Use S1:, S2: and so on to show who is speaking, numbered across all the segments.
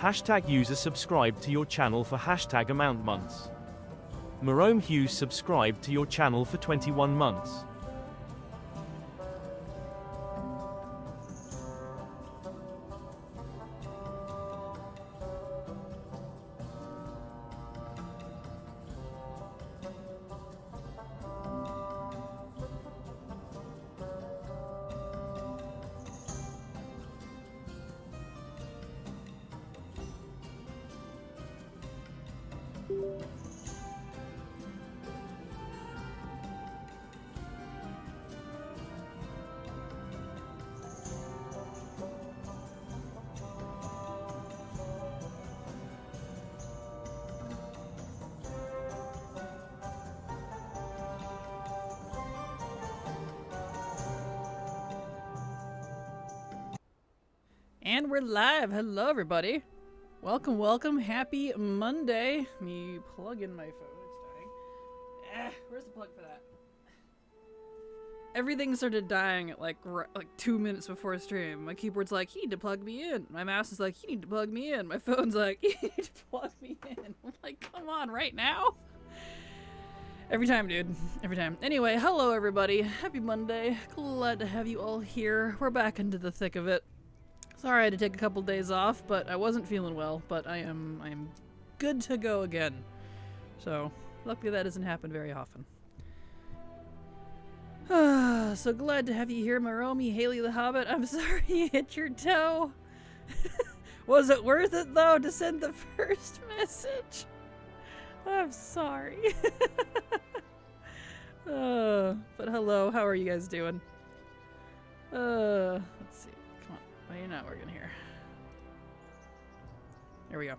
S1: Hashtag user subscribed to your channel for hashtag amount months. Marome Hughes subscribed to your channel for 21 months.
S2: And we're live. Hello, everybody. Welcome, welcome. Happy Monday. Let me plug in my phone. It's dying. Where's the plug for that? Everything started dying at like 2 minutes before stream. My keyboard's like, you need to plug me in. My mouse is like, you need to plug me in. My phone's like, you need to plug me in. I'm like, come on, right now? Every time, dude. Every time. Anyway, hello, everybody. Happy Monday. Glad to have you all here. We're back into the thick of it. Sorry I had to take a couple days off, but I wasn't feeling well, but I am good to go again. So, luckily that doesn't happen very often. So glad to have you here, Marome, Haley the Hobbit. I'm sorry you hit your toe. Was it worth it, though, to send the first message? I'm sorry. But hello, how are you guys doing? Let's see. Why are you not working here? There we go.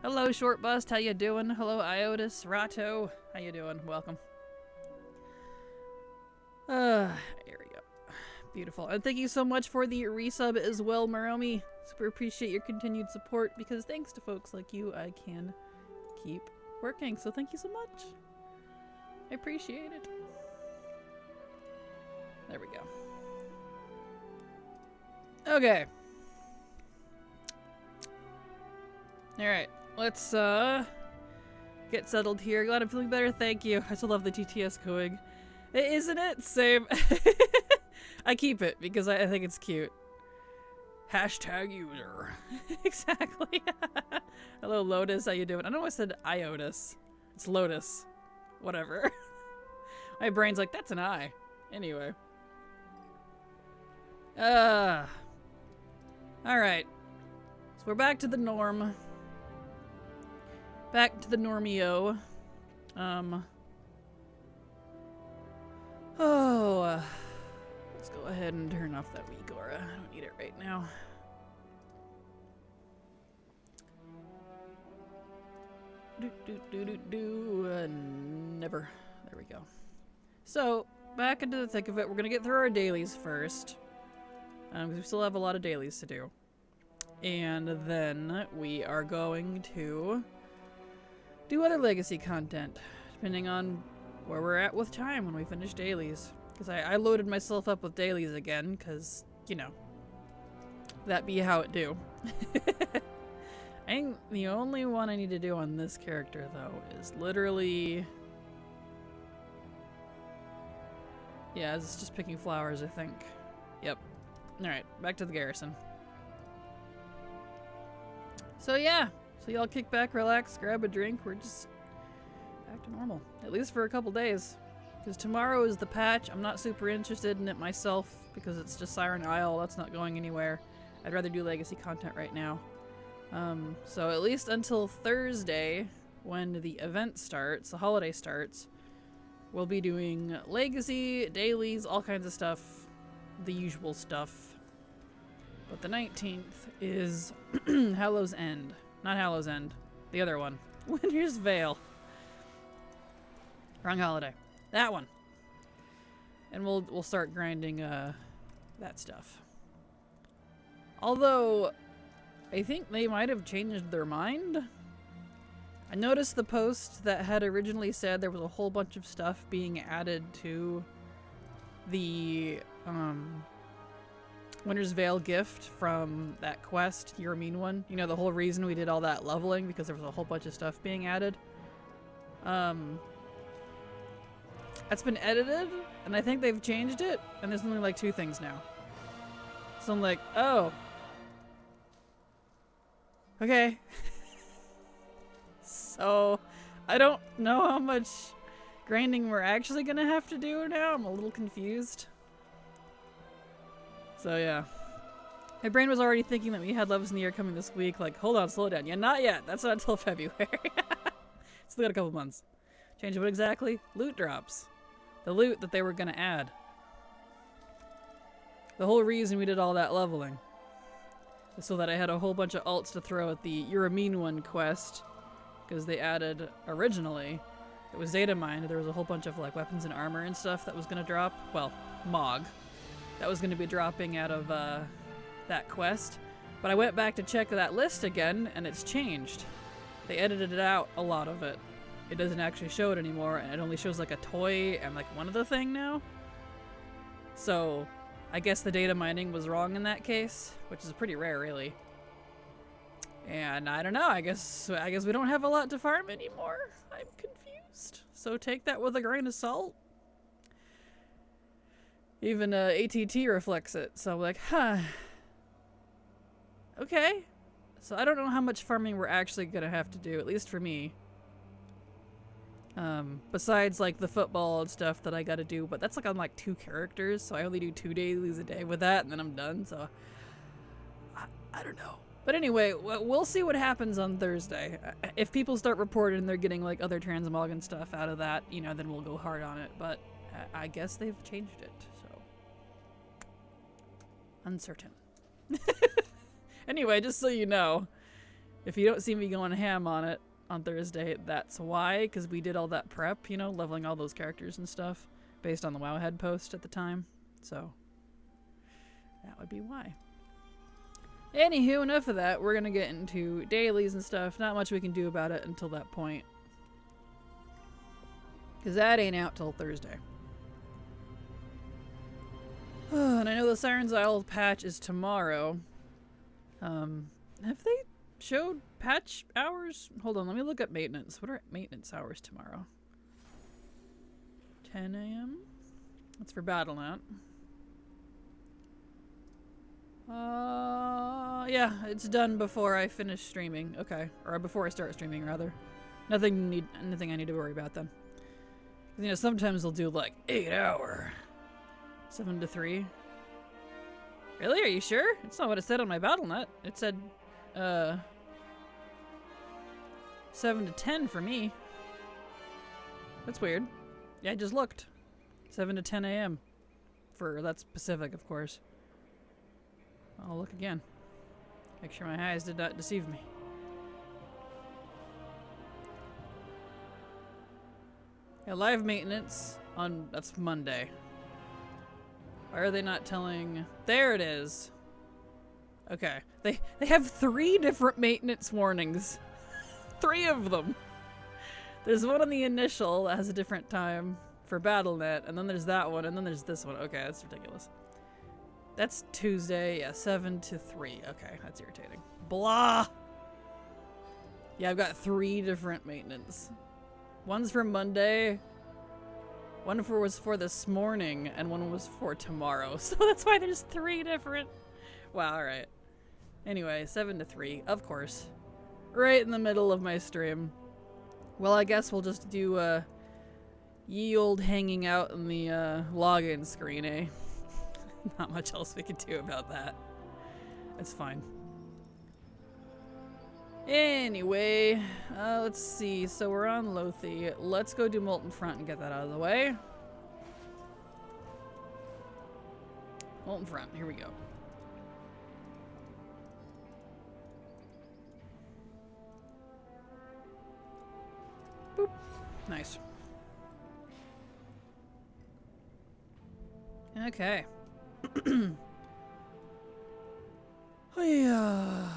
S2: Hello, Short Bust. How you doing? Hello, Iotis. Rato. How you doing? Welcome. Here we go. Beautiful. And thank you so much for the resub as well, Marome. Super appreciate your continued support because thanks to folks like you, I can keep working. So thank you so much. I appreciate it. There we go. Okay. Alright, let's get settled here. Glad I'm feeling better, thank you. I still love the TTS Coig. Isn't it? Same. I keep it because I think it's cute. Hashtag user. Exactly. Hello, Lotus, how you doing? I know I said Iotis. It's Lotus. Whatever. My brain's like, that's an I. Anyway. Alright. So we're back to the norm. Back to the normio. Let's go ahead and turn off that weak aura. I don't need it right now. Never. There we go. So, back into the thick of it. We're gonna get through our dailies first. Because we still have a lot of dailies to do. And then we are going to do other legacy content, depending on where we're at with time when we finish dailies. Because I loaded myself up with dailies again, because, you know, that be how it do. I think the only one I need to do on this character, though, is literally... Yeah, it's just picking flowers, I think. Yep. Alright, back to the garrison. So yeah, so y'all kick back, relax, grab a drink. We're just back to normal. At least for a couple days. Because tomorrow is the patch. I'm not super interested in it myself because it's just Siren Isle. That's not going anywhere. I'd rather do legacy content right now. So at least until Thursday, when the event starts, the holiday starts, we'll be doing legacy, dailies, all kinds of stuff. The usual stuff. But the 19th is Hallows End. Not Hallows End. The other one. Winter's Veil. Wrong holiday. That one. And we'll start grinding that stuff. Although I think they might have changed their mind. I noticed the post that had originally said there was a whole bunch of stuff being added to the Winter's Veil gift from that quest, You're a Mean One. You know, the whole reason we did all that leveling because there was a whole bunch of stuff being added. That's been edited, and I think they've changed it, and there's only like 2 things now. So I'm like, oh. Okay. So, I don't know how much grinding we're actually gonna have to do now. I'm a little confused. So yeah. My brain was already thinking that we had Loves in the Air coming this week. Like, hold on, slow down. Yeah, not yet. That's not until February. Still got a couple months. Change what exactly? Loot drops. The loot that they were gonna add. The whole reason we did all that leveling is so that I had a whole bunch of alts to throw at the You're a Mean One quest. Because they added, originally, it was data mined. There was a whole bunch of like weapons and armor and stuff that was gonna drop. Well, Mog. That was gonna be dropping out of that quest. But I went back to check that list again, and it's changed. They edited it out, a lot of it. It doesn't actually show it anymore, and it only shows like a toy and like one other thing now. So, I guess the data mining was wrong in that case, which is pretty rare, really. And I don't know, I guess we don't have a lot to farm anymore. I'm confused. So take that with a grain of salt. Even ATT reflects it, so I'm like, huh. Okay. So I don't know how much farming we're actually gonna have to do, at least for me. Besides like the football and stuff that I gotta do, but that's like on like 2 characters, so I only do 2 dailies a day with that, and then I'm done, so I don't know. But anyway, we'll see what happens on Thursday. If people start reporting they're getting like other transmog and stuff out of that, you know, then we'll go hard on it, but I guess they've changed it, so. Uncertain. Anyway, just so you know, if you don't see me going ham on it on Thursday, that's why, because we did all that prep, you know, leveling all those characters and stuff based on the Wowhead post at the time. So, that would be why. Anywho, enough of that. We're going to get into dailies and stuff. Not much we can do about it until that point. Because that ain't out till Thursday. And I know the Siren's Isle patch is tomorrow. Have they showed patch hours? Hold on, let me look at maintenance. What are maintenance hours tomorrow? 10 a.m.? That's for Battle.net. Yeah, it's done before I finish streaming. Okay, or before I start streaming, rather. Nothing I need to worry about then. You know, sometimes they'll do like 8-hour, 7 to 3. Really? Are you sure? It's not what it said on my Battle.net. It said 7 to 10 for me. That's weird. Yeah, I just looked. 7 to 10 a.m. That's Pacific, of course. I'll look again. Make sure my eyes did not deceive me. Yeah, live maintenance on, that's Monday. Why are they not telling? There it is. Okay. They have 3 different maintenance warnings. 3 of them. There's one on the initial that has a different time for Battle.net, and then there's that one, and then there's this one. Okay, that's ridiculous. That's Tuesday, yeah, 7 to 3. Okay, that's irritating. Blah! Yeah, I've got 3 different maintenance. One's for Monday, one was for this morning, and one was for tomorrow. So that's why there's 3 different. Wow, alright. Anyway, 7 to 3, of course. Right in the middle of my stream. Well, I guess we'll just do ye old hanging out in the login screen, eh? Not much else we can do about that. It's fine. Anyway, let's see. So we're on Lothi. Let's go do Molten Front and get that out of the way. Molten Front, here we go. Boop. Nice. Okay. Oh yeah.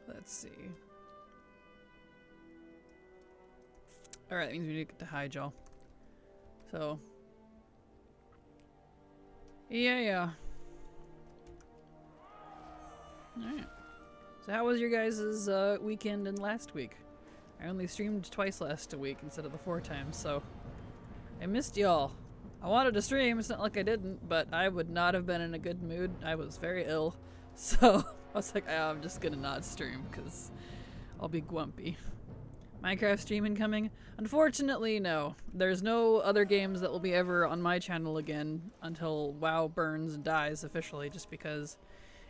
S2: Let's see. Alright, that means we need to get to Hyjal. So, Yeah. Alright. So how was your guys' weekend and last week? I only streamed twice last week instead of the 4 times, so I missed y'all. I wanted to stream, it's not like I didn't, but I would not have been in a good mood. I was very ill, so I was like, oh, I'm just gonna not stream because I'll be grumpy. Minecraft streaming coming? Unfortunately, no. There's no other games that will be ever on my channel again until WoW burns and dies officially, just because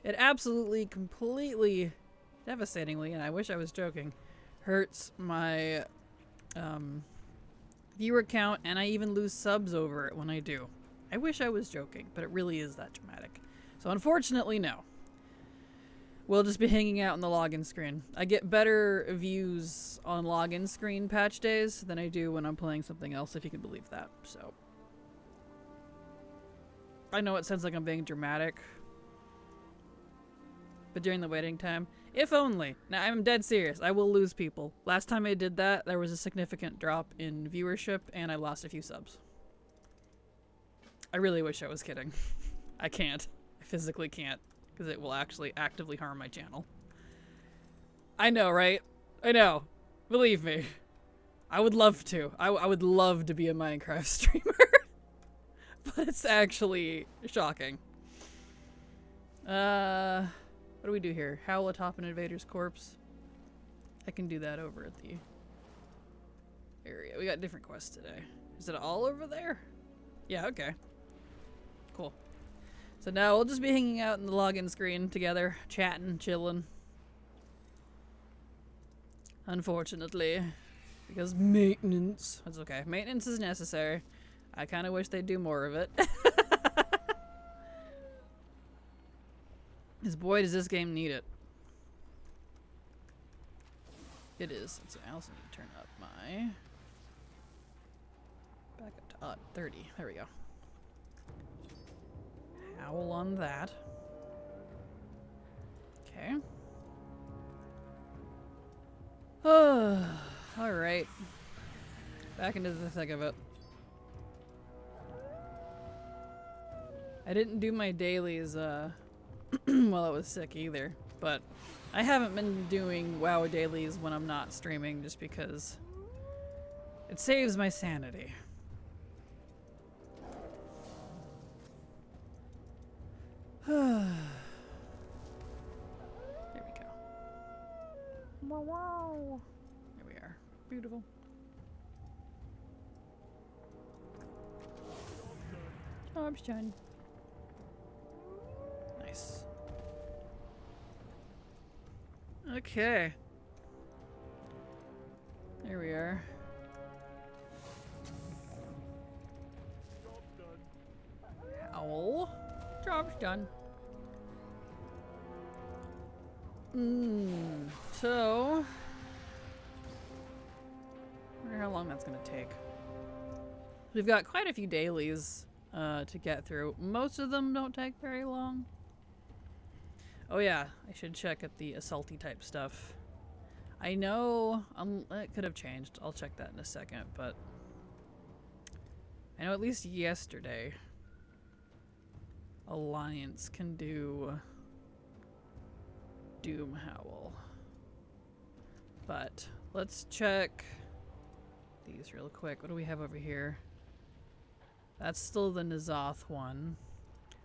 S2: it absolutely, completely, devastatingly, and I wish I was joking, hurts my viewer count, and I even lose subs over it when I do. I wish I was joking, but it really is that dramatic. So unfortunately, no. We'll just be hanging out on the login screen. I get better views on login screen patch days than I do when I'm playing something else, if you can believe that. So I know it sounds like I'm being dramatic, but during the waiting time, if only. Now, I'm dead serious. I will lose people. Last time I did that, there was a significant drop in viewership, and I lost a few subs. I really wish I was kidding. I can't. I physically can't, because it will actually actively harm my channel. I know, right? I know. Believe me. I would love to. I would love to be a Minecraft streamer. But it's actually shocking. What do we do here? Howl atop an invader's corpse. I can do that over at the area. We got different quests today. Is it all over there? Yeah, okay. Cool. So now we'll just be hanging out in the login screen together, chatting, chilling. Unfortunately. Because maintenance. That's okay. Maintenance is necessary. I kind of wish they'd do more of it. Because boy, does this game need it. It is. Let's see, I also need to turn up my... back up to 30. There we go. Howl on that. Okay. Alright. Back into the thick of it. I didn't do my dailies, while I was sick either, but I haven't been doing WoW dailies when I'm not streaming just because it saves my sanity. There we go. Wow. There we are. Beautiful. Job's done. Nice. Okay. There we are. Howl. Job's done. So... I wonder how long that's gonna take. We've got quite a few dailies to get through. Most of them don't take very long. Oh yeah, I should check at the assaulty type stuff. I know it could have changed. I'll check that in a second, but I know at least yesterday Alliance can do Doom Howl. But let's check these real quick. What do we have over here? That's still the N'Zoth one.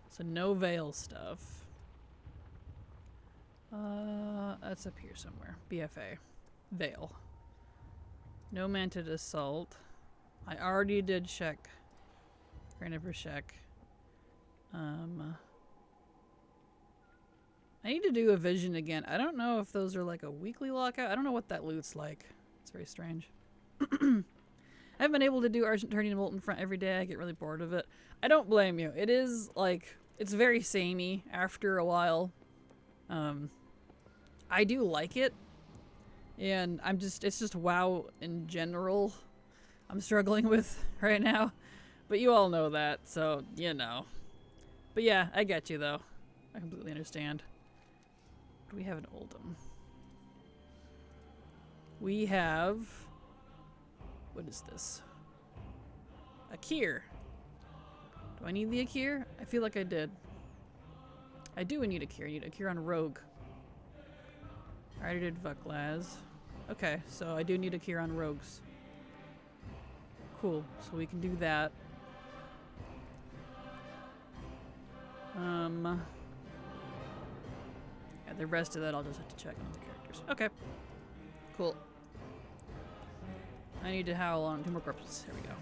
S2: So no Veil stuff. That's up here somewhere. BFA. Veil. No Manted Assault. I already did check. Never check. I need to do a vision again. I don't know if those are like a weekly lockout. I don't know what that loot's like. It's very strange. I haven't been able to do Argent Turning and Molten Front every day. I get really bored of it. I don't blame you. It is like, it's very samey after a while. I do like it, and it's just WoW in general I'm struggling with right now, but you all know that, so, you know. But yeah, I get you, though. I completely understand. What do we have in Oldham? We have... what is this? A Kier. Do I need the Akir? I feel like I did. I do need Akir. I need Akir on Rogue. I already did Vuklaz. Okay, so I do need Akir on Rogues. Cool, so we can do that. Yeah, the rest of that I'll just have to check on the characters. Okay. Cool. I need to howl on 2 more corpses. Here we go.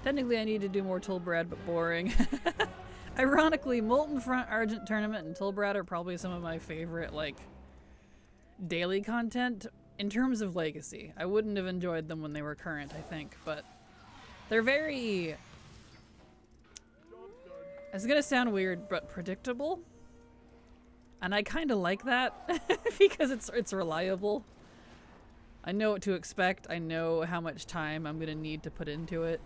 S2: Technically I need to do more Tulbrad, but boring. Ironically, Molten Front Argent Tournament and Tulbrad are probably some of my favorite, like, daily content in terms of legacy. I wouldn't have enjoyed them when they were current, I think, but they're very... It's gonna sound weird, but predictable. And I kind of like that because it's reliable. I know what to expect. I know how much time I'm gonna need to put into it.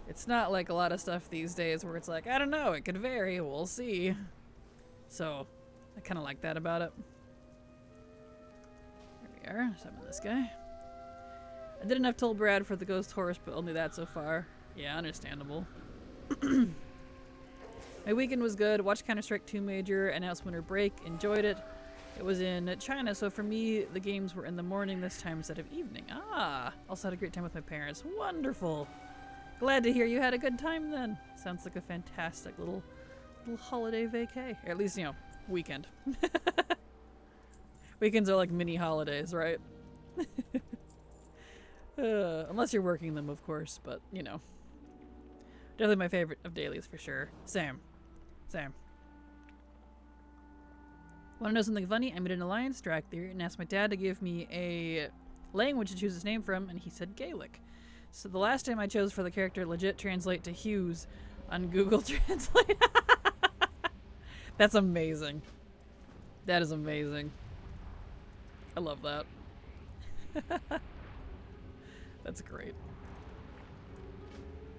S2: It's not like a lot of stuff these days where it's like, I don't know, it could vary, we'll see. So, I kind of like that about it. There we are, summon this guy. I did enough Tulbrad for the Ghost Horse, but only that so far. Yeah, understandable. My weekend was good. Watched Counter-Strike 2 Major, announced winter break, enjoyed it. It was in China, so for me, the games were in the morning this time instead of evening. Ah! Also had a great time with my parents. Wonderful! Glad to hear you had a good time then. Sounds like a fantastic little holiday vacay. Or at least, you know, weekend. Weekends are like mini holidays, right? Unless you're working them, of course, but, you know. Definitely my favorite of dailies for sure. Same. Want to know something funny? I made an alliance track there and asked my dad to give me a language to choose his name from, and he said Gaelic. So the last time I chose for the character legit translate to Hughes on Google Translate. That's amazing. That is amazing. I love that. That's great.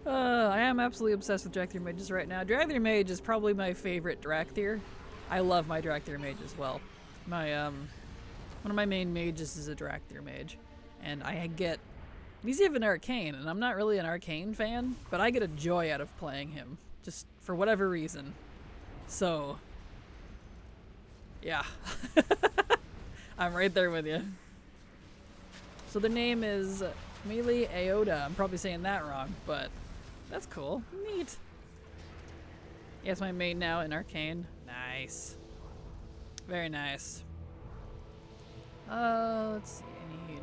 S2: I am absolutely obsessed with Drakthir Mages right now. Drakthir Mage is probably my favorite Drakthir. I love my Drakthir Mage as well. My one of my main mages is a Drakthir Mage, and he's even Arcane, and I'm not really an Arcane fan, but I get a joy out of playing him, just for whatever reason. So, yeah. I'm right there with you. So the name is Melee Aoda. I'm probably saying that wrong, but that's cool. Neat. Yes, my main now in Arcane. Nice. Very nice. Let's see. I need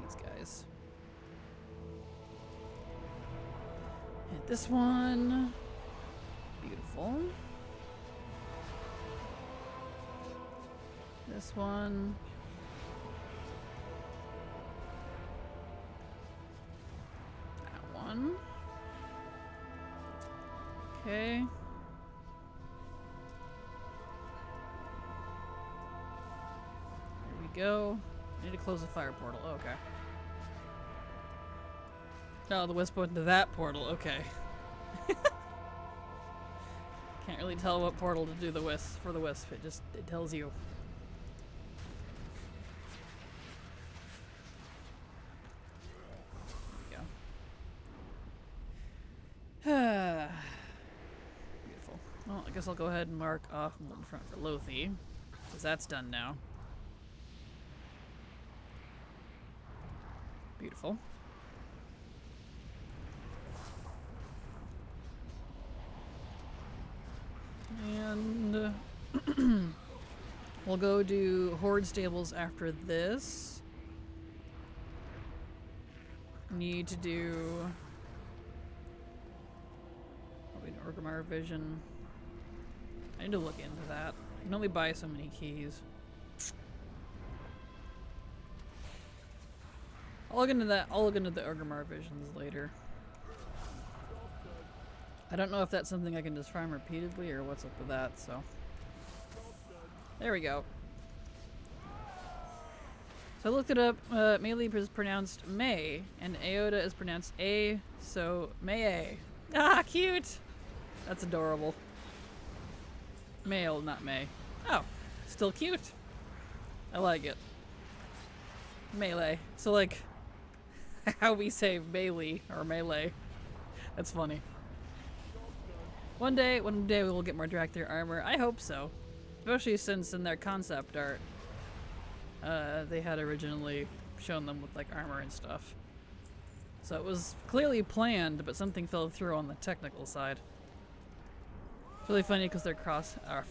S2: these guys. Hit this one. Beautiful. This one. That one. Okay. Here we go. I need to close the fire portal. Oh, okay. Oh, the wisp went into that portal. Okay. Can't really tell what portal to do the wisp for the wisp. It tells you. There we go. Beautiful. Well, I guess I'll go ahead and mark off Molten Front for Lothi, because that's done now. Beautiful. And we'll go do Horde Stables after this. Need to do probably an Orgrimmar Vision. I need to look into that. I can only buy so many keys. I'll look into that. I'll look into the Orgrimmar Visions later. I don't know if that's something I can just farm repeatedly or what's up with that, so. There we go. So I looked it up. Melee is pronounced May, and Aoda is pronounced A, so May. Ah, cute! That's adorable. Male, not May. Oh, still cute. I like it. Melee. So like, how we say melee or melee. That's funny. One day we will get more Drakthir armor. I hope so. Especially since in their concept art, they had originally shown them with like armor and stuff. So it was clearly planned, but something fell through on the technical side. It's really funny because they're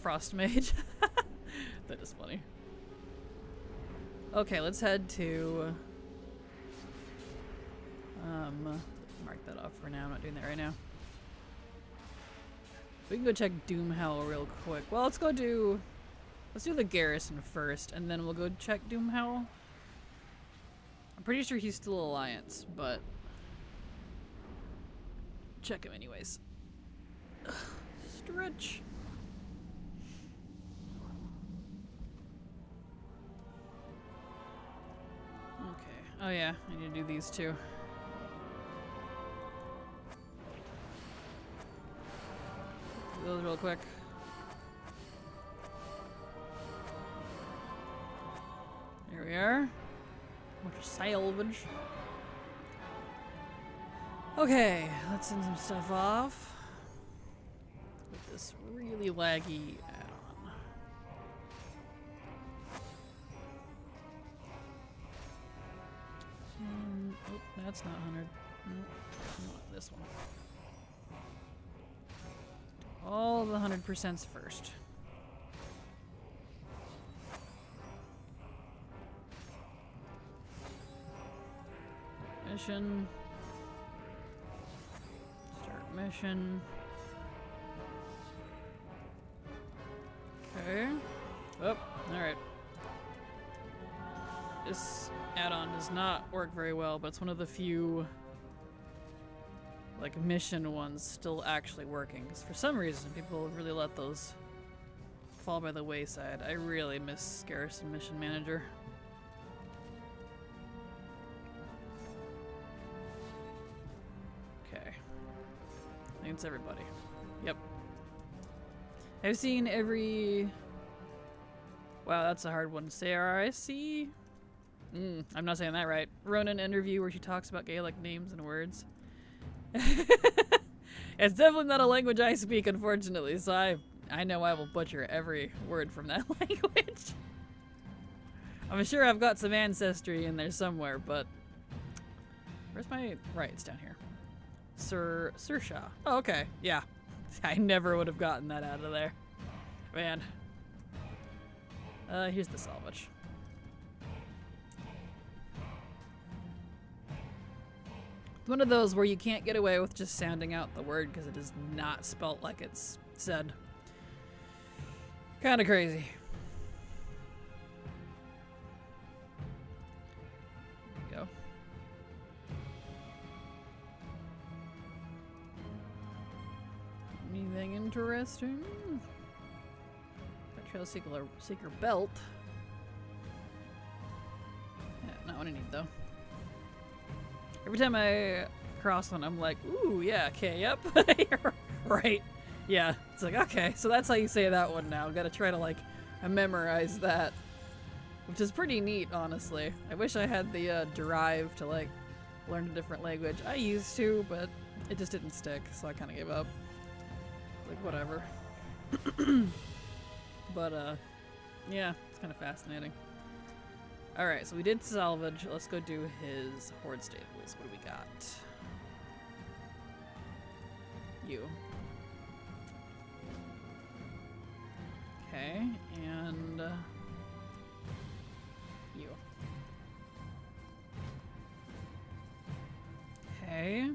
S2: Frost Mage. That is funny. Okay, let's head to... mark that off for now. I'm not doing that right now. We can go check Doomhell real quick. Well, let's do the garrison first, and then we'll go check Doomhell. I'm pretty sure he's still Alliance, but check him anyways. Ugh, stretch. Okay. Oh yeah, I need to do these too. Do those real quick. Here we are. Much salvage. Okay, let's send some stuff off with this really laggy add-on. Oh, that's not 100. Nope, not this one. All the 100% first. Mission. Start mission. Okay. Oh, alright. This add-on does not work very well, but it's one of the few like mission ones still actually working, because for some reason people really let those fall by the wayside. I really miss Garrison Mission Manager. Okay. I think it's everybody. Yep. I've seen every... Wow, that's a hard one to say. RIC? I'm not saying that right. Ronan interview where she talks about Gaelic names and words. It's definitely not a language I speak, unfortunately, so I know I will butcher every word from that language. I'm sure I've got some ancestry in there somewhere, but... Where's my... Right, it's down here. Sersha. Oh, okay. Yeah. I never would have gotten that out of there. Man. Here's the salvage. One of those where you can't get away with just sounding out the word because it is not spelt like it's said. Kind of crazy. There we go. Anything interesting? Trail Seeker belt. Yeah, not what I need though. Every time I cross one, I'm like, ooh, yeah, okay, yep. Right. Yeah. It's like, okay, so that's how you say that one now. Gotta try to, like, memorize that. Which is pretty neat, honestly. I wish I had the drive to, like, learn a different language. I used to, but it just didn't stick, so I kind of gave up. Like, whatever. But, yeah, it's kind of fascinating. Alright, so we did salvage. Let's go do his horde stables. What do we got? You. Okay, and you. Okay.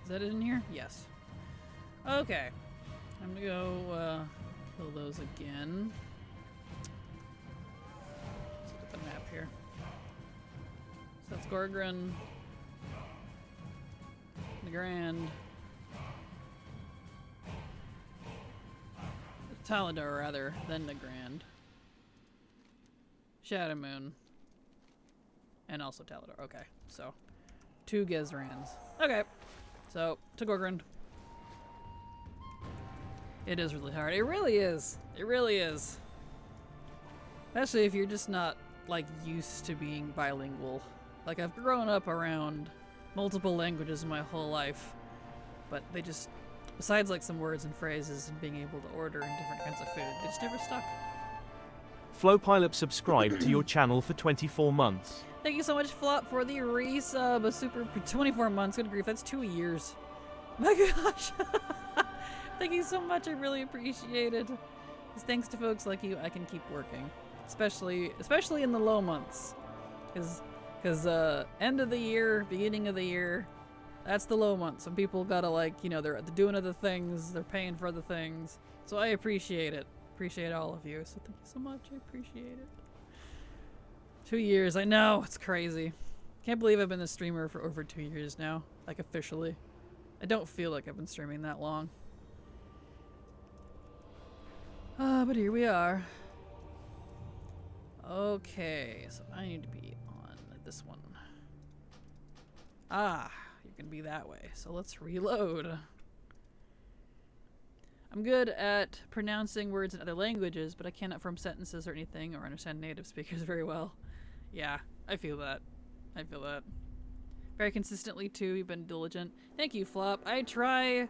S2: Is that it in here? Yes. Okay. I'm gonna go, kill those again. Let's look at the map here. So that's Gorgron, Nagrand, Talador rather, then Nagrand, Shadowmoon, and also Talador. Okay, so 2 Gezrans. Okay, so to Gorgron. It is really hard. It really is. It really is. Especially if you're just not, like, used to being bilingual. Like, I've grown up around multiple languages my whole life. But they just, besides like some words and phrases and being able to order in different kinds of food, they just never stuck.
S1: Flowpilot subscribed to your channel for 24 months.
S2: Thank you so much, Flop, for the resub. A super 24 months. Good grief, that's 2 years. My gosh. Thank you so much. I really appreciate it. It's thanks to folks like you, I can keep working, especially in the low months, because end of the year, beginning of the year, that's the low months. When people gotta, like, you know, they're doing other things, they're paying for other things. So I appreciate it. Appreciate all of you. So thank you so much. I appreciate it. 2 years. I know, it's crazy. Can't believe I've been a streamer for over 2 years now, like officially. I don't feel like I've been streaming that long. But here we are. Okay, so I need to be on this one. Ah, you're gonna be that way. So let's reload. I'm good at pronouncing words in other languages, but I cannot form sentences or anything or understand native speakers very well. Yeah, I feel that. I feel that. Very consistently, too. You've been diligent. Thank you, Flop. I try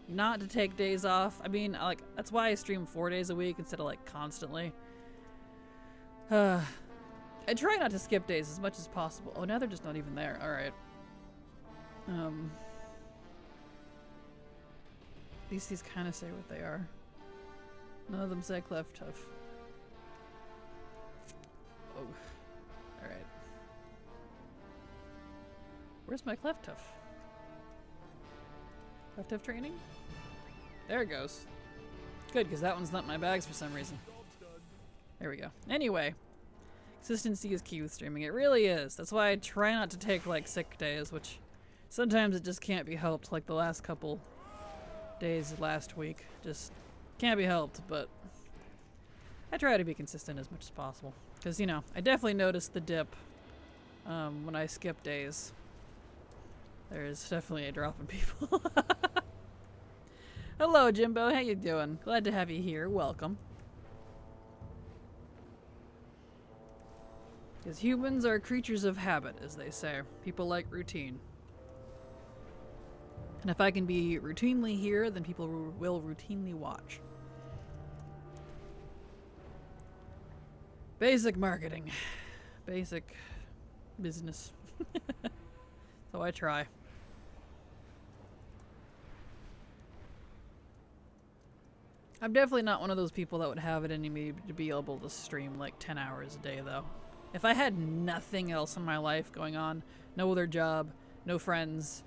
S2: not to take days off. I mean, like, that's why I stream 4 days a week instead of, like, constantly. I try not to skip days as much as possible. Oh, now they're just not even there. Alright. These kind of say what they are. None of them say cleft tough. Oh. Alright. Where's my cleft tough? Cleft tough training? There it goes. Good, because that one's not in my bags for some reason. There we go. Anyway. Consistency is key with streaming. It really is. That's why I try not to take, like, sick days, which sometimes it just can't be helped, like the last couple days last week. Just can't be helped, but I try to be consistent as much as possible. Because, you know, I definitely noticed the dip when I skip days. There's definitely a drop in people. Hello, Jimbo. How you doing? Glad to have you here. Welcome. Because humans are creatures of habit, as they say. People like routine. And if I can be routinely here, then people will routinely watch. Basic marketing. Basic business. So I try. I'm definitely not one of those people that would have it in me to be able to stream like 10 hours a day, though. If I had nothing else in my life going on, no other job, no friends,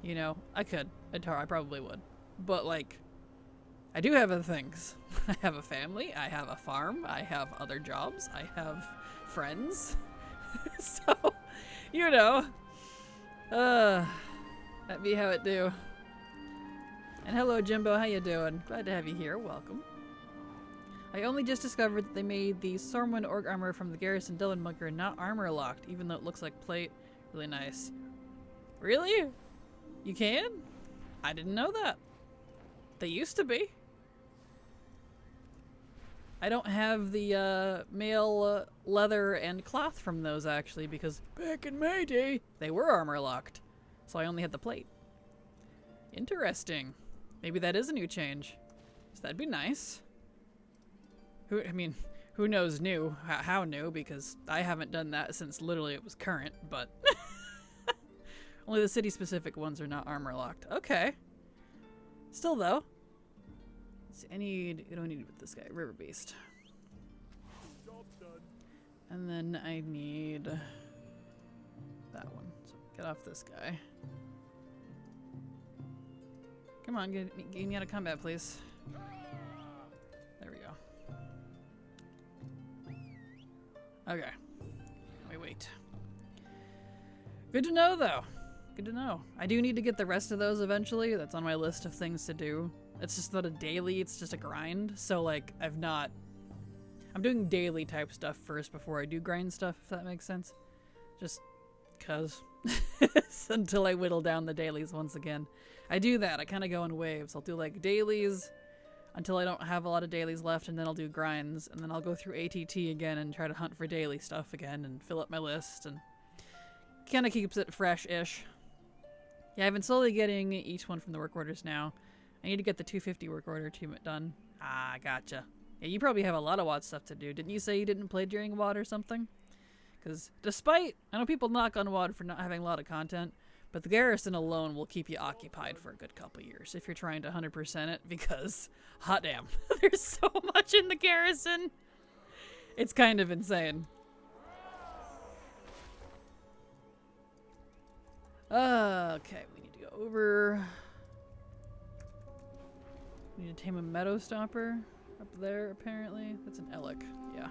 S2: you know, I could. I probably would. But, like, I do have other things. I have a family, I have a farm, I have other jobs, I have friends. So, you know, that be how it do. And hello, Jimbo, how you doing? Glad to have you here. Welcome. I only just discovered that they made the Stormwind Orc armor from the Garrison Delvin bunker not armor locked, even though it looks like plate. Really nice. Really? You can? I didn't know that. They used to be. I don't have the mail leather and cloth from those, actually, because back in my day, they were armor locked. So I only had the plate. Interesting. Maybe that is a new change. So that'd be nice. Who knows new? How new? Because I haven't done that since literally it was current, but only the city-specific ones are not armor locked. Okay. Still, though. Let's see, I don't need with this guy, River Beast. And then I need that one. So get off this guy. Come on, get me out of combat, please. There we go. Okay. Let me wait. Good to know, though. Good to know. I do need to get the rest of those eventually. That's on my list of things to do. It's just not a daily, it's just a grind. So, like, I'm doing daily type stuff first before I do grind stuff, if that makes sense. Just cause. Until I whittle down the dailies once again. I do that. I kind of go in waves. I'll do, like, dailies until I don't have a lot of dailies left, and then I'll do grinds, and then I'll go through ATT again and try to hunt for daily stuff again and fill up my list, and kind of keeps it fresh-ish. Yeah, I've been slowly getting each one from the work orders now. I need to get the 250 work order achievement done. Ah, gotcha. Yeah, you probably have a lot of WoD stuff to do. Didn't you say you didn't play during WoD or something? Because despite, I know people knock on WoD for not having a lot of content, but the garrison alone will keep you occupied for a good couple years if you're trying to 100% it, because, hot damn, there's so much in the garrison. It's kind of insane. Okay, we need to go over. We need to tame a meadow stomper up there, apparently. That's an Elec, yeah.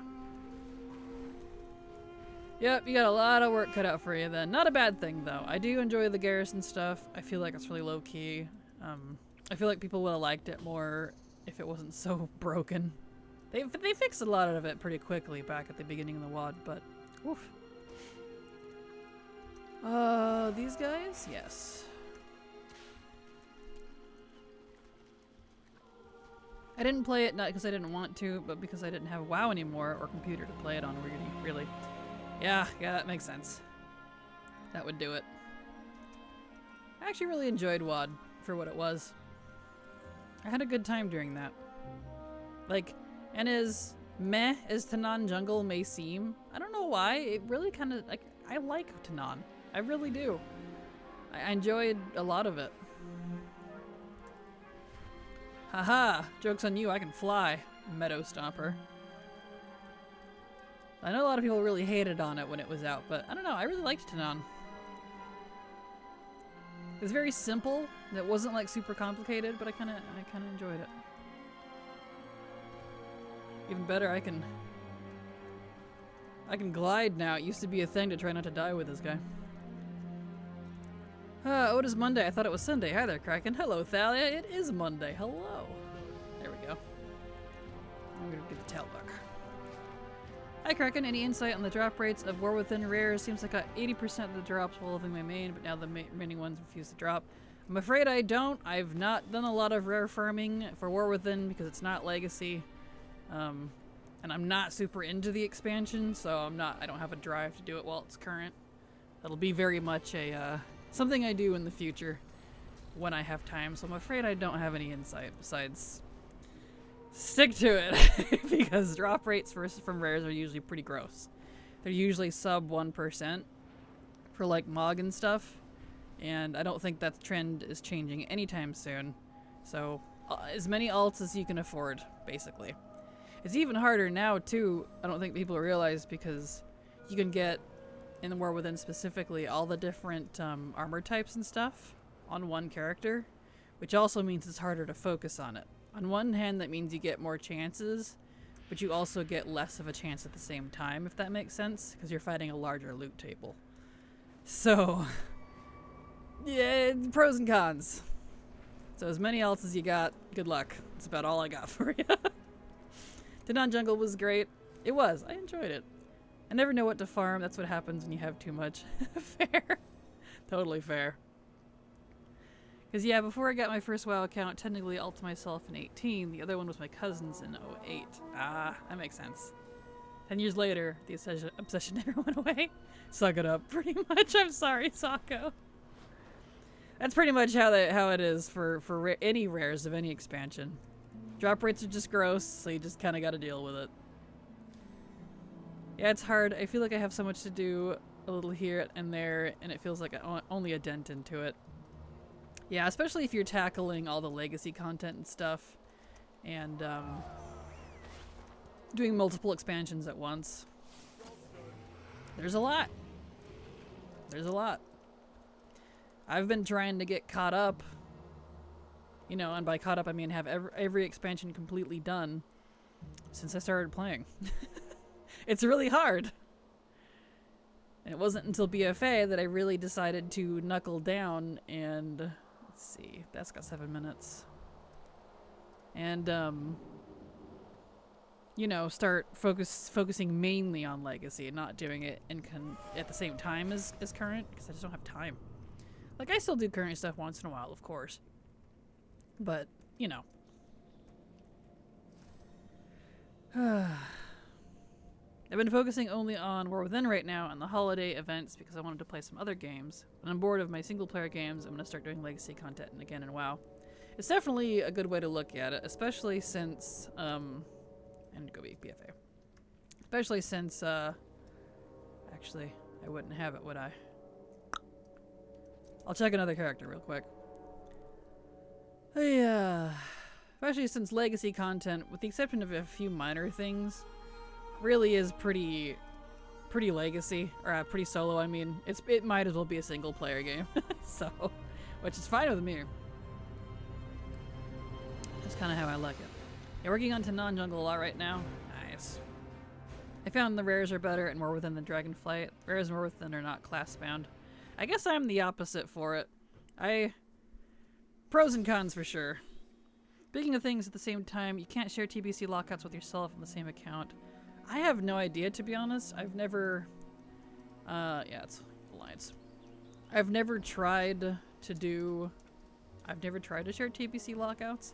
S2: Yep, you got a lot of work cut out for you then. Not a bad thing, though. I do enjoy the garrison stuff. I feel like it's really low-key. I feel like people would have liked it more if it wasn't so broken. They fixed a lot of it pretty quickly back at the beginning of the WoD, but woof. These guys? Yes. I didn't play it not because I didn't want to, but because I didn't have WoW anymore or computer to play it on, really. Yeah, that makes sense. That would do it. I actually really enjoyed WoD for what it was. I had a good time during that. Like, and as meh as Tanan Jungle may seem, I don't know why, it really kind of, like, I like Tanan. I really do. I enjoyed a lot of it. Haha, joke's on you, I can fly, Meadow Stomper. I know a lot of people really hated on it when it was out, but I don't know, I really liked Tanan. It was very simple, it wasn't like super complicated, but I kinda enjoyed it. Even better, I can glide now. It used to be a thing to try not to die with this guy. Oh, it is Monday. I thought it was Sunday. Hi there, Kraken. Hello, Thalia. It is Monday. Hello. There we go. I'm gonna get the tail buck. Hi, Kraken. Any insight on the drop rates of War Within rares? Seems like I got 80% of the drops while living my main, but now the remaining ones refuse to drop. I'm afraid I don't. I've not done a lot of rare farming for War Within because it's not Legacy. And I'm not super into the expansion, so I don't have a drive to do it while it's current. That'll be very much a, something I do in the future when I have time, so I'm afraid I don't have any insight besides stick to it because drop rates from rares are usually pretty gross. They're usually sub 1% for like Mog and stuff, and I don't think that trend is changing anytime soon. So as many alts as you can afford, basically. It's even harder now too, I don't think people realize, because you can get, in the War Within specifically, all the different armor types and stuff on one character, which also means it's harder to focus on it. On one hand, that means you get more chances, but you also get less of a chance at the same time, if that makes sense, because you're fighting a larger loot table. So, yeah, pros and cons. So as many alts as you got, good luck. That's about all I got for you. Tanan Jungle was great. It was. I enjoyed it. I never know what to farm. That's what happens when you have too much. Fair. Totally fair. Because, yeah, before I got my first WoW account, technically ulted myself in 18. The other one was my cousin's in 08. Ah, that makes sense. 10 years later, the obsession never went away. Suck it up, pretty much. I'm sorry, Sako. That's pretty much how it is for any rares of any expansion. Drop rates are just gross, so you just kind of got to deal with it. Yeah, it's hard. I feel like I have so much to do a little here and there, and it feels like only a dent into it. Yeah, especially if you're tackling all the legacy content and stuff, and doing multiple expansions at once. There's a lot. There's a lot. I've been trying to get caught up, you know, and by caught up I mean have every expansion completely done since I started playing. It's really hard. And it wasn't until BFA that I really decided to knuckle down and, let's see, that's got 7 minutes. And, you know, start focusing mainly on Legacy and not doing it at the same time as current, because I just don't have time. Like, I still do current stuff once in a while, of course. But, you know. I've been focusing only on War Within right now and the holiday events because I wanted to play some other games. When I'm bored of my single player games, I'm going to start doing legacy content again in WoW. It's definitely a good way to look at it, especially since, and go BFA. Especially since, actually, I wouldn't have it, would I? I'll check another character real quick. Especially since legacy content, with the exception of a few minor things, really is pretty legacy, or pretty solo. I mean, it might as well be a single player game, so, which is fine with me. That's kind of how I like it. Yeah, working on to non-jungle a lot right now. Nice. I found the rares are better and more within the Dragonflight. Rares and more within are not class bound. I guess I'm the opposite for it. Pros and cons for sure. Speaking of things at the same time, you can't share TBC lockouts with yourself on the same account. I have no idea, to be honest. I've never... yeah, it's Alliance. I've never tried to share TBC lockouts.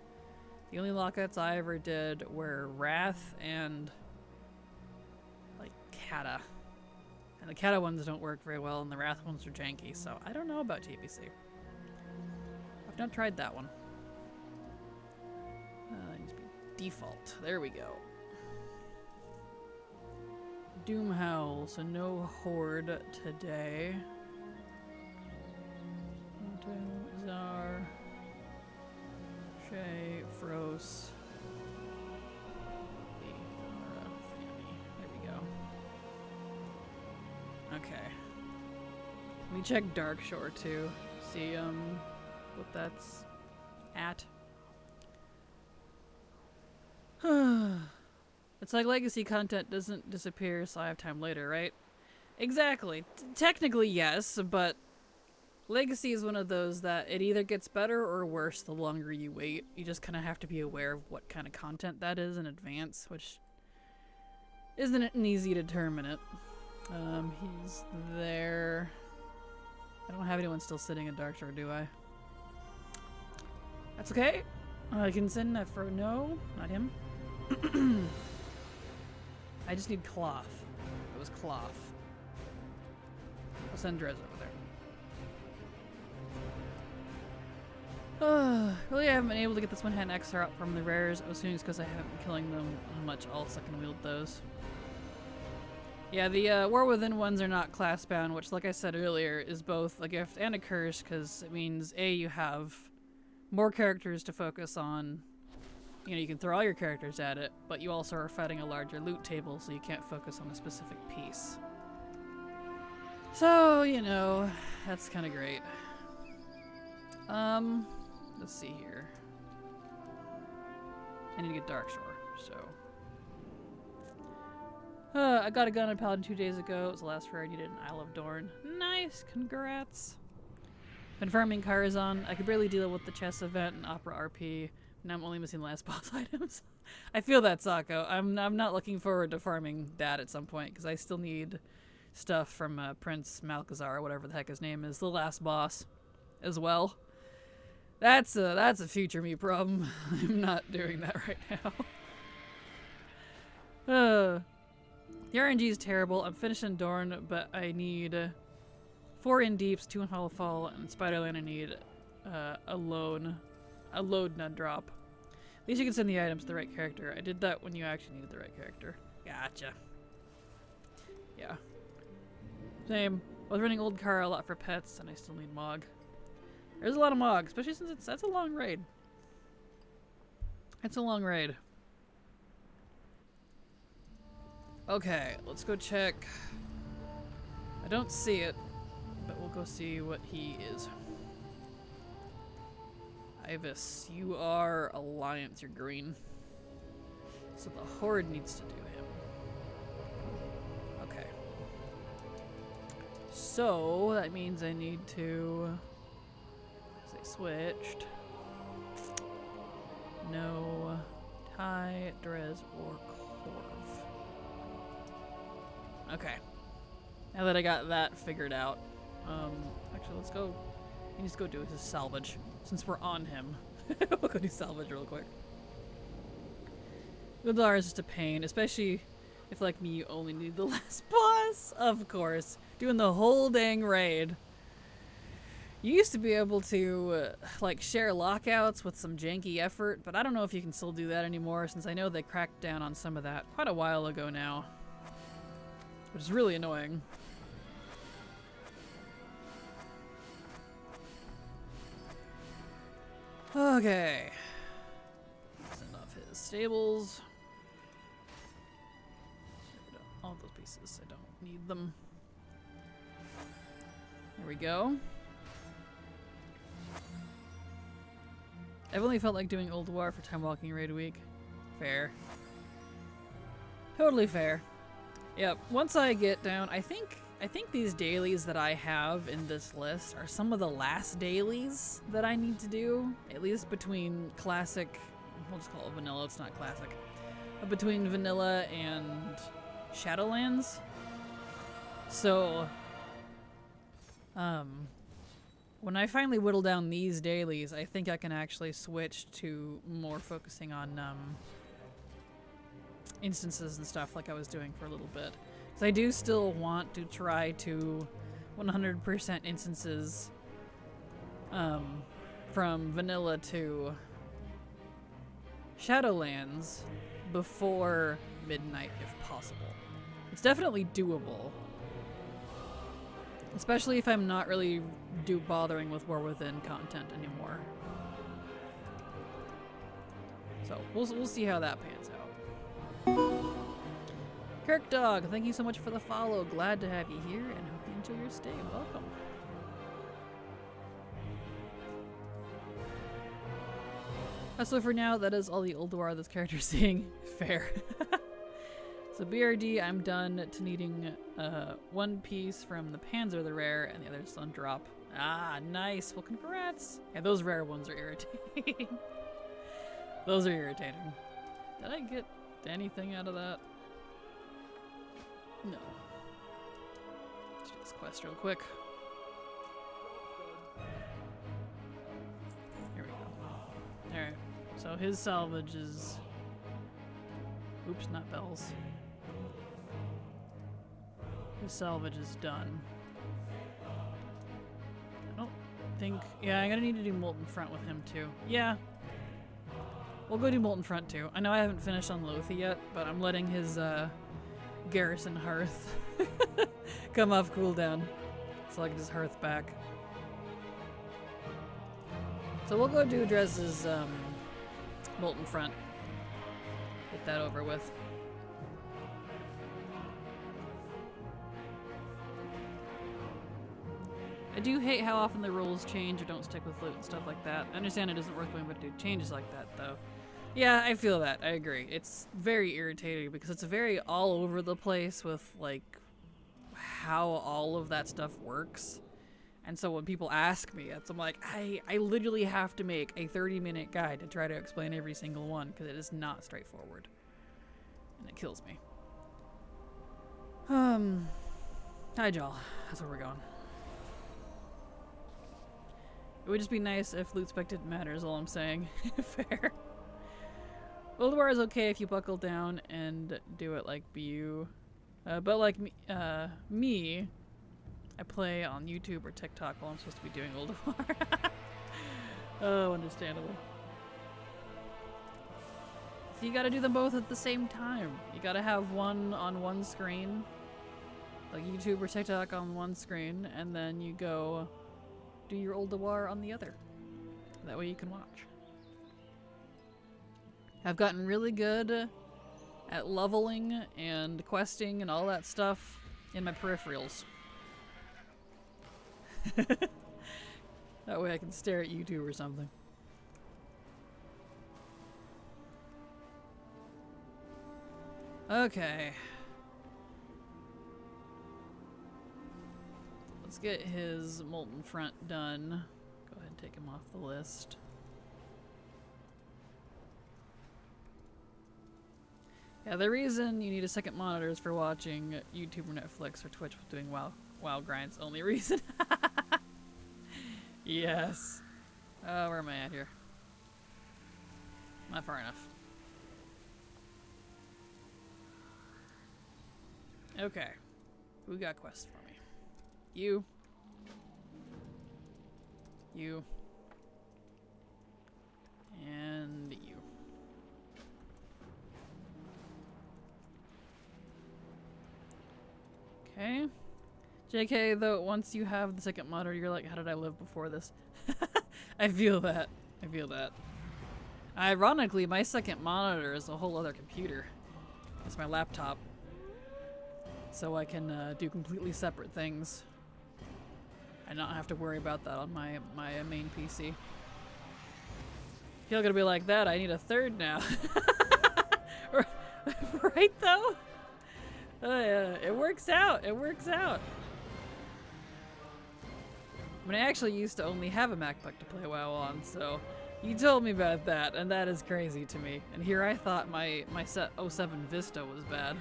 S2: The only lockouts I ever did were Wrath and... like, Kata. And the Kata ones don't work very well, and the Wrath ones are janky, so I don't know about TBC. I've not tried that one. It needs to be default. There we go. Doom Howl, so no Horde today. Zar, Shay, Frost, there we go. Okay. Let me check Darkshore too. See what that's at. It's like legacy content doesn't disappear, so I have time later, right? Exactly. Technically, yes, but legacy is one of those that it either gets better or worse the longer you wait. You just kind of have to be aware of what kind of content that is in advance, which isn't easy to determine it. He's there. I don't have anyone still sitting in Darkshore, do I? That's okay. I can send that for no, not him. I just need cloth. It was cloth. I'll send Drez over there. Really, I haven't been able to get this one-hand XR up from the rares. I'm assuming it's because I haven't been killing them much else. I can wield those. Yeah, the War Within ones are not class-bound, which, like I said earlier, is both a gift and a curse, because it means, A, you have more characters to focus on. You know, you can throw all your characters at it, but you also are fighting a larger loot table, so you can't focus on a specific piece. So, you know, that's kind of great. Let's see here. I need to get Darkshore, so. I got a gun in Paladin 2 days ago. It was the last rare I needed in Isle of Dorn. Nice, congrats. Been farming Karazhan. I could barely deal with the chess event and Opera RP. Now I'm only missing the last boss items. I feel that, Sako. I'm not looking forward to farming that at some point, because I still need stuff from Prince Malchazar, or whatever the heck his name is, the last boss, as well. That's a future me problem. I'm not doing that right now. The RNG is terrible. I'm finishing Dorn, but I need 4 in Deeps, 2 in Hollowfall, and Spiderland I need a load none drop. At least you can send the items to the right character. I did that when you actually needed the right character. Gotcha. Yeah. Same. I was running Old Car a lot for pets, and I still need Mog. There's a lot of Mog, especially since that's a long raid. It's a long raid. Okay, let's go check. I don't see it, but we'll go see what he is. Ibis, you are Alliance, you're green. So the Horde needs to do him. Okay. So, that means I need to... Say switched. No Ty, Drez, or Corv. Okay. Now that I got that figured out, actually let's go, he needs to go do his salvage, since we're on him. We'll go do salvage real quick. Gundlar is just a pain, especially If like me, you only need the last boss. Of course. Doing the whole dang raid. You used to be able to like share lockouts with some janky effort, but I don't know if you can still do that anymore since I know they cracked down on some of that quite a while ago now. Which is really annoying. Okay. Send off his stables. Get rid of all those pieces. I don't need them. There we go. I've only felt like doing Old War for Time Walking Raid a week. Fair. Totally fair. Yep, once I get down, I think these dailies that I have in this list are some of the last dailies that I need to do, at least between classic, we'll just call it vanilla, it's not classic, but between vanilla and Shadowlands. So, when I finally whittle down these dailies, I think I can actually switch to more focusing on instances and stuff like I was doing for a little bit. Because I do still want to try to 100% instances from vanilla to Shadowlands before midnight if possible. It's definitely doable. Especially if I'm not really bothering with War Within content anymore. So we'll see how that pans out. Kirk Dog, thank you so much for the follow. Glad to have you here and hope you enjoy your stay. Welcome. So for now, that is all the Ulduar this character's seeing. Fair. So BRD, I'm done to needing one piece from the Panzer, the rare, and the other just on drop. Ah, nice. Well, congrats. Yeah, those rare ones are irritating. Those are irritating. Did I get anything out of that? No. Let's do this quest real quick. Here we go. Alright. So his salvage is... Oops, not bells. His salvage is done. I don't think... Yeah, I'm gonna need to do Molten Front with him too. Yeah. We'll go do Molten Front too. I know I haven't finished on Lothi yet, but I'm letting his Garrison Hearth come off cooldown so I can just Hearth back. So we'll go do Drez's Molten Front. Get that over with. I do hate how often the rules change or don't stick with loot and stuff like that. I understand it isn't worth going but do changes like that though. Yeah, I feel that. I agree. It's very irritating because it's very all over the place with like how all of that stuff works. And so when people ask me, I'm like, I literally have to make a 30-minute guide to try to explain every single one because it is not straightforward. And it kills me. Hi, Jal. That's where we're going. It would just be nice if loot spec didn't matter is all I'm saying. Fair. Ulduar is okay if you buckle down and do it like BU. But like me, I play on YouTube or TikTok while I'm supposed to be doing Ulduar. Oh, understandable. So you gotta do them both at the same time. You gotta have one on one screen, like YouTube or TikTok on one screen, and then you go do your Ulduar on the other. That way you can watch. I've gotten really good at leveling and questing and all that stuff in my peripherals. That way I can stare at YouTube or something. Okay. Let's get his Molten Front done. Go ahead and take him off the list. Yeah, the reason you need a second monitor is for watching YouTube or Netflix or Twitch with doing WoW grinds. Only reason. Yes. Where am I at here? Not far enough. Okay. Who got quests for me? You. You. And you. Okay. JK, though, once you have the second monitor, you're like, how did I live before this? I feel that. I feel that. Ironically, my second monitor is a whole other computer. It's my laptop. So I can do completely separate things. And not have to worry about that on my main PC. You're gonna be like that, I need a third now. Right though? Yeah, it works out, it works out. I mean, I actually used to only have a MacBook to play WoW on, so you told me about that, and that is crazy to me. And here I thought my set 07 Vista was bad.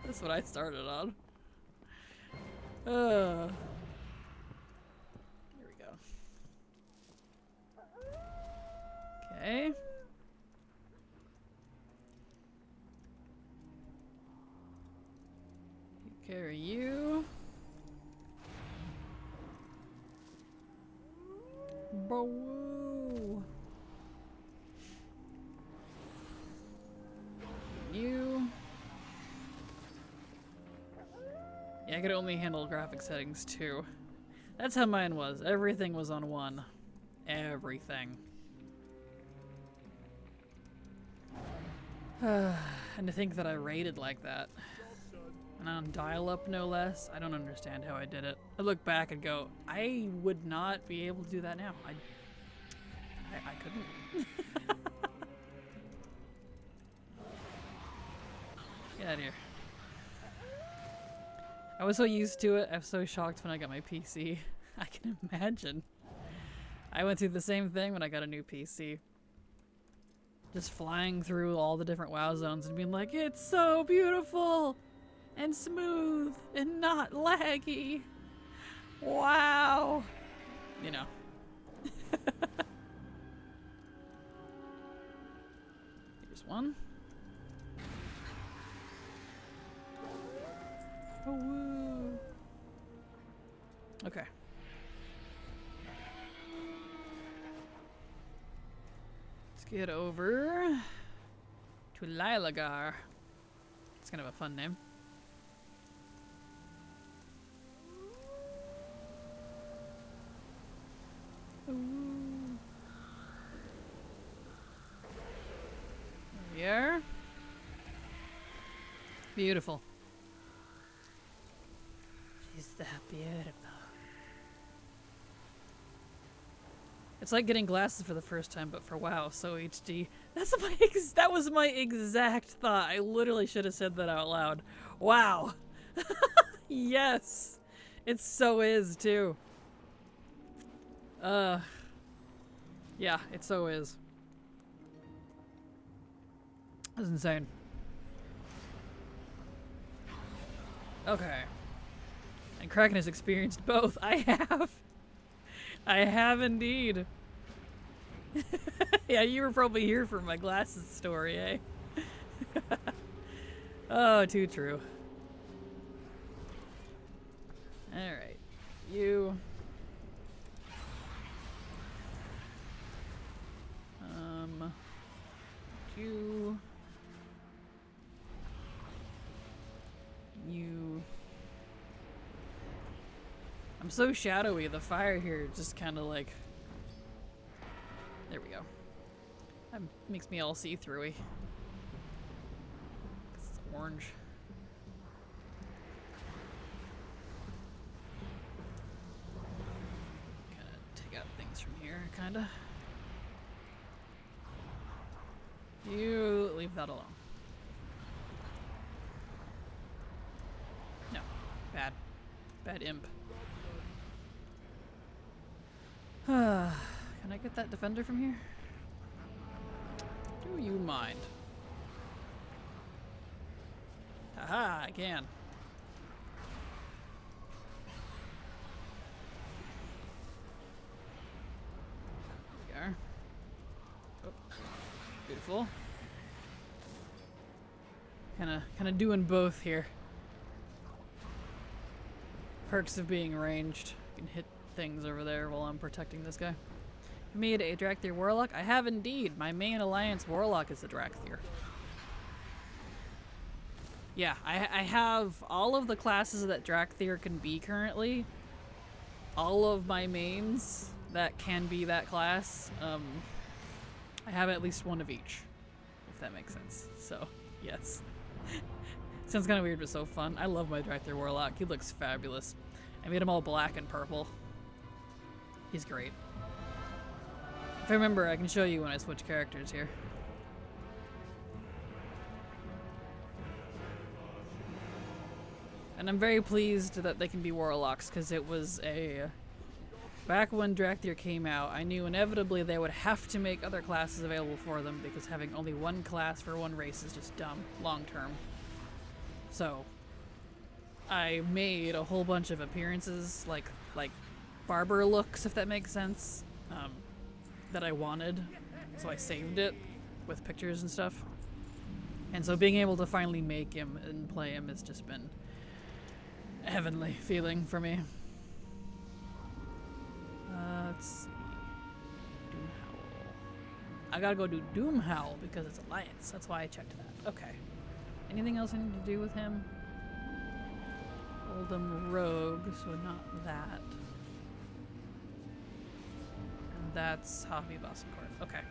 S2: That's what I started on. Here we go. Okay. Carry you. Boo. You. Yeah, I could only handle graphic settings too. That's how mine was. Everything was on 1. Everything. And to think that I rated like that. And on dial-up, no less. I don't understand how I did it. I look back and go, I would not be able to do that now. I couldn't. Get out of here. I was so used to it. I was so shocked when I got my PC. I can imagine. I went through the same thing when I got a new PC. Just flying through all the different WoW zones and being like, it's so beautiful and smooth and not laggy. Wow. You know. Here's one. Oh, woo. Okay. Let's get over to Lilagar. It's kind of a fun name. Ooh. There we are. Beautiful. She's that beautiful. It's like getting glasses for the first time, but for WoW, so HD. That was my exact thought. I literally should have said that out loud. Wow. Yes. It so is, too. Yeah, it so is. That's insane. Okay. And Kraken has experienced both. I have. I have indeed. Yeah, you were probably here for my glasses story, eh? Oh, too true. Alright. You. You. You. I'm so shadowy, the fire here just kind of like... There we go. That makes me all see-through-y. It's orange. Kinda take out things from here, kinda. You leave that alone. No. Bad. Bad imp. Can I get that defender from here? Do you mind? Haha, I can. There we are. Oh, beautiful. Kinda doing both here. Perks of being ranged. You can hit things over there while I'm protecting this guy. You made a Drakthir Warlock? I have indeed. My main alliance Warlock is the Drakthir. Yeah, I have all of the classes that Drakthir can be currently. All of my mains that can be that class. I have at least one of each, if that makes sense. So, yes. Sounds kind of weird, but so fun. I love my Drakthir Warlock. He looks fabulous. I made him all black and purple. He's great. If I remember, I can show you when I switch characters here. And I'm very pleased that they can be Warlocks, because it was a... Back when Drakthir came out, I knew inevitably they would have to make other classes available for them, because having only one class for one race is just dumb, long term. So, I made a whole bunch of appearances, like barber looks, if that makes sense, that I wanted. So I saved it with pictures and stuff. And so being able to finally make him and play him has just been a heavenly feeling for me. Let's see. Doom Howl. I gotta go do Doom Howl because it's Alliance. That's why I checked that. Okay. Anything else I need to do with him? Oldham Rogue, so not that. And that's Hobby Bossencourt. Okay.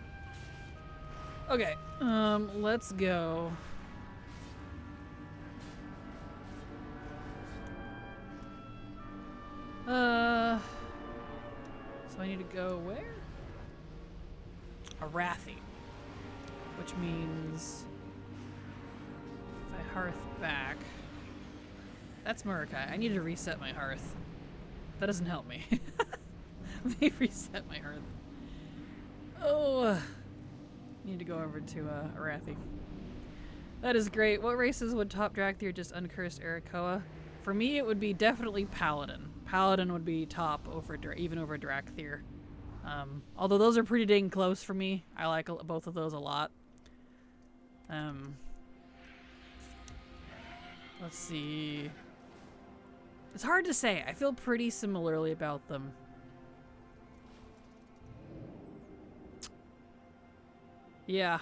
S2: Okay, let's go. So I need to go where? Arathi. Which means if I hearth back. That's Murikai. I need to reset my hearth. That doesn't help me. Let me reset my hearth. Oh, need to go over to Arathi. That is great. What races would top Drakthir just uncursed Arakoa? For me, it would be definitely Paladin. Paladin would be top over even over Drakthir. Although those are pretty dang close for me. I like both of those a lot. Let's see. It's hard to say. I feel pretty similarly about them. Yeah.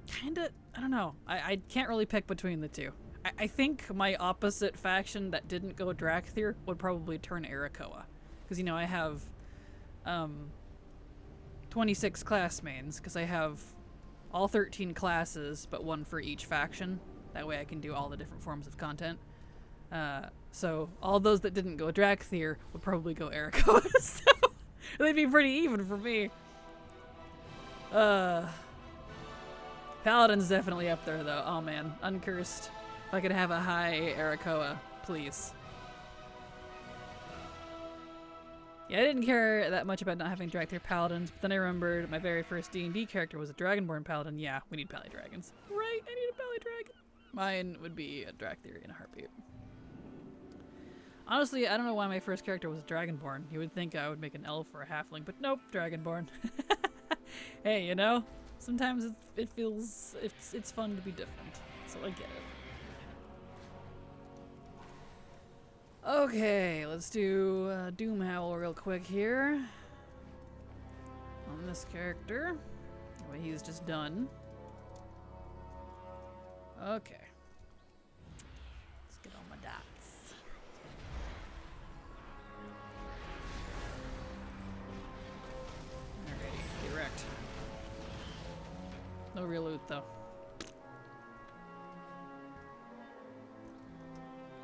S2: Kinda, I don't know. I can't really pick between the two. I think my opposite faction that didn't go Drakthir would probably turn Arakoa. Because, you know, I have 26 class mains, because I have all 13 classes, but one for each faction. That way I can do all the different forms of content. So all those that didn't go Drakthir would probably go Arakoa. So they'd be pretty even for me. Paladin's definitely up there, though. Oh, man. Uncursed. If I could have a high Arakoa, please. Yeah, I didn't care that much about not having Drakthir Paladins, but then I remembered my very first D&D character was a Dragonborn Paladin. Yeah, we need Pally Dragons. Right, I need a Pally Dragon. Mine would be a Drakthir in a heartbeat. Honestly, I don't know why my first character was Dragonborn. You would think I would make an elf or a halfling, but nope, Dragonborn. Hey, you know, sometimes it feels, it's fun to be different, so I get it. Okay, let's do Doom Howl real quick here. On this character. That way he's just done. Okay. Let's get on my dots. Alrighty, get wrecked. No real loot though.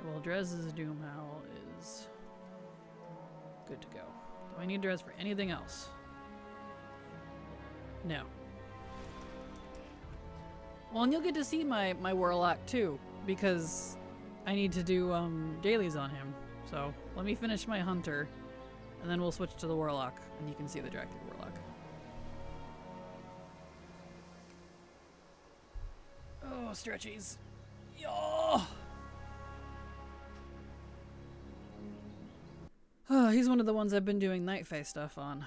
S2: Well, Drez's Doom Howl is good to go. Do I need Drez for anything else? No. Well, and you'll get to see my Warlock too, because I need to do dailies on him. So let me finish my Hunter, and then we'll switch to the Warlock, and you can see the Drakthir Warlock. Oh, stretchies. Yo! Oh, he's one of the ones I've been doing Night Fae stuff on.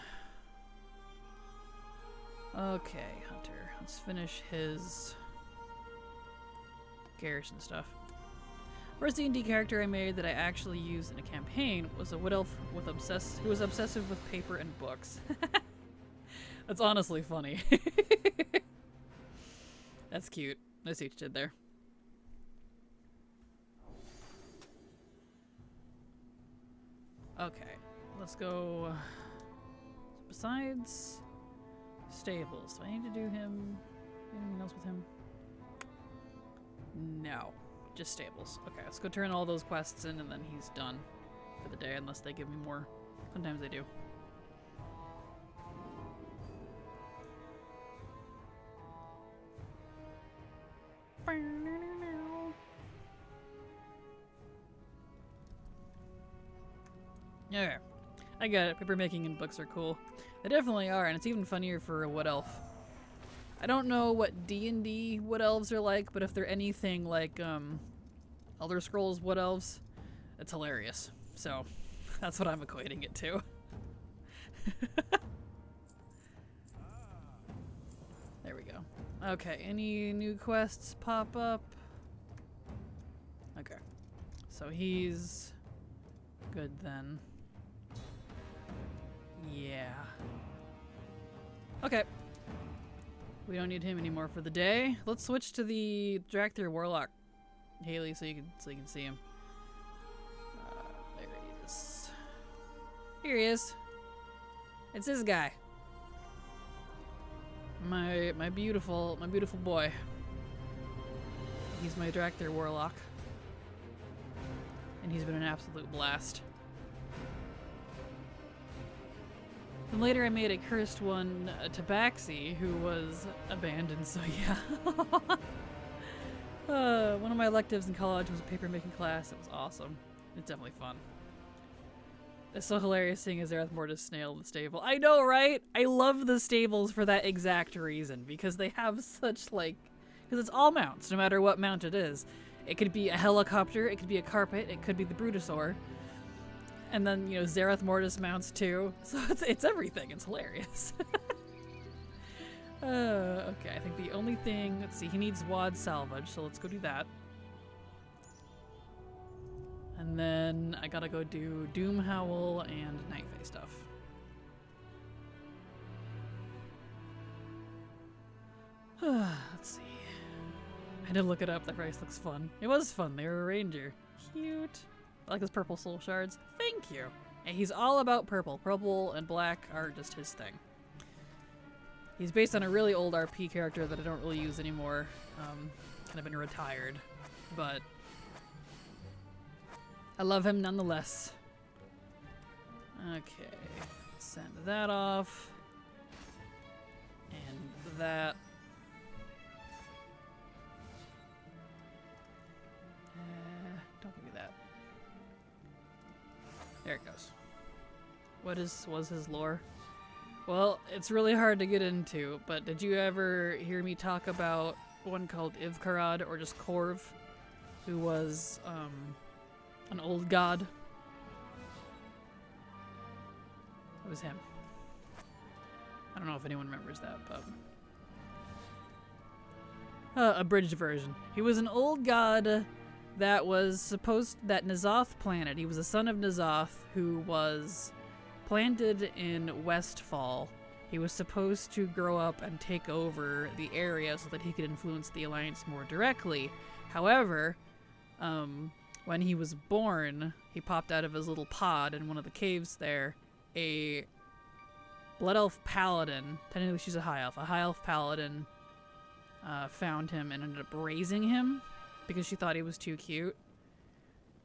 S2: Okay, Hunter. Let's finish his garrison stuff. First D&D character I made that I actually used in a campaign was a wood elf with who was obsessive with paper and books. That's honestly funny. That's cute. I see what you did there. Okay, let's go. Besides stables, do I need to do him? Anything else with him? No, just stables. Okay, let's go turn all those quests in and then he's done for the day, unless they give me more. Sometimes they do. Yeah, I get it. Paper making and books are cool. They definitely are, and it's even funnier for a wood elf. I don't know what D&D wood elves are like, but if they're anything like Elder Scrolls wood elves, it's hilarious. So that's what I'm equating it to. There we go. Okay, any new quests pop up? Okay, so he's good then. Yeah. Okay. We don't need him anymore for the day. Let's switch to the Dracthyr Warlock, Haley, so you can see him. There he is. Here he is. It's this guy. My beautiful boy. He's my Dracthyr Warlock, and he's been an absolute blast. And later I made a cursed one, Tabaxi, who was abandoned, so yeah. One of my electives in college was a paper making class. It was awesome. It's definitely fun. It's so hilarious seeing a Zerath Mortis snail in the stable. I know, right? I love the stables for that exact reason, because they have such, like... Because it's all mounts, no matter what mount it is. It could be a helicopter, it could be a carpet, it could be the Brutosaur. And then, you know, Zerath Mortis mounts too. So it's everything. It's hilarious. Okay, I think the only thing... Let's see, he needs Wad Salvage, so let's go do that. And then I gotta go do Doom Howl and Nightfae stuff. Let's see. I did look it up. That price looks fun. It was fun. They were a ranger. Cute. I like his purple soul shards. Thank you. And he's all about purple. Purple and black are just his thing. He's based on a really old RP character that I don't really use anymore. Kind of been retired. But I love him nonetheless. Okay. Send that off. And that. Don't give me that. There it goes. What was his lore? Well, it's really hard to get into, but did you ever hear me talk about one called Ivkarad, or just Korv, who was an old god? It was him. I don't know if anyone remembers that, but... abridged version. He was an old god that was that N'Zoth planet. He was a son of N'Zoth who was planted in Westfall. He was supposed to grow up and take over the area so that he could influence the Alliance more directly. However, when he was born, he popped out of his little pod in one of the caves there. A Blood Elf Paladin, technically she's a High Elf Paladin, found him and ended up raising him because she thought he was too cute.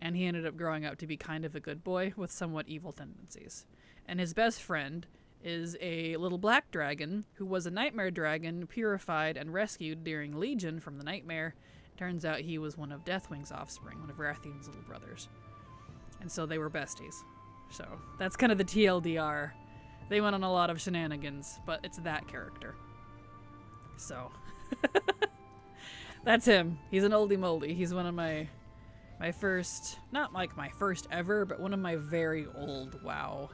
S2: And he ended up growing up to be kind of a good boy with somewhat evil tendencies. And his best friend is a little black dragon who was a nightmare dragon purified and rescued during Legion from the nightmare. Turns out he was one of Deathwing's offspring, one of Rathian's little brothers. And so they were besties. So that's kind of the TLDR. They went on a lot of shenanigans, but it's that character. So that's him. He's an oldie moldy. He's one of my first, not like my first ever, but one of my very old WoW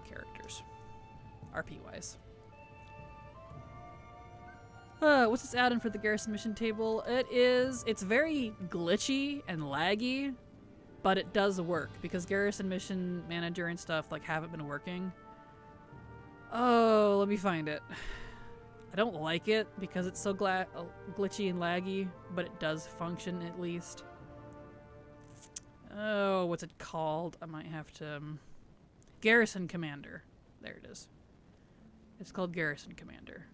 S2: characters, RP-wise. What's this add-in for the Garrison mission table? It's very glitchy and laggy, but it does work because Garrison mission manager and stuff like haven't been working. Oh, let me find it. I don't like it because it's so glitchy and laggy, but it does function at least. Oh, what's it called? I might have to... Garrison Commander. There it is. It's called Garrison Commander.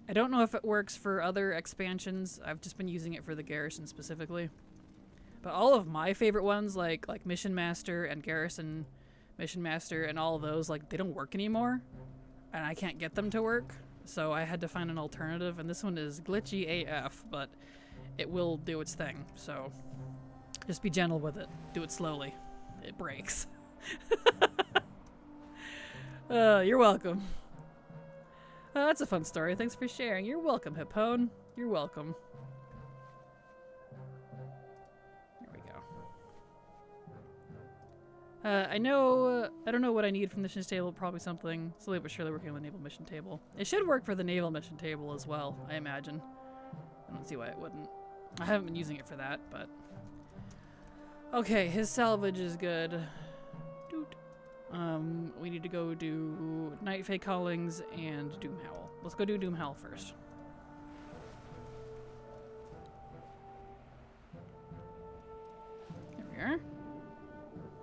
S2: I don't know if it works for other expansions. I've just been using it for the Garrison specifically. But all of my favorite ones, like Mission Master and Garrison Mission Master and all of those, like, they don't work anymore. And I can't get them to work. So I had to find an alternative. And this one is glitchy AF, but it will do its thing. So just be gentle with it. Do it slowly. It breaks. You're welcome. That's a fun story. Thanks for sharing. You're welcome, Hippone. You're welcome. There we go. I don't know what I need from the missions table. Probably something slowly but surely working on the naval mission table. It should work for the naval mission table as well, I imagine. I don't see why it wouldn't. I haven't been using it for that, but... Okay, his salvage is good. Doot. We need to go do Night Fae Callings and Doomhowl. Let's go do Doomhowl first. There we are.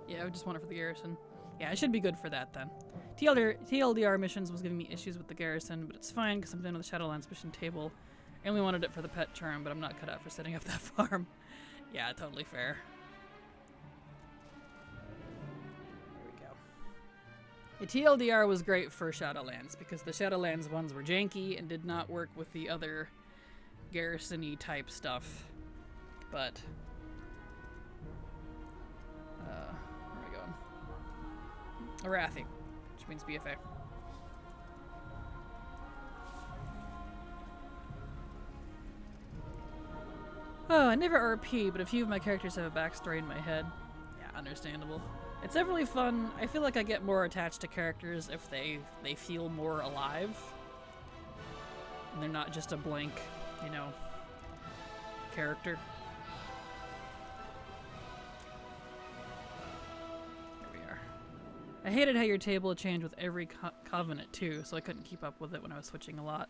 S2: Yeah, I just want it for the Garrison. Yeah, it should be good for that then. TLDR missions was giving me issues with the Garrison, but it's fine because I'm done with the Shadowlands mission table. I only wanted it for the pet charm, but I'm not cut out for setting up that farm. Yeah, totally fair. The TLDR was great for Shadowlands because the Shadowlands ones were janky and did not work with the other garrison-y type stuff. But, where are we going? Arathi, which means BFA. Oh, I never RP, but a few of my characters have a backstory in my head. Yeah, understandable. It's definitely fun. I feel like I get more attached to characters if they feel more alive. And they're not just a blank, you know, character. Here we are. I hated how your table changed with every covenant too, so I couldn't keep up with it when I was switching a lot.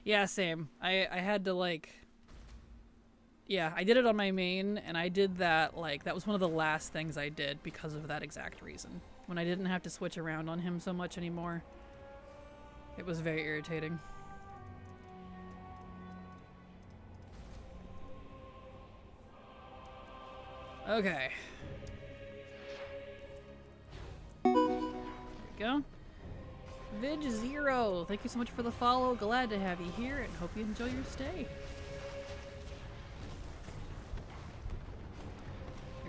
S2: Yeah, same. I had to like... Yeah, I did it on my main, and I did that, like, that was one of the last things I did because of that exact reason. When I didn't have to switch around on him so much anymore. It was very irritating. Okay. There we go. Vig0, thank you so much for the follow. Glad to have you here, and hope you enjoy your stay.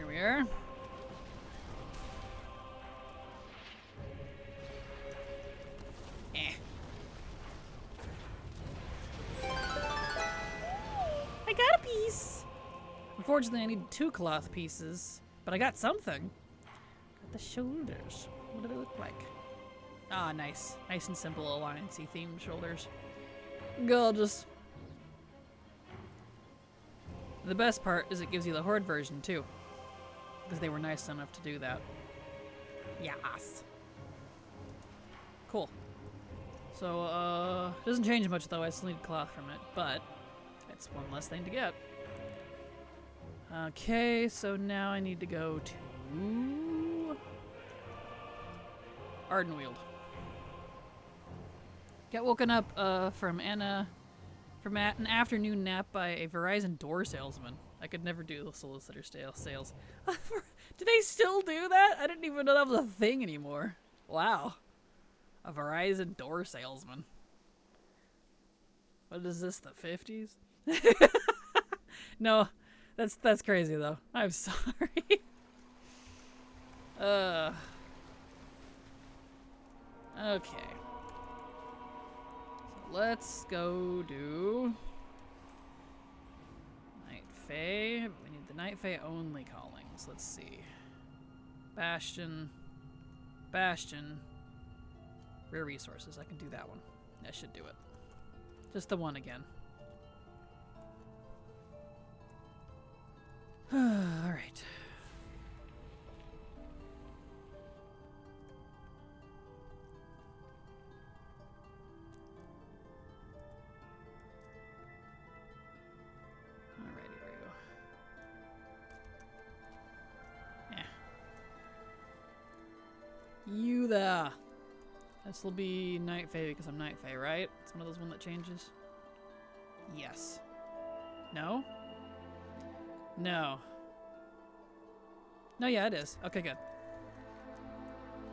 S2: We are. I got a piece. Unfortunately, I need 2 cloth pieces, but I got something. Got the shoulders. What do they look like? Ah, nice. Nice and simple Alliance-y themed shoulders. Gorgeous. The best part is it gives you the Horde version, too. Because they were nice enough to do that. Yes. Cool. So, doesn't change much though, I still need cloth from it, but it's one less thing to get. Okay, so now I need to go to Ardenweald. Get woken up from an afternoon nap by a Verizon door salesman. I could never do the solicitor sales. Do they still do that? I didn't even know that was a thing anymore. Wow. A Verizon door salesman. What is this, the 50s? No, that's crazy though. I'm sorry. Okay. So let's go do Night Fae. We need the Night Fae only callings. Let's see. Bastion. Rare resources. I can do that one. That should do it. Just the one again. Alright. You there. This will be Night Fae because I'm Night Fae, right? It's one of those that changes. Yes. No? No. No, yeah, it is. Okay, good.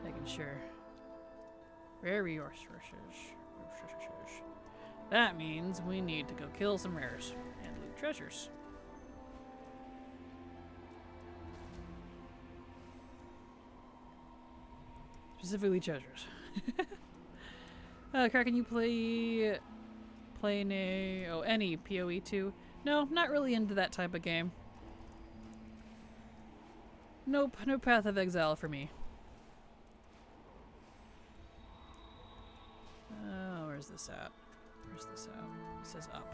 S2: Making sure. Very yours. That means we need to go kill some rares and loot treasures. Specifically treasures. Kraken, you play any PoE 2? No, not really into that type of game. Nope, no Path of Exile for me. Where's this at? Where's this at? It says up.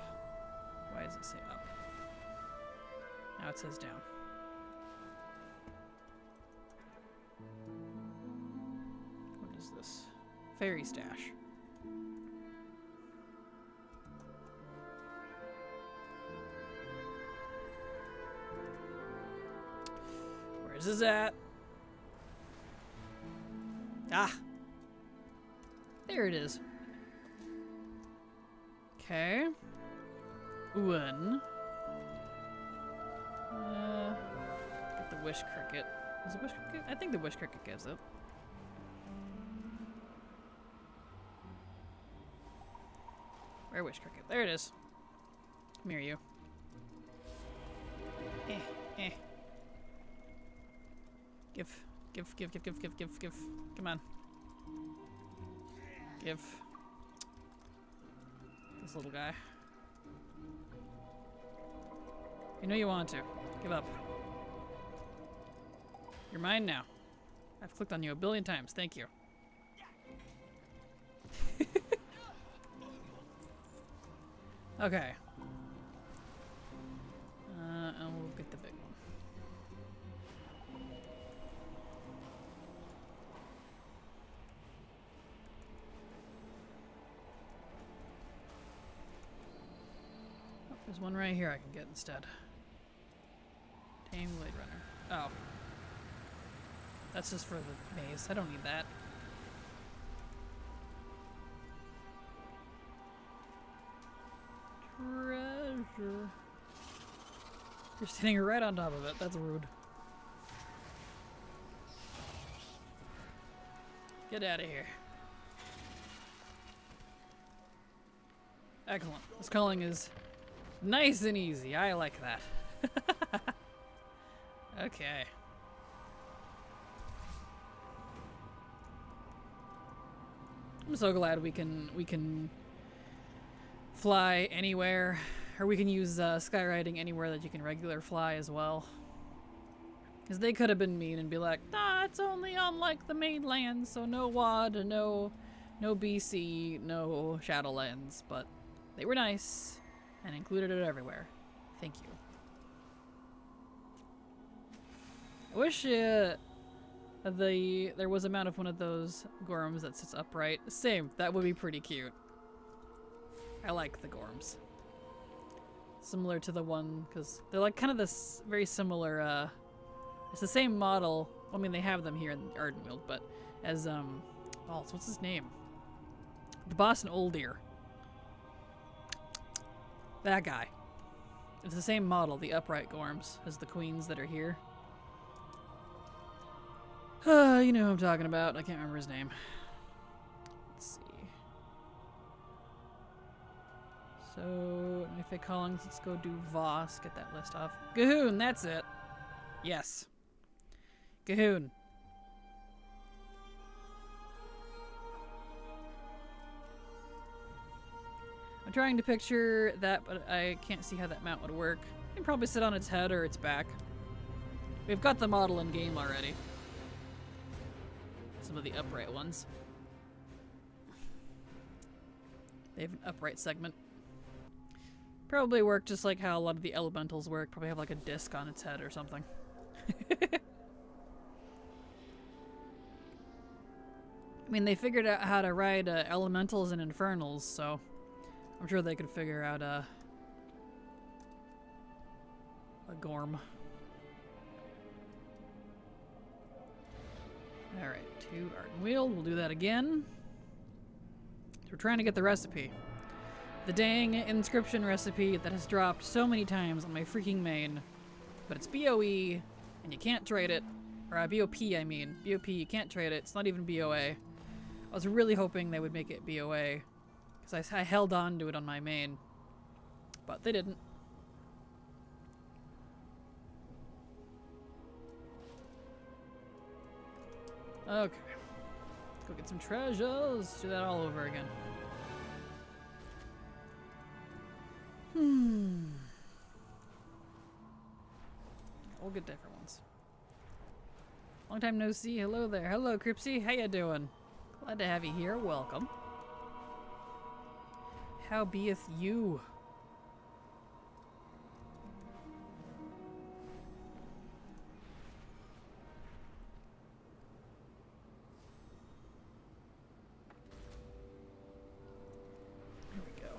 S2: Why does it say up? Now it says down. What is this? Fairy stash. Where's this at? Ah! There it is. Okay. One. Get the wish cricket. Is it wish cricket? I think the wish cricket gives it. Where wish cricket? There it is. Come here, you. Give. Come on. Give. This little guy. You know you want to. Give up. You're mine now. I've clicked on you a billion times. Thank you. Okay. And we'll get the big one. Oh, there's one right here I can get instead. Tame Blade Runner. Oh. That's just for the maze. I don't need that. Treasure. You're standing right on top of it. That's rude. Get out of here. Excellent. This culling is nice and easy. I like that. Okay. I'm so glad we can fly anywhere, or we can use skywriting anywhere that you can regular fly as well. Because they could have been mean and be like, nah, it's only on like the mainland, so no WAD, no BC, no Shadowlands, but they were nice and included it everywhere. Thank you. I wish there was a mount of one of those Gorms that sits upright. Same, that would be pretty cute. I like the Gorms. Similar to the one, because they're like kind of this very similar, it's the same model. I mean, they have them here in Ardenweald, but as, what's his name? The boss in Old Ear. That guy. It's the same model, the upright Gorms, as the queens that are here. You know who I'm talking about. I can't remember his name. Let's see. So, if it callings, let's go do Voss. Get that list off. Gahoon, that's it. Yes. Gahoon. I'm trying to picture that, but I can't see how that mount would work. You can probably sit on its head or its back. We've got the model in game already. Some of the upright ones. They have an upright segment. Probably work just like how a lot of the elementals work. Probably have like a disc on its head or something. I mean, they figured out how to ride elementals and infernals, so I'm sure they could figure out a Gorm. Alright, 2 art and wheel. We'll do that again. We're trying to get the recipe. The dang inscription recipe that has dropped so many times on my freaking main. But it's BOE, and you can't trade it. Or BOP, I mean. BOP, you can't trade it. It's not even BOA. I was really hoping they would make it BOA. Because I held on to it on my main. But they didn't. Okay. Let's go get some treasures. Do that all over again. We'll get different ones. Long time no see. Hello there. Hello, Cripsy. How you doing? Glad to have you here. Welcome. How beeth you? There we go.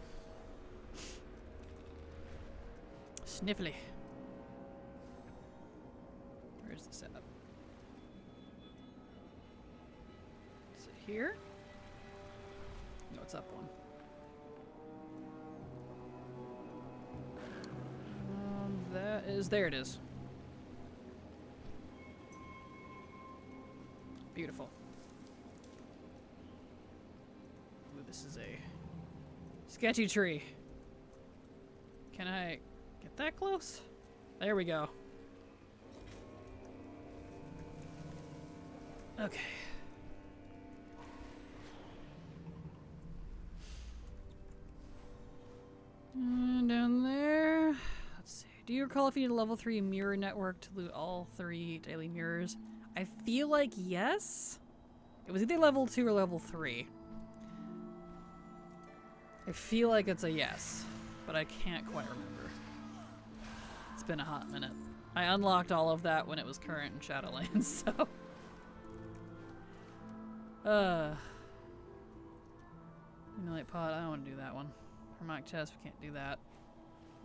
S2: Sniffly. Where's the setup? Is it here? No, it's up one. That is, there it is. Beautiful. Ooh, this is a sketchy tree. Can I get that close? There we go. Okay. And down there. Let's see. Do you recall if you need a level 3 mirror network to loot all 3 daily mirrors? I feel like yes. It was either level 2 or level 3. I feel like it's a yes, but I can't quite remember. It's been a hot minute. I unlocked all of that when it was current in Shadowlands, so. Emulate pod, I don't want to do that one. Harmonic chest, we can't do that.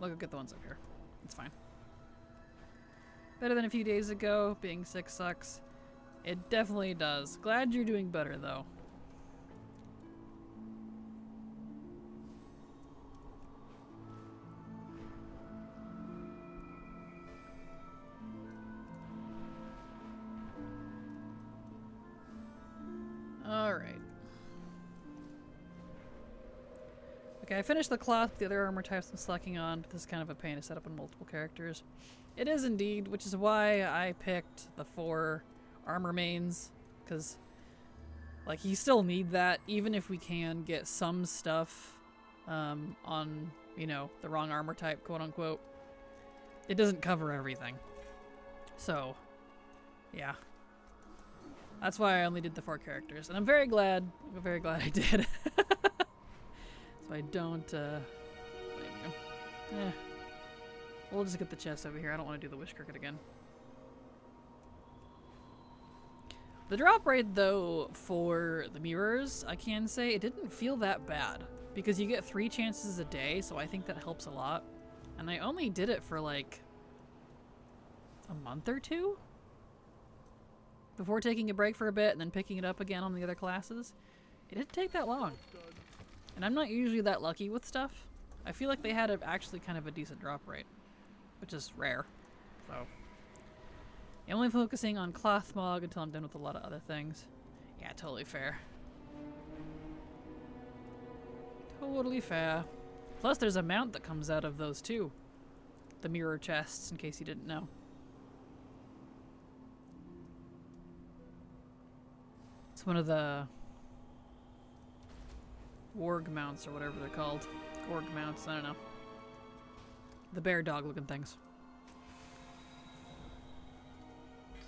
S2: Look, I'll get the ones up here. It's fine. Better than a few days ago. Being sick sucks. It definitely does. Glad you're doing better, though. Alright. Okay, I finished the cloth. The other armor types I'm slacking on, but this is kind of a pain to set up on multiple characters. It is indeed, which is why I picked the 4 armor mains, because like you still need that, even if we can get some stuff on, you know, the wrong armor type, quote unquote. It doesn't cover everything. So, yeah. That's why I only did the 4 characters, and I'm very glad I did. So I don't, blame you. We'll just get the chest over here. I don't want to do the wish cricket again. The drop rate, though, for the mirrors, I can say, it didn't feel that bad. Because you get 3 chances a day, so I think that helps a lot. And I only did it for, like, a month or 2? Before taking a break for a bit and then picking it up again on the other classes. It didn't take that long. And I'm not usually that lucky with stuff. I feel like they had actually kind of a decent drop rate, which is rare. So, I'm only focusing on cloth mog until I'm done with a lot of other things. Yeah, totally fair. Totally fair. Plus, there's a mount that comes out of those too. The mirror chests, in case you didn't know. It's one of the warg mounts or whatever they're called. Org mounts, I don't know. The bear dog looking things.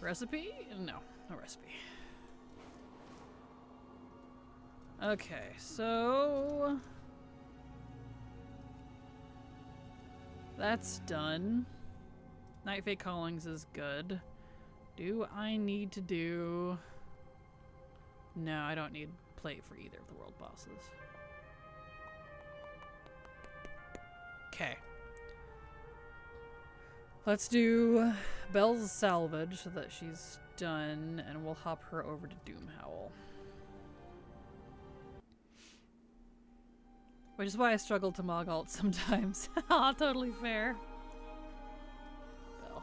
S2: Recipe? No, no recipe. Okay, so That's done. Night Fae Callings is good. Do I need to do... No, I don't need plate for either of the world bosses. Okay. Let's do Belle's Salvage so that she's done, and we'll hop her over to Doomhowl. Which is why I struggle to Mog Alt sometimes. Totally fair. Belle.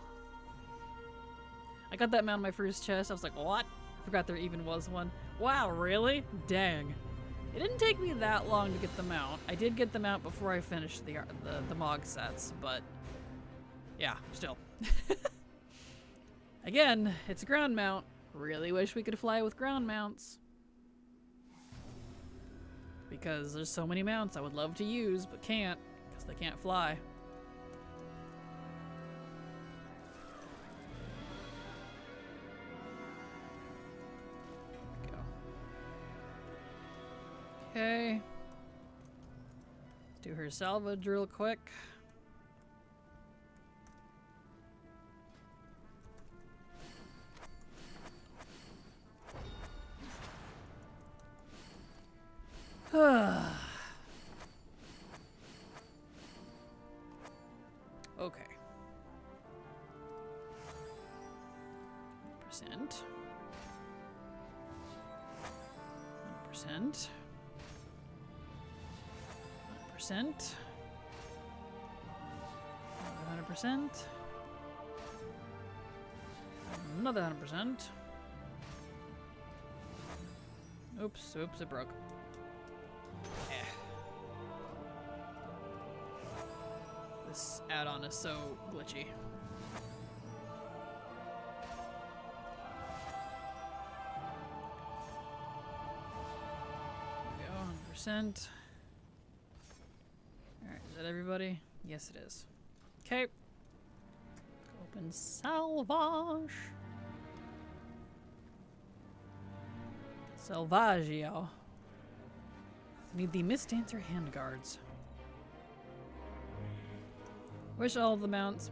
S2: I got that mount in my first chest. I was like, what? I forgot there even was one. Wow, really? Dang. It didn't take me that long to get the mount. I did get the mount before I finished the Mog sets, but yeah, still. Again, it's a ground mount. Really wish we could fly with ground mounts. Because there's so many mounts I would love to use, but can't, because they can't fly. There we go. Okay. Let's do her salvage real quick. Okay. Percent. 1%. 100%. 100%. Another 100%. Oops, it broke. This add-on is so glitchy. There we go, 100%. Alright, is that everybody? Yes, it is. Okay. Open Salvage. Salvaggio. Need the Mist Dancer handguards. Wish all the mounts,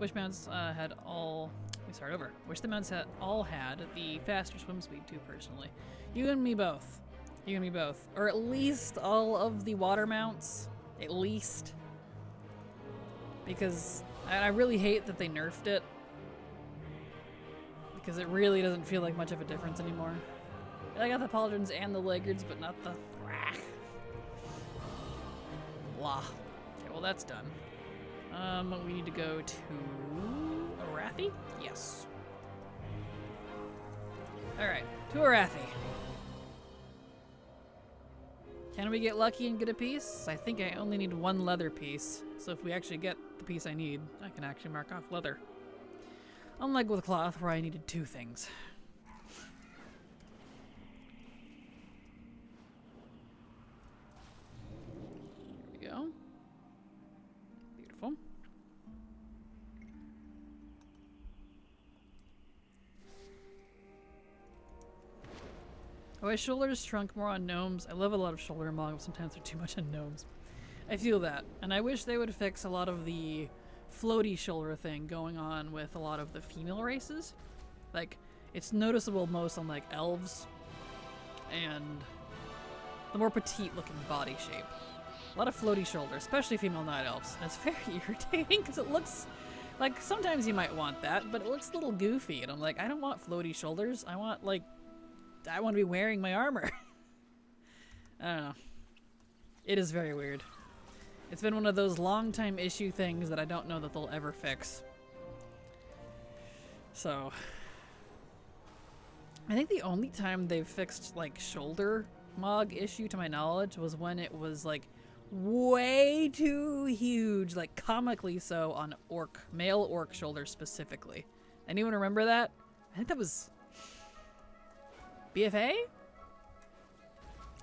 S2: had all, let me start over. Wish the mounts had all had the faster swim speed too, personally. You and me both. You and me both. Or at least all of the water mounts. At least. Because I really hate that they nerfed it. Because it really doesn't feel like much of a difference anymore. I got the pauldrons and the laggards, but not the... Blah. Okay, well that's done. We need to go to Arathi? Yes. Alright, to Arathi. Can we get lucky and get a piece? I think I only need one leather piece. So if we actually get the piece I need, I can actually mark off leather. Unlike with cloth, where I needed two things. There we go. Beautiful. Oh, my shoulders shrunk more on gnomes. I love a lot of shoulder mog, but sometimes they're too much on gnomes. I feel that. And I wish they would fix a lot of the floaty shoulder thing going on with a lot of the female races. Like, it's noticeable most on, like, elves and the more petite looking body shape. A lot of floaty shoulder, especially female night elves. And it's very irritating because it looks like, sometimes you might want that, but it looks a little goofy. And I'm like, I don't want floaty shoulders. I want to be wearing my armor. I don't know. It is very weird. It's been one of those long time issue things that I don't know that they'll ever fix. So, I think the only time they've fixed, like, shoulder mog issue, to my knowledge, was when it was, like, way too huge, like, comically so, on male orc shoulders specifically. Anyone remember that? I think that was BFA?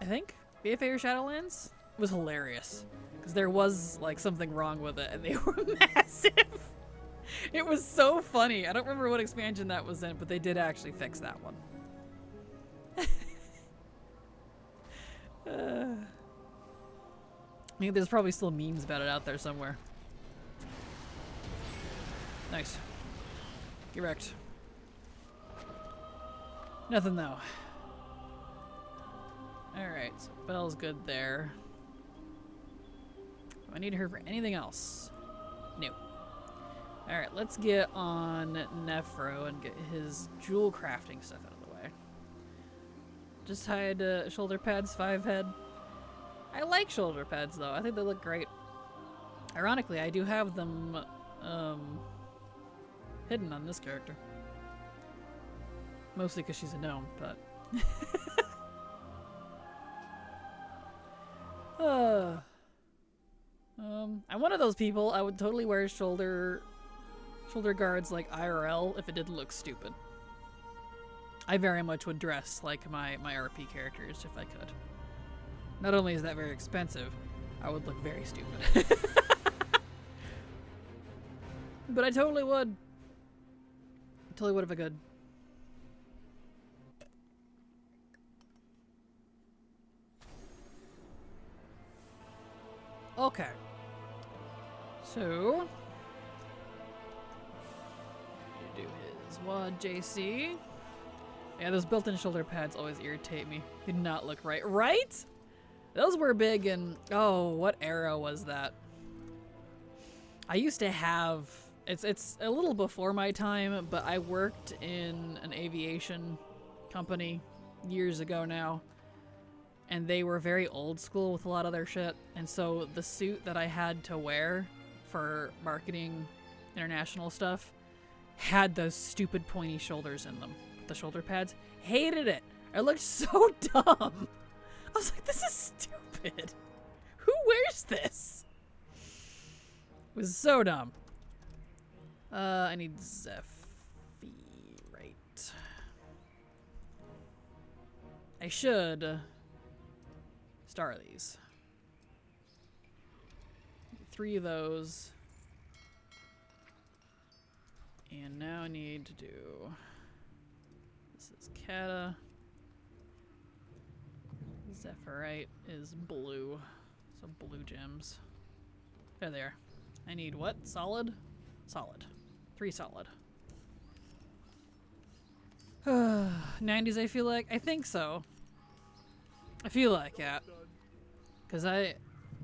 S2: I think? BFA or Shadowlands? It was hilarious. Because there was, like, something wrong with it, and they were massive! It was so funny. I don't remember what expansion that was in, but they did actually fix that one. I think there's probably still memes about it out there somewhere. Nice. Get wrecked. Nothing though. Alright, so Belle's good there. Do I need her for anything else? No. Alright, let's get on Nephro and get his jewel crafting stuff out of the way. Just hide shoulder pads, 5 head. I like shoulder pads though. I think they look great. Ironically, I do have them hidden on this character. Mostly because she's a gnome, but... I'm one of those people. I would totally wear shoulder guards like IRL if it didn't look stupid. I very much would dress like my RP characters if I could. Not only is that very expensive, I would look very stupid. But I totally would. Totally would if I could. Okay. So, you do his WAD JC. Yeah, those built-in shoulder pads always irritate me. Did not look right. Right? Those were big in... Oh, what era was that? I used to have... It's a little before my time, but I worked in an aviation company years ago now. And they were very old school with a lot of their shit. And so the suit that I had to wear for marketing international stuff had those stupid pointy shoulders in them. The shoulder pads. Hated it. It looked so dumb. I was like, this is stupid. Who wears this? It was so dumb. I need Zephy, right. I should star these. 3 of those. And now I need to do... This is Kata. Zephyrite is blue. So blue gems. There they are. I need what? Solid? Solid. 3 solid. 90s I feel like? I think so. I feel like, yeah. Because I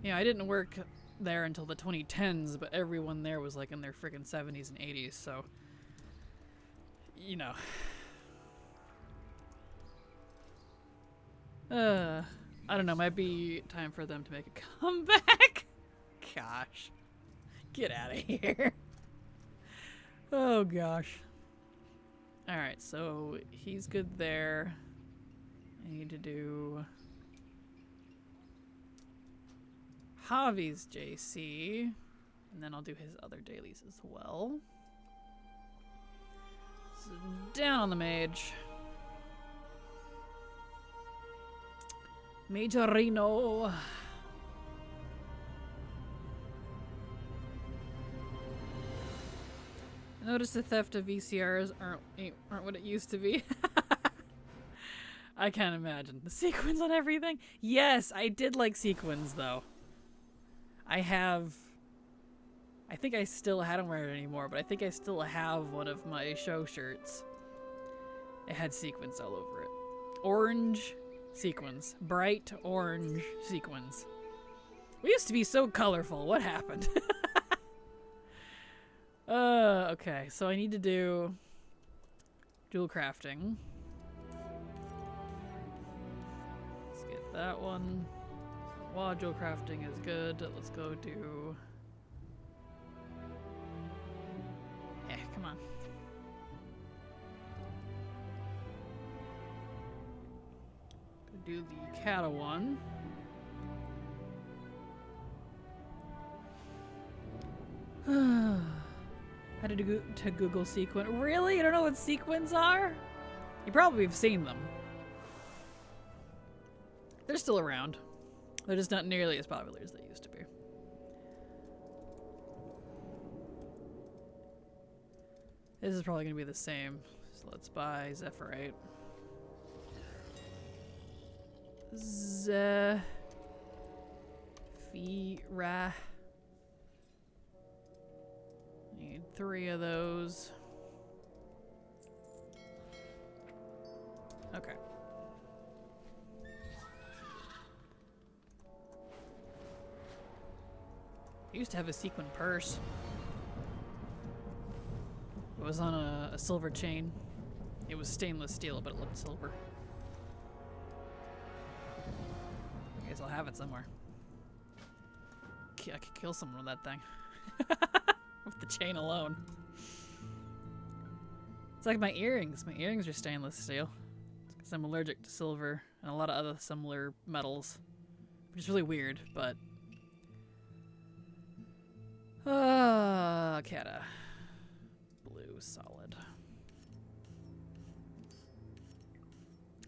S2: didn't work there until the 2010s, but everyone there was like in their freaking 70s and 80s, so... You know. I don't know, might be time for them to make a comeback. Gosh. Get out of here. Oh gosh. Alright, so he's good there. I need to do Javi's JC, and then I'll do his other dailies as well. So down on the mage. Majorino. Notice the theft of VCRs aren't what it used to be. I can't imagine. The sequins on everything? Yes, I did like sequins though. I think I still, I don't wear it anymore, but I think I still have one of my show shirts. It had sequins all over it. Orange sequins. Bright orange sequins. We used to be so colorful. What happened? Okay, so I need to do jewel crafting. Let's get that one. While jewel crafting is good, let's go do... come on. Go do the Kata one. How to Google sequin. Really? You don't know what sequins are? You probably have seen them. They're still around. They're just not nearly as popular as they used to be. This is probably going to be the same. So let's buy Zephyrite. Zephira. Need 3 of those. Okay. I used to have a sequin purse. It was on a silver chain. It was stainless steel, but it looked silver. I guess I'll have it somewhere. I could kill someone with that thing. With the chain alone. It's like my earrings. My earrings are stainless steel. It's because I'm allergic to silver and a lot of other similar metals. Which is really weird, but... Kata. Blue, solid.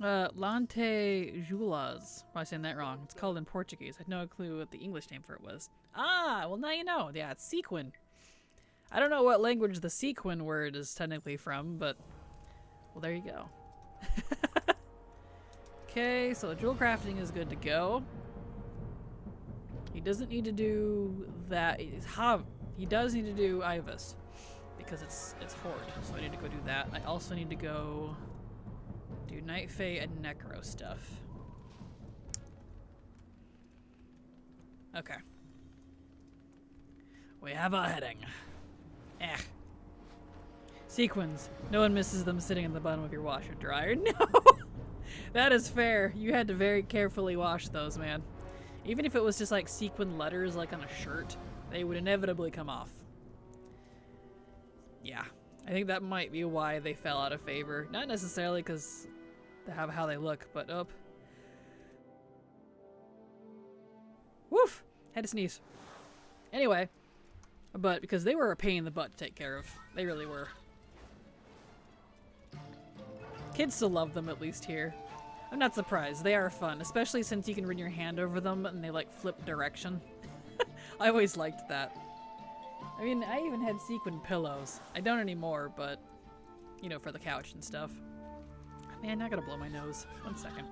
S2: Latte Julas. Probably saying that wrong. It's called in Portuguese. I had no clue what the English name for it was. Ah, well now you know. Yeah, it's sequin. I don't know what language the sequin word is technically from, but... Well, there you go. Okay, so jewel crafting is good to go. He doesn't need to do that. He does need to do Ibis because it's Horde, so I need to go do that. I also need to go do Night Fae and Necro stuff. Okay. We have a heading. Sequins. No one misses them sitting in the bottom of your washer dryer. No! That is fair. You had to very carefully wash those, man. Even if it was just like sequin letters like on a shirt, they would inevitably come off. Yeah. I think that might be why they fell out of favor. Not necessarily because they have how they look, but Woof! Had to sneeze. Anyway. But because they were a pain in the butt to take care of. They really were. Kids still love them, at least here. I'm not surprised. They are fun, especially since you can run your hand over them and they like flip direction. I always liked that. I mean, I even had sequin pillows. I don't anymore, but you know, for the couch and stuff. Man, I gotta blow my nose. 1 second.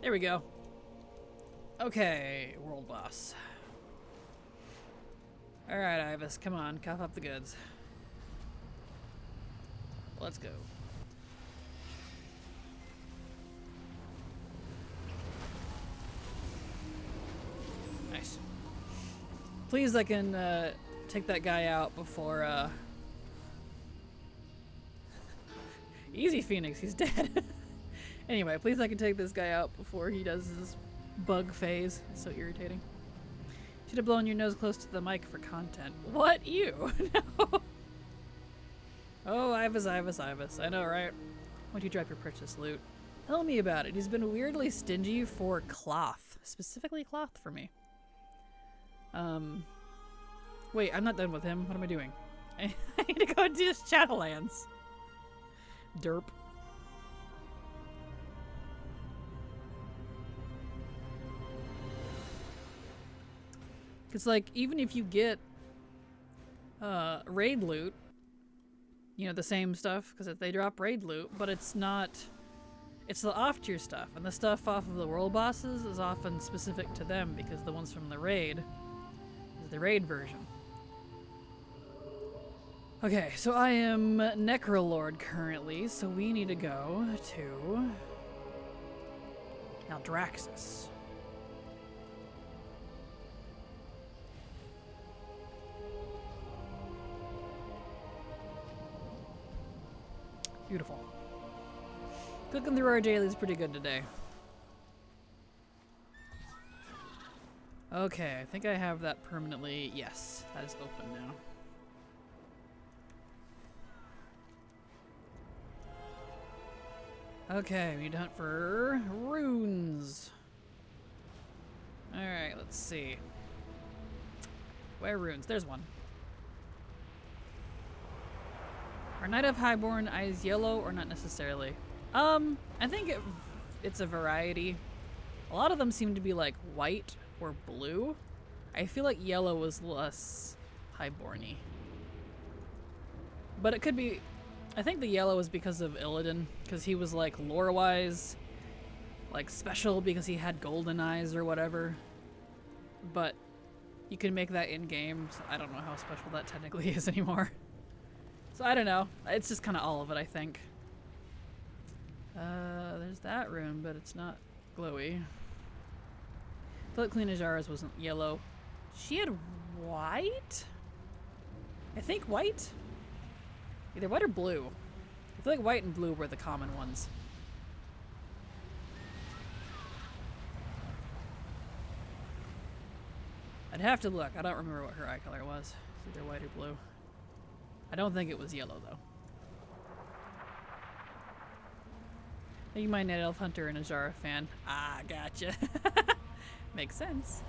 S2: There we go. Okay, world boss. Alright, Ibis, come on, cough up the goods. Let's go. Nice. Please, I can take that guy out before Easy, Phoenix, he's dead. Anyway, please I can take this guy out before he does his bug phase. It's so irritating. Should have blown your nose close to the mic for content. What? You? No. Oh, Ibis. I know, right? Why'd you drop your purchase loot? Tell me about it. He's been weirdly stingy for cloth. Specifically cloth for me. Wait, I'm not done with him. What am I doing? I need to go do his Shadowlands. Derp. It's like, even if you get raid loot, you know, the same stuff, because they drop raid loot, but it's not, it's the off-tier stuff, and the stuff off of the world bosses is often specific to them, because the ones from the raid is the raid version. Okay, so I am Necrolord currently, so we need to go to Aldraxis. Beautiful. Clicking through our dailies pretty good today. Okay, I think I have that permanently. Yes, that is open now. Okay, we need to hunt for runes. Alright, let's see. Where runes? There's one. Are Knight of Highborn eyes yellow or not necessarily? I think it's a variety. A lot of them seem to be like white or blue. I feel like yellow was less highborny. But it could be, I think the yellow is because of Illidan, because he was like lore-wise, like special because he had golden eyes or whatever. But you can make that in-game, so I don't know how special that technically is anymore. So I don't know. It's just kind of all of it, I think. There's that rune, but it's not glowy. I feel like Queen Ajara's wasn't yellow. She had white? I think white? Either white or blue. I feel like white and blue were the common ones. I'd have to look. I don't remember what her eye color was. It's either white or blue. I don't think it was yellow, though. You might Night Elf Hunter and Ajara fan. Ah, gotcha. Makes sense.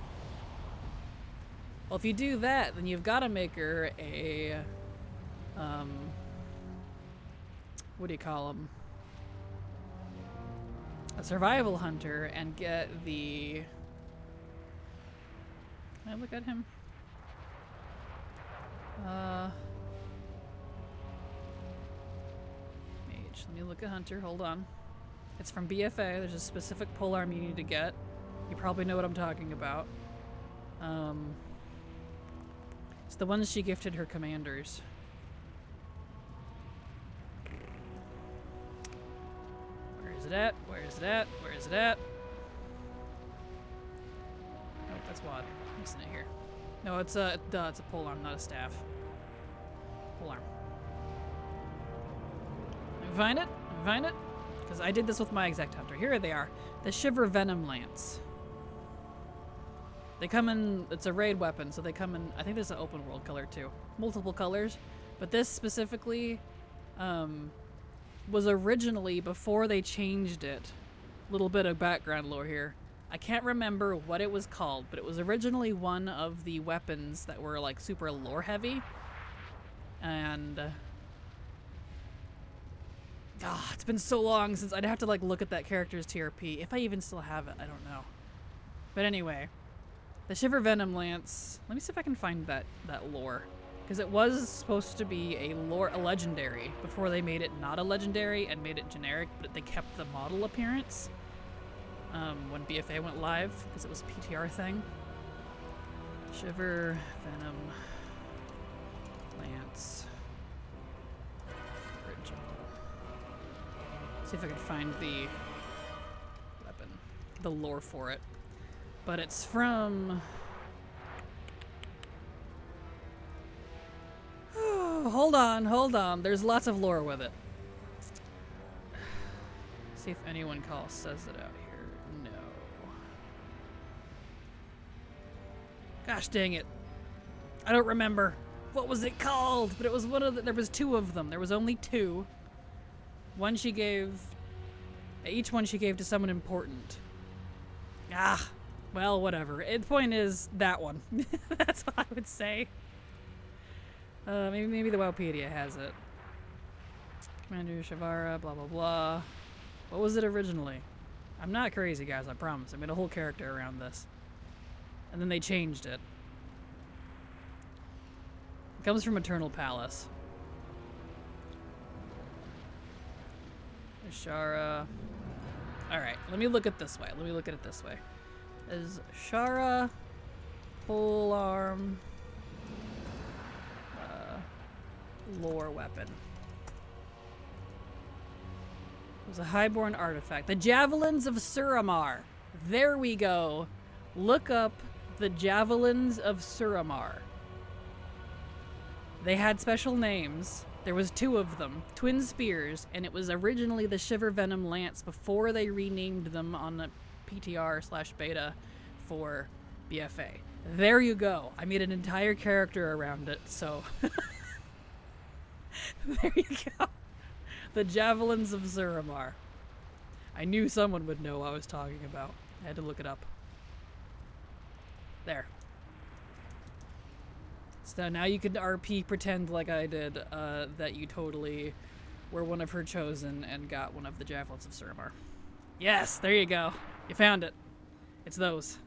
S2: Well, if you do that, then you've got to make her a, what do you call them? A survival hunter and get the... Can I look at him? Mage. Let me look at Hunter. Hold on. It's from BFA. There's a specific polearm you need to get. You probably know what I'm talking about. It's the ones she gifted her commanders. Where is it at? Where is it at? Where is it at? Nope, that's WAD. I'm missing it here. No, it's a polearm, not a staff. Polearm. Let me find it. Let me find it. Because I did this with my exact hunter. Here they are. The Shiver Venom Lance. They come in, it's a raid weapon, so they come in, I think there's an open world color too. Multiple colors. But this specifically was originally, before they changed it, a little bit of background lore here. I can't remember what it was called, but it was originally one of the weapons that were like super lore heavy. And it's been so long since I'd have to like look at that character's TRP. If I even still have it, I don't know. But anyway, the Shiver Venom Lance. Let me see if I can find that lore, because it was supposed to be a legendary before they made it not a legendary and made it generic, but they kept the model appearance when BFA went live because it was a PTR thing. Shiver Venom Lance. See if I can find the weapon, the lore for it. But it's from... hold on. There's lots of lore with it. See if anyone says it out here. No. Gosh dang it. I don't remember. What was it called? But it was one of the... There was two of them. There was only two. One she gave... Each one she gave to someone important. Well, whatever. The point is that one. That's what I would say. Maybe the Wowpedia has it. Commander Shavara, blah, blah, blah. What was it originally? I'm not crazy, guys, I promise. I made a whole character around this. And then they changed it. It comes from Eternal Palace. Shara. Alright, let me look at it this way. Is Shara polearm lore weapon. It was a highborn artifact. The Javelins of Suramar. There we go. Look up the Javelins of Suramar. They had special names. There was two of them, twin spears, and it was originally the Shiver Venom Lance before they renamed them on the PTR/beta for BFA. There you go. I made an entire character around it, so there you go. The Javelins of Suramar. I knew someone would know what I was talking about. I had to look it up. There. So now you can RP pretend like I did, that you totally were one of her chosen and got one of the Javelins of Suramar. Yes, there you go. You found it. It's those.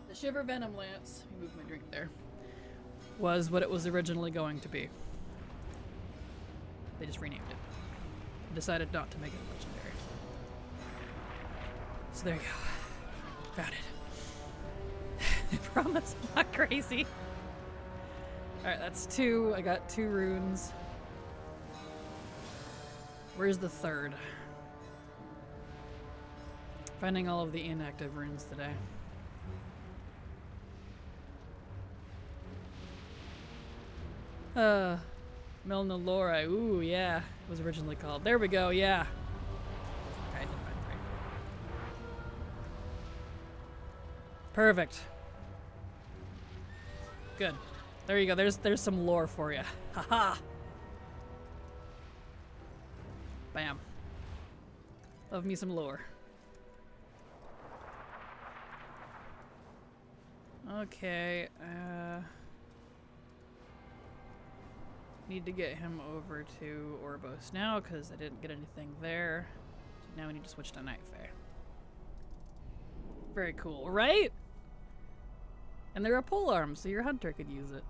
S2: The Shiver Venom Lance, let me move my drink there, was what it was originally going to be. They just renamed it. Decided not to make it legendary. So there you go. Found it. I promise I'm not crazy. Alright, that's 2. I got 2 runes. Where's the 3rd? Finding all of the inactive runes today. Melnolorai. Ooh, yeah. It was originally called. There we go, yeah. Okay, I did find 3. Perfect. Good. There you go. There's some lore for you. Haha. Bam. Love me some lore. Okay, need to get him over to Oribos now because I didn't get anything there. So now we need to switch to Night Fae. Very cool, right? And they're a pole arm, so your hunter could use it.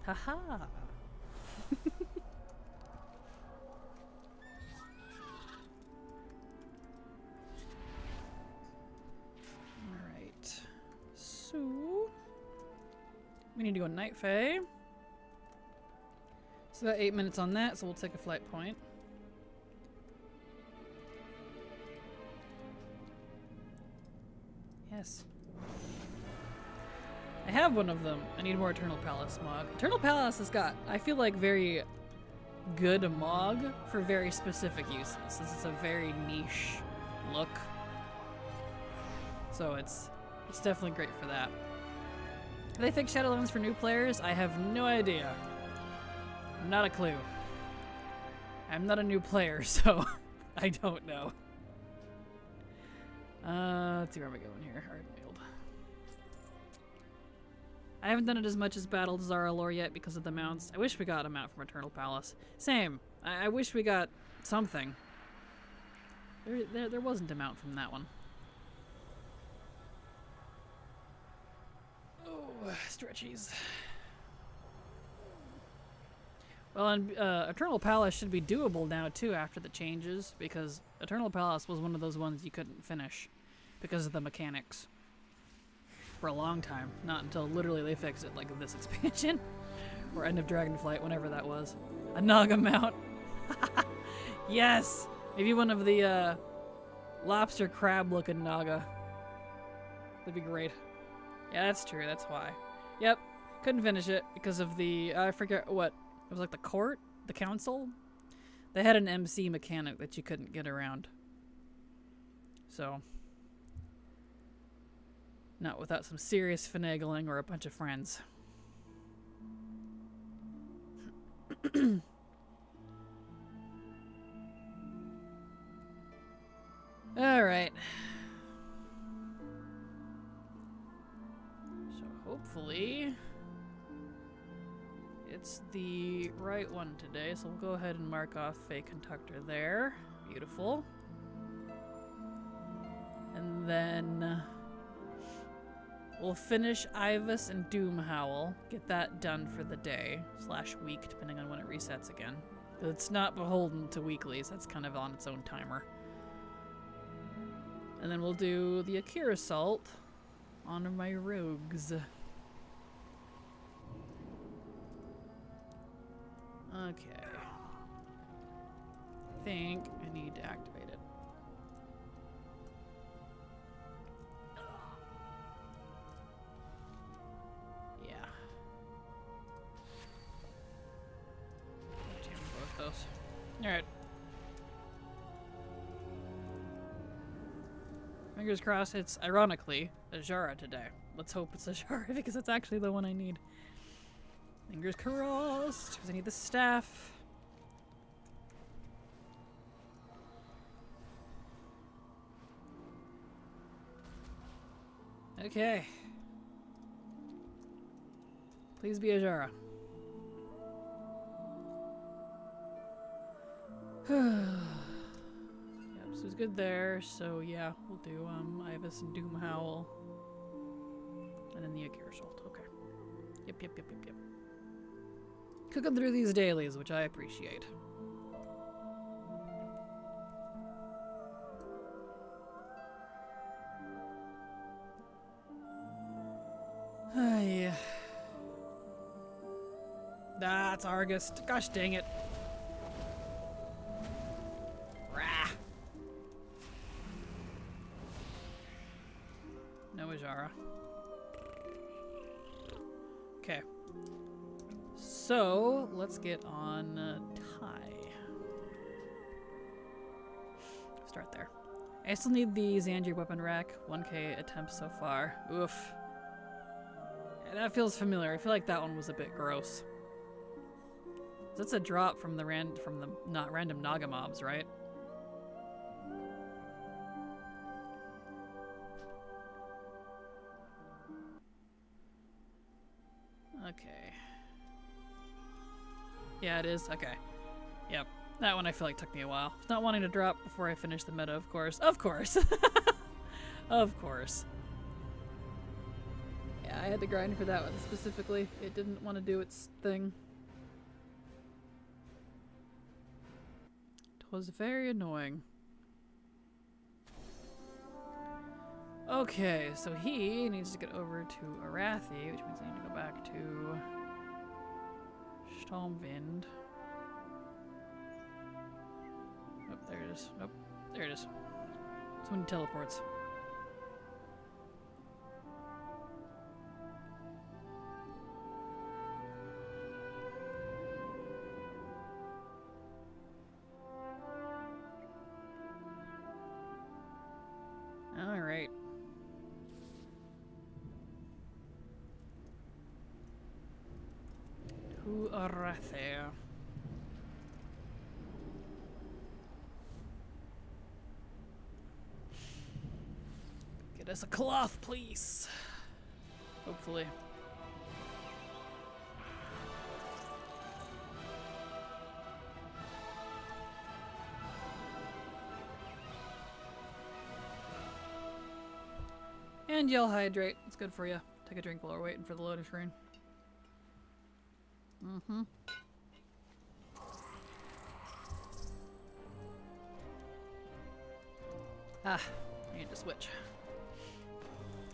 S2: Haha. Alright. So we need to go Night Fae. So got 8 minutes on that, so we'll take a flight point. Yes. I have one of them. I need more Eternal Palace Mog. Eternal Palace has got, I feel like, very good Mog for very specific uses. This is a very niche look. So it's definitely great for that. Do they fix Shadowlands for new players? I have no idea. Not a clue. I'm not a new player, so I don't know. Let's see where am I going here. Hardmailed. I haven't done it as much as Battle Zara lore yet because of the mounts. I wish we got a mount from Eternal Palace. Same. I wish we got something. There wasn't a mount from that one. Oh, stretchies. Well, and Eternal Palace should be doable now, too, after the changes, because Eternal Palace was one of those ones you couldn't finish because of the mechanics for a long time. Not until literally they fixed it, like this expansion, or End of Dragonflight, whenever that was. A Naga mount. Yes! Maybe one of the lobster crab-looking Naga. That'd be great. Yeah, that's true, that's why. Yep, couldn't finish it because of the, I forget what. It was like the court? The council? They had an MC mechanic that you couldn't get around. So. Not without some serious finagling or a bunch of friends. Alright. So hopefully it's the right one today, so we'll go ahead and mark off Fey Conductor there. Beautiful. And then we'll finish Ivus and Doomhowl. Get that done for the day / week, depending on when it resets again. It's not beholden to weeklies, that's kind of on its own timer. And then we'll do the Akira Assault on my rogues. Okay. I think I need to activate it. Yeah. Jam both those. Alright. Fingers crossed it's, ironically, a Jara today. Let's hope it's a Jara because it's actually the one I need. Fingers crossed, because I need the staff. Okay. Please be Ajara. Yep, so it's good there. So yeah, we'll do Ibis and Doomhowl. And then the Agarishalt. Okay. Yep. Cooking through these dailies, which I appreciate. Yeah. That's Argus. Gosh dang it. Rah. No Ajara. Okay. So, let's get on Ty. Start there. I still need the Xandri weapon rack. 1k attempts so far. Oof. Yeah, that feels familiar. I feel like that one was a bit gross. That's a drop from the not random Naga mobs, right? Okay. Yeah, it is. Okay. Yep. That one I feel like took me a while. It's not wanting to drop before I finish the meta, of course. Of course. Of course. Yeah, I had to grind for that one specifically. It didn't want to do its thing. It was very annoying. Okay, so he needs to get over to Arathi, which means I need to go back to Stormwind. Oh, there it is. Nope, there it is. So many teleports. All right. To Arathi. Get us a cloth, please. Hopefully. And you'll hydrate. It's good for you. Take a drink while we're waiting for the loading screen. Mm-hmm. Ah, I need to switch.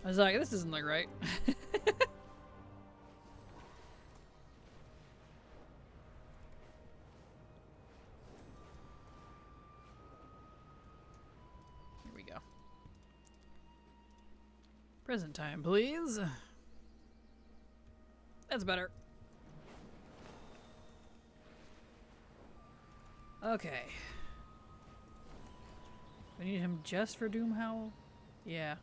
S2: I was like, this doesn't look right. Here we go. Present time, please. That's better. Okay. We need him just for Doomhowl? Yeah.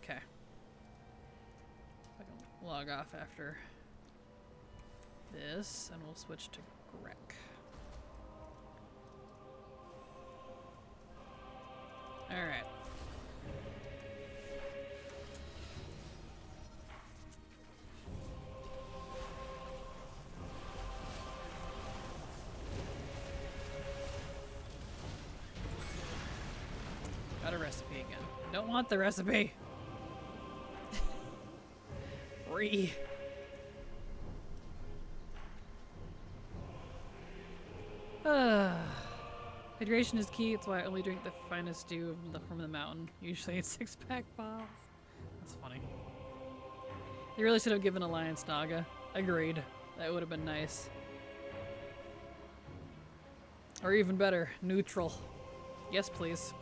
S2: Okay. I can log off after this, and we'll switch to Grek. Alright. Got a recipe again. Don't want the recipe. Hydration is key. It's why I only drink the finest dew from the mountain. Usually it's 6-pack bottles. That's funny. They really should have given Alliance Naga. Agreed. That would have been nice. Or even better, neutral. Yes, please.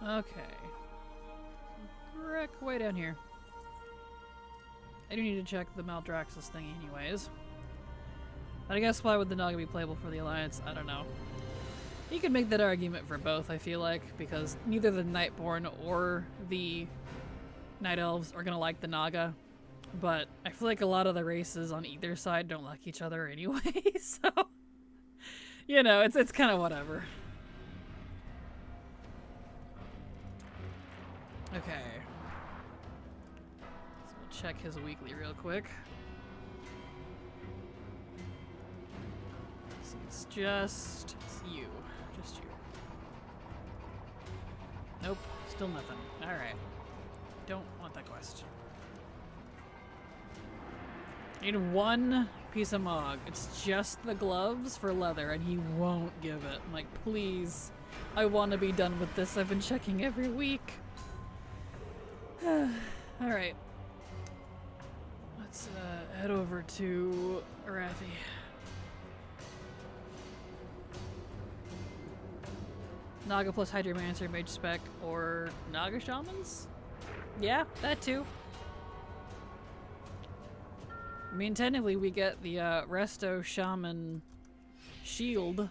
S2: Okay. Grek, way down here. I do need to check the Maldraxxus thing anyways. But I guess why would the Naga be playable for the Alliance? I don't know. You could make that argument for both, I feel like, because neither the Nightborn or the Night Elves are gonna like the Naga. But I feel like a lot of the races on either side don't like each other anyway, so... You know, it's kind of whatever. Okay. So we'll check his weekly real quick. So it's you. Just you. Nope, still nothing. Alright. Don't want that quest. I need one piece of Mog. It's just the gloves for leather, and he won't give it. I'm like, please. I want to be done with this. I've been checking every week. Alright. Let's head over to Arathi. Naga plus Hydromancer, Mage Spec, or Naga Shamans? Yeah, that too. I mean, technically we get the Resto Shaman Shield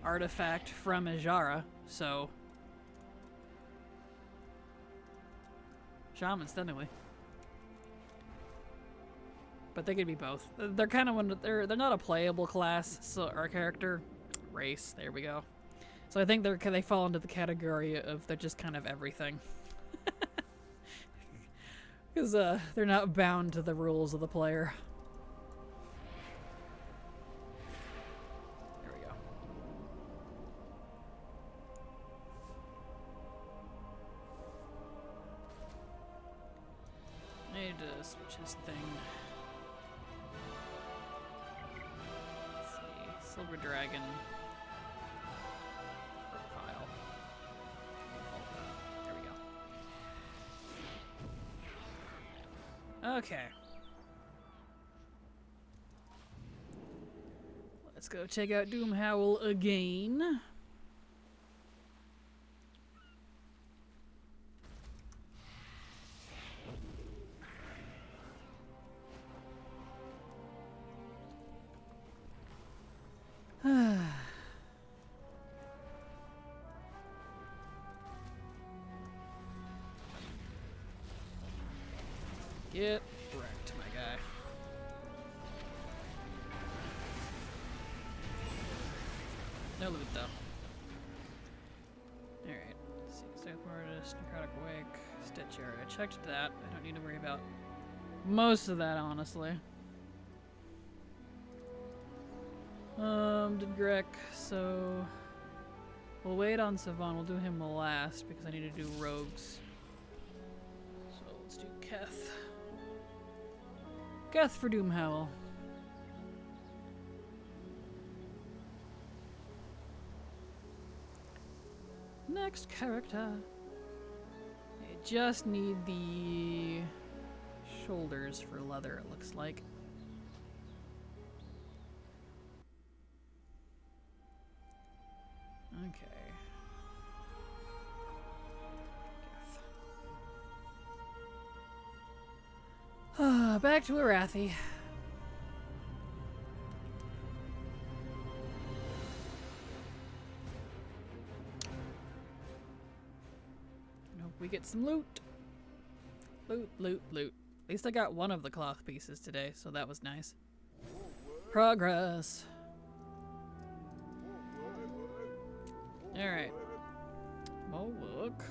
S2: artifact from Ajara, so... Shamans, technically. But they could be both. They're kind of they're not a playable class, so our character race. There we go. So I think they fall into the category of they're just kind of everything. Because they're not bound to the rules of the player. There we go. I need to switch his thing. Let's see. Silver Dragon. Profile. There we go. Okay. Let's go check out Doomhowl again. Get wrecked, my guy. No loot, though. Alright. Let's see. South Mortis, Necrotic Wake, Stitch Yard. I checked that. I don't need to worry about most of that, honestly. Did Grek, so... We'll wait on Savon. We'll do him last, because I need to do rogues. So let's do Keth. Keth for Doomhowl. Next character. I just need the shoulders for leather, it looks like. Okay. Back to Arathi. Hope we get some loot. Loot, loot, loot. At least I got one of the cloth pieces today, so that was nice. Progress. Alright. More work.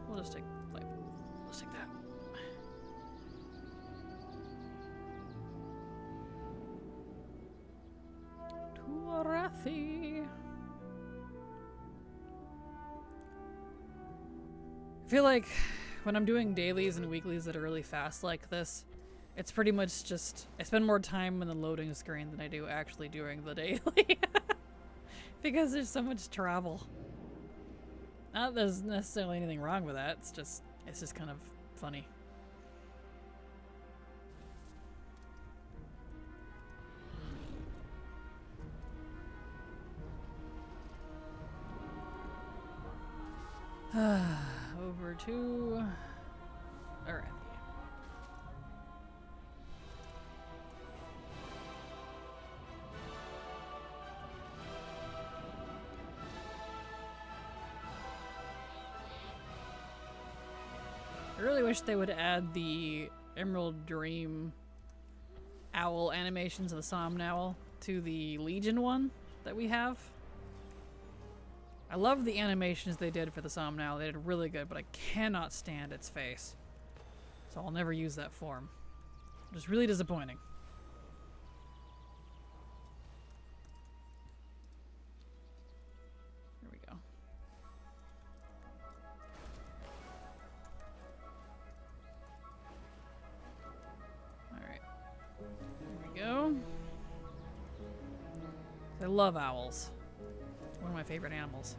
S2: We'll just take like let's take that. To Arathi. I feel like when I'm doing dailies and weeklies that are really fast like this, it's pretty much just I spend more time in the loading screen than I do actually doing the daily. Because there's so much travel. Not that there's necessarily anything wrong with that, it's just kind of funny. Over to Arathi. I really wish they would add the Emerald Dream owl animations of the Somnowl to the Legion one that we have. I love the animations they did for the Somnal. They did really good, but I cannot stand its face. So I'll never use that form. Which is really disappointing. Here we go. Alright. There we go. I love owls. One of my favorite animals.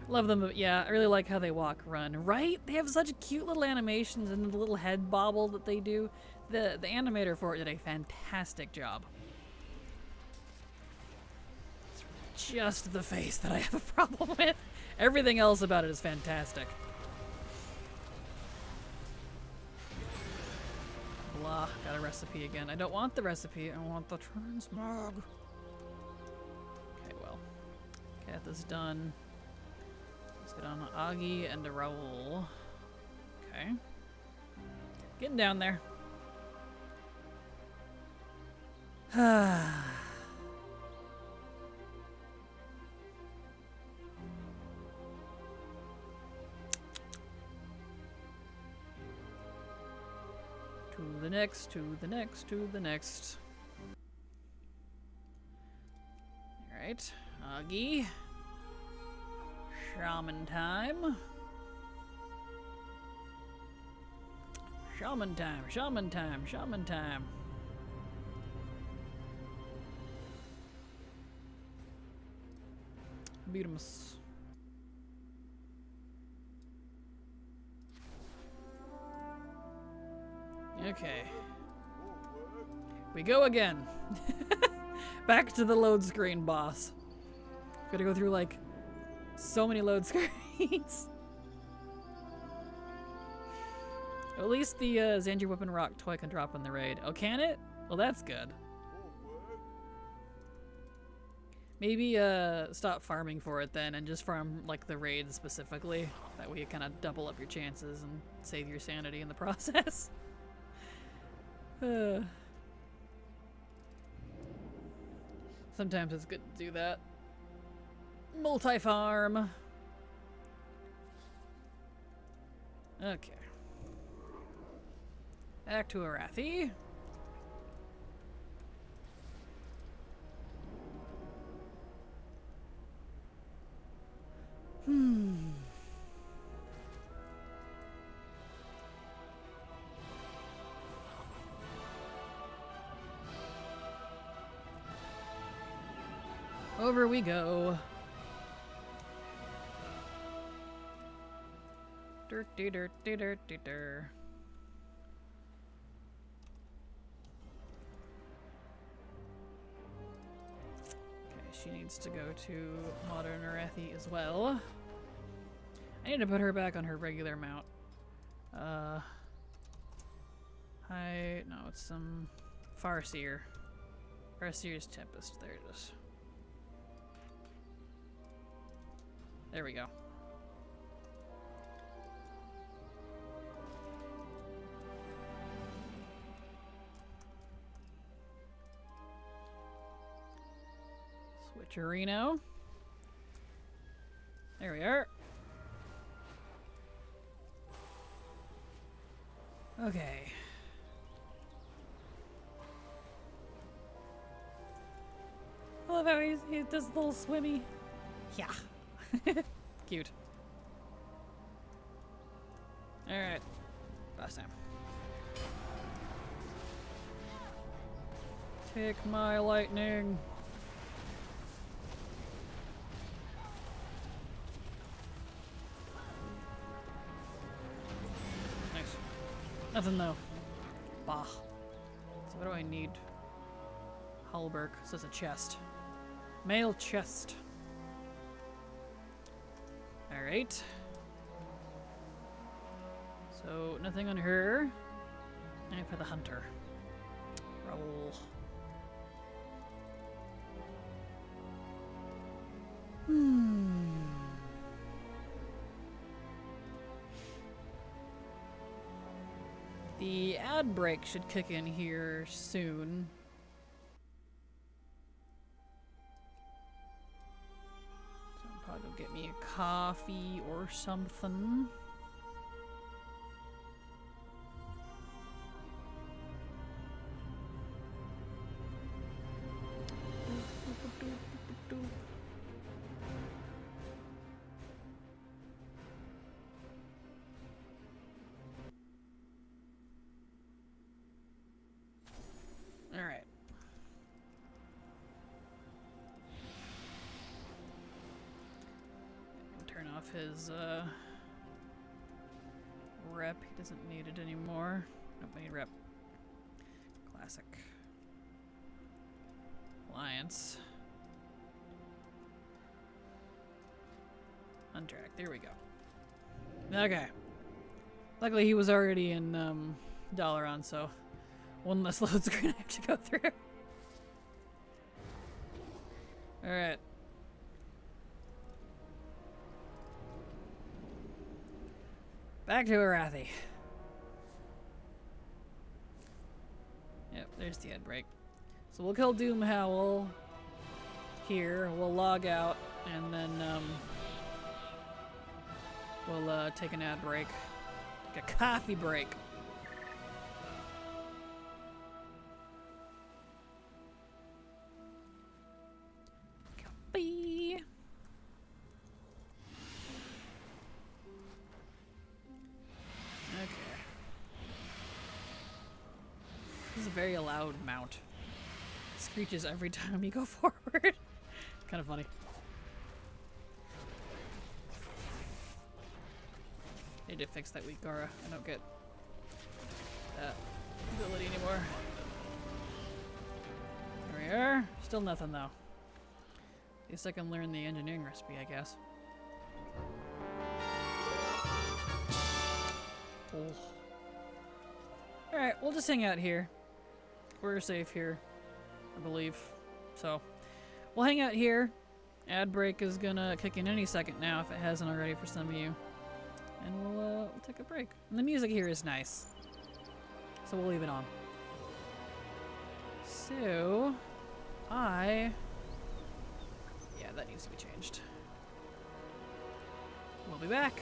S2: Love them, but yeah, I really like how they walk, run. Right? They have such cute little animations and the little head bobble that they do. The animator for it did a fantastic job. It's just the face that I have a problem with. Everything else about it is fantastic. Blah, got a recipe again. I don't want the recipe, I want the transmog. Okay, well. Get this done. Let's get on Augie and a Raoul. Okay. Getting down there. To the next, to the next, to the next. Alright, Augie. Shaman time. Shaman time, shaman time, shaman time. Beat 'em. Okay. We go again. Back to the load screen boss. Gotta go through like so many load screens. At least the Xandri Weapon Rock toy can drop in the raid. Oh, can it? Well, that's good. Maybe stop farming for it then and just farm like the raid specifically. That way you kind of double up your chances and save your sanity in the process. Sometimes it's good to do that. Multi-farm. Okay. Back to Arathi. Over we go. Dirt, dirt, dirt, dirt, dirt. Okay, she needs to go to Modern Arathi as well. I need to put her back on her regular mount. No, it's some Farseer. Farseer's Tempest. There it is. There we go. Switcherino. There we are. Okay. I love how he does the little swimmy. Yeah. Cute. Alright. Last time. Take my lightning. Nice. Nothing though. Bah. So what do I need? Halberg says a chest. Mail chest. Alright. So, nothing on her. And for the hunter. Roll. The ad break should kick in here soon. So I'll probably go get me a coffee or something. All right. Turn off his rep. He doesn't need it anymore. Nope, I need rep. Classic. Alliance. Untrack. There we go. Okay. Luckily he was already in Dalaran, so one less load screen I have to go through. Alright. Back to Arathi. Yep, there's the ad break. So we'll kill Doomhowl here. We'll log out, and then we'll take an ad break. Take a coffee break. Coffee. Okay. This is a very loud mount. It screeches every time you go forward. Kind of funny. Need to fix that weak aura. I don't get that ability anymore. There we are. Still nothing though. At least I can learn the engineering recipe, I guess. Cool. Alright, we'll just hang out here. We're safe here, I believe. So, we'll hang out here. Ad break is gonna kick in any second now if it hasn't already for some of you. And we'll take a break. And the music here is nice. So we'll leave it on. So, yeah, that needs to be changed. We'll be back.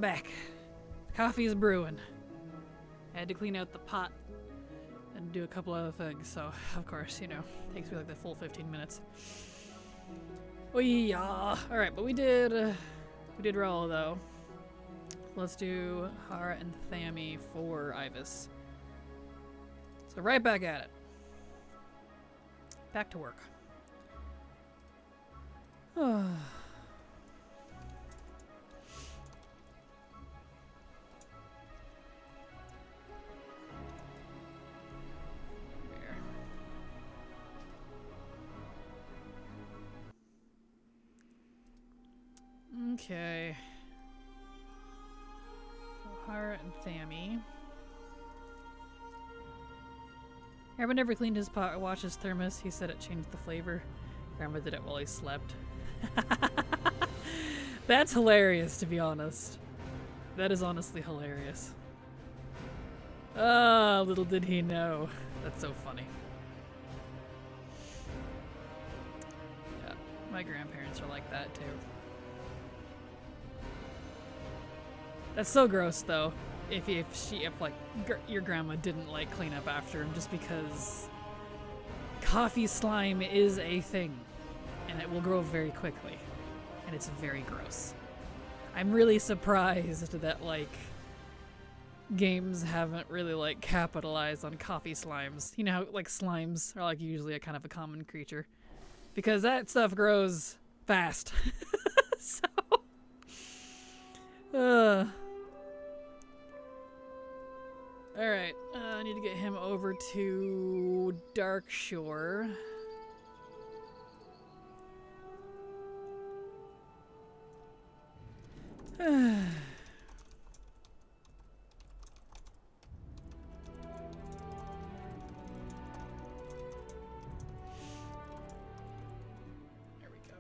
S2: I'm back. Coffee is brewing. I had to clean out the pot and do a couple other things, so of course, you know, takes me like the full 15 minutes. Oh yeah. Alright, but we did roll though. Let's do Hara and Thami for Ibis. So right back at it. Back to work. There. Okay. Hara and Thami. Grandma never cleaned his pot or washed his thermos. He said it changed the flavor. Grandma did it while he slept. That's hilarious, to be honest. That is honestly hilarious. Oh, little did he know. That's so funny. Yeah, my grandparents are like that too. That's so gross, though. If like your grandma didn't like clean up after him, just because coffee slime is a thing, and it will grow very quickly, and it's very gross. I'm really surprised that like games haven't really like capitalized on coffee slimes. You know how like slimes are like usually a kind of a common creature, because that stuff grows fast. So. Alright, I need to get him over to Dark Shore. There we go.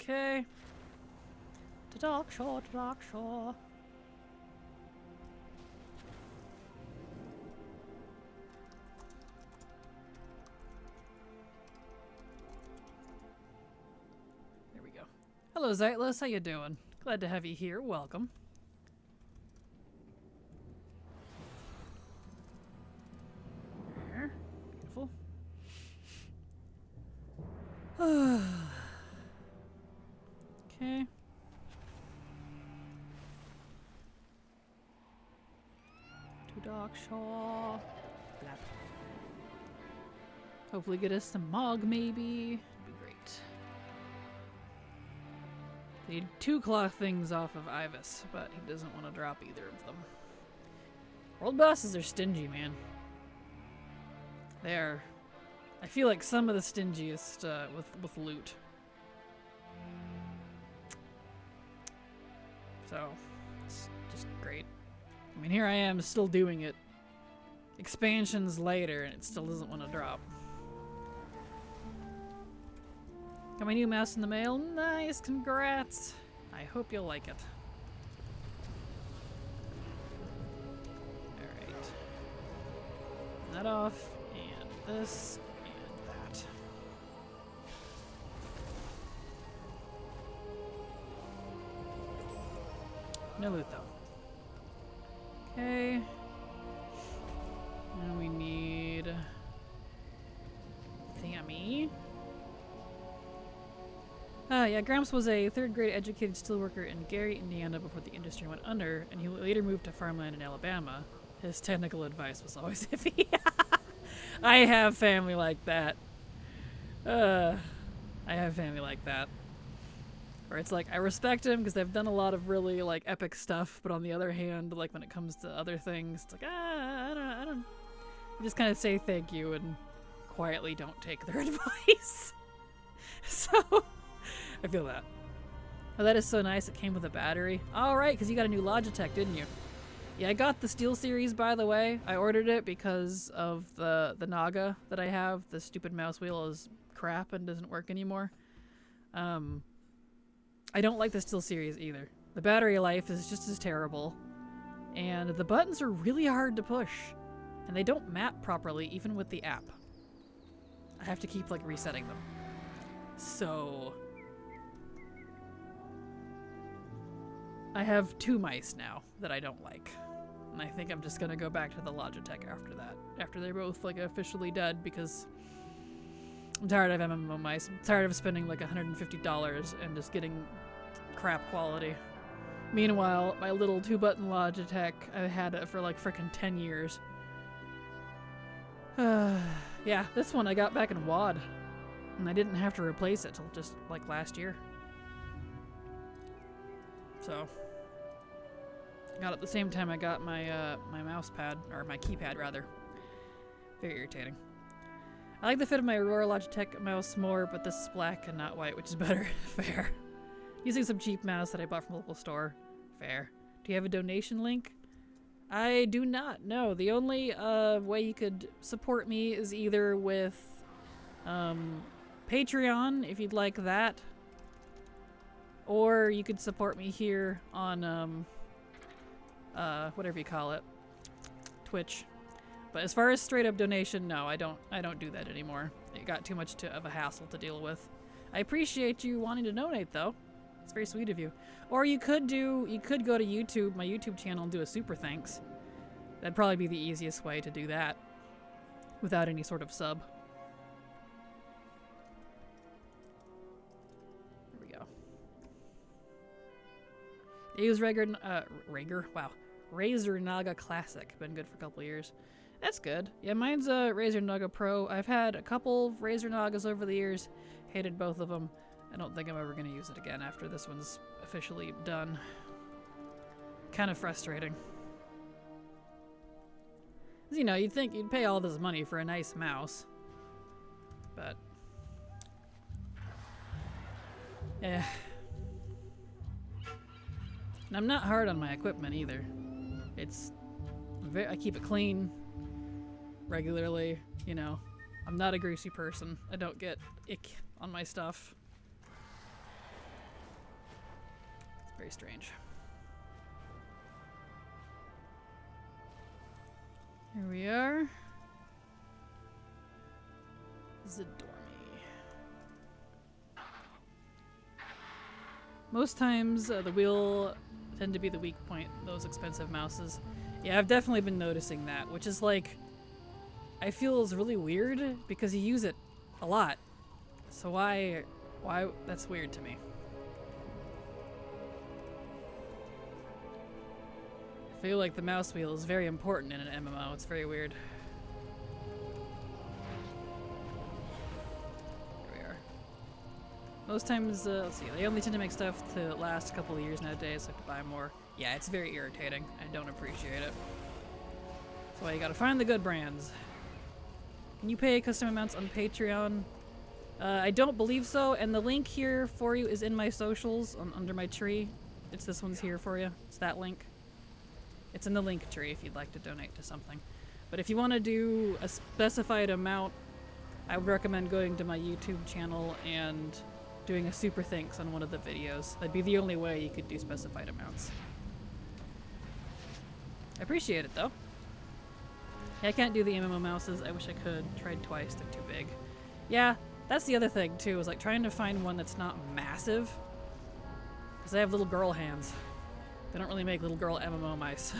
S2: Okay. To Dark Shore, to Dark Shore. Hello, Zeitless. How you doing? Glad to have you here. Welcome. There. Beautiful. Okay. To Dark Shore. Blap. Hopefully get us some Mog, maybe. That'd be great. Need 2 cloth things off of Ibis, but he doesn't want to drop either of them. World bosses are stingy, man. They are. I feel like some of the stingiest with loot. So, it's just great. I mean, here I am still doing it. Expansions later, and it still doesn't want to drop. Got my new mouse in the mail. Nice, congrats. I hope you'll like it. Alright. That off, and this, and that. No loot though. Okay. Now we need Thami. Yeah, Gramps was a 3rd grade educated steelworker in Gary, Indiana before the industry went under, and he later moved to farmland in Alabama. His technical advice was always iffy. I have family like that. I have family like that. Where it's like, I respect him because they've done a lot of really like epic stuff, but on the other hand, like when it comes to other things, it's like, I don't. You just kind of say thank you and quietly don't take their advice. So... I feel that. Oh, that is so nice. It came with a battery. All right, because you got a new Logitech, didn't you? Yeah, I got the Steel Series, by the way. I ordered it because of the Naga that I have. The stupid mouse wheel is crap and doesn't work anymore. I don't like the Steel Series either. The battery life is just as terrible. And the buttons are really hard to push. And they don't map properly, even with the app. I have to keep, like, resetting them. So... I have 2 mice now that I don't like. And I think I'm just gonna go back to the Logitech after that. After they're both like officially dead, because I'm tired of MMO mice. I'm tired of spending like $150 and just getting crap quality. Meanwhile, my little 2-button Logitech, I've had it for like frickin' 10 years. Yeah, this one I got back in WAD. And I didn't have to replace it till just like last year. So I got it at the same time I got my my mouse pad, or my keypad rather. Very irritating. I like the fit of my Aurora Logitech mouse more, but this is black and not white, which is better. Fair. Using some cheap mouse that I bought from a local store. Fair. Do you have a donation link? I do not. No. The only way you could support me is either with Patreon, if you'd like that. Or you could support me here on whatever you call it, Twitch. But as far as straight up donation, no, I don't do that anymore. It got too much of a hassle to deal with. I appreciate you wanting to donate though. It's very sweet of you. Or you could go to YouTube, my YouTube channel, and do a super thanks. That'd probably be the easiest way to do that without any sort of sub. There we go. I use Razer Naga Classic. Been good for a couple years. That's good. Yeah, mine's a Razer Naga Pro. I've had a couple Razer Nagas over the years. Hated both of them. I don't think I'm ever going to use it again after this one's officially done. Kind of frustrating. 'Cause, you know, you'd think you'd pay all this money for a nice mouse. But yeah. And I'm not hard on my equipment either. I keep it clean regularly, you know. I'm not a greasy person. I don't get ick on my stuff. It's very strange. Here we are. Zadormi. Most times the wheel tend to be the weak point, those expensive mouses. Yeah, I've definitely been noticing that, which is like, I feel is really weird because you use it a lot. So why, that's weird to me. I feel like the mouse wheel is very important in an MMO. It's very weird. Here we are. Most times, let's see, they only tend to make stuff to last a couple of years nowadays, so I have to buy more. Yeah, it's very irritating. I don't appreciate it. That's why you gotta find the good brands. Can you pay custom amounts on Patreon? I don't believe so, and the link here for you is in my socials under my tree. It's this one's here for you. It's that link. It's in the link tree if you'd like to donate to something. But if you want to do a specified amount, I would recommend going to my YouTube channel and doing a super thanks on one of the videos. That'd be the only way you could do specified amounts. I appreciate it though. Yeah, I can't do the MMO mouses. I wish I could. Tried twice, they're too big. Yeah, that's the other thing too, is like trying to find one that's not massive. Because I have little girl hands. They don't really make little girl MMO mice.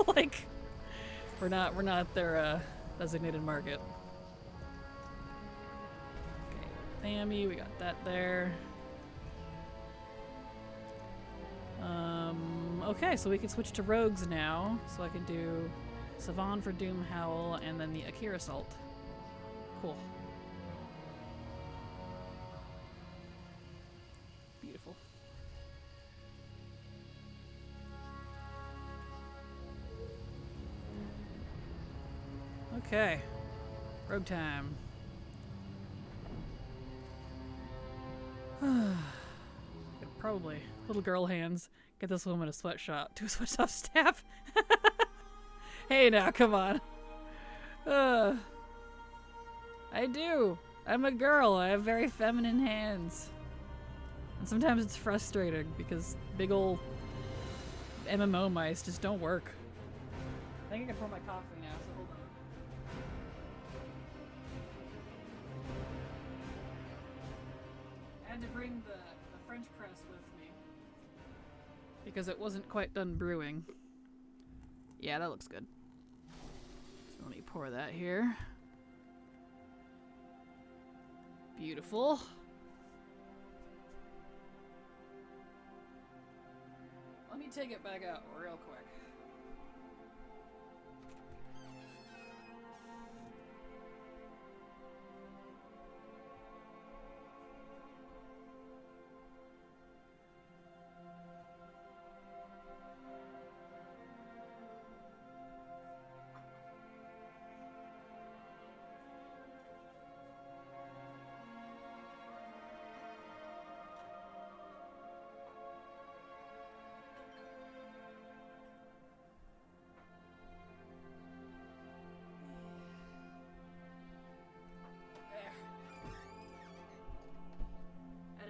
S2: Like, we're not their designated market. Okay, Thammy, we got that there. Okay, so we can switch to rogues now. So I can do Savon for Doom Howl and then the Akira Assault. Cool. Beautiful. Okay. Rogue time. Probably. Little girl hands. Get this woman a sweatshop. Do a sweatshop staff. Hey now, come on. I do. I'm a girl. I have very feminine hands. And sometimes it's frustrating because big ol' MMO mice just don't work. I think I can pour my coffee now, so hold on. I had to bring the French press with me because it wasn't quite done brewing. Yeah, that looks good. So let me pour that here. Beautiful. Let me take it back out real quick.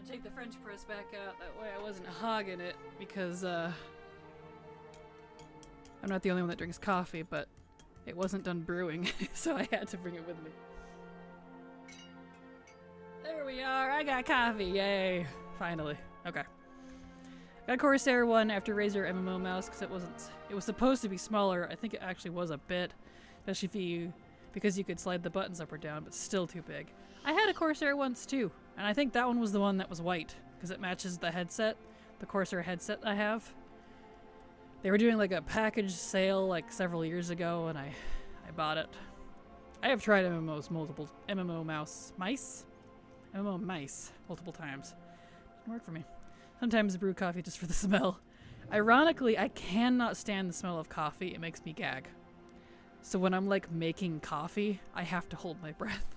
S2: Take the French press back out, that way I wasn't hogging it, because I'm not the only one that drinks coffee, but it wasn't done brewing, so I had to bring it with me. There we are, I got coffee, yay! Finally. Okay. Got a Corsair one after Razer MMO mouse, because it was supposed to be smaller. I think it actually was a bit, especially because you could slide the buttons up or down, but still too big. I had a Corsair once too, and I think that one was the one that was white, because it matches the headset, the Corsair headset I have. They were doing like a package sale like several years ago, and I bought it. I have tried MMO mice multiple times. Didn't work for me. Sometimes I brew coffee just for the smell. Ironically, I cannot stand the smell of coffee. It makes me gag. So when I'm like making coffee, I have to hold my breath.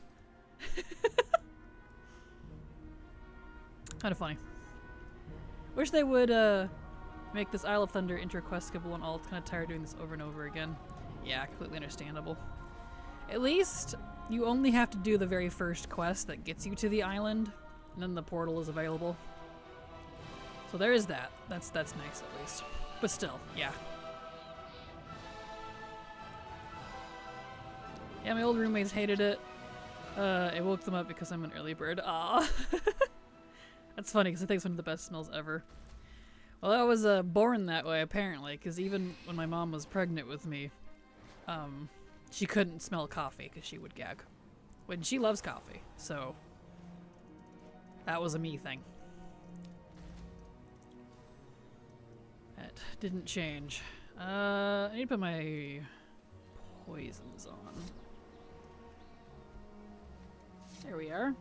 S2: Kind of funny. Wish they would make this Isle of Thunder interquestable and all. It's kind of tired doing this over and over again. Yeah, completely understandable. At least you only have to do the very first quest that gets you to the island, and then the portal is available. So there is that. That's nice at least. But still, yeah. Yeah, my old roommates hated it. I woke them up because I'm an early bird. Aw. That's funny because I think it's one of the best smells ever. Well, I was born that way apparently, because even when my mom was pregnant with me, she couldn't smell coffee because she would gag. When she loves coffee, so that was a me thing. That didn't change. I need to put my poisons on. There we are.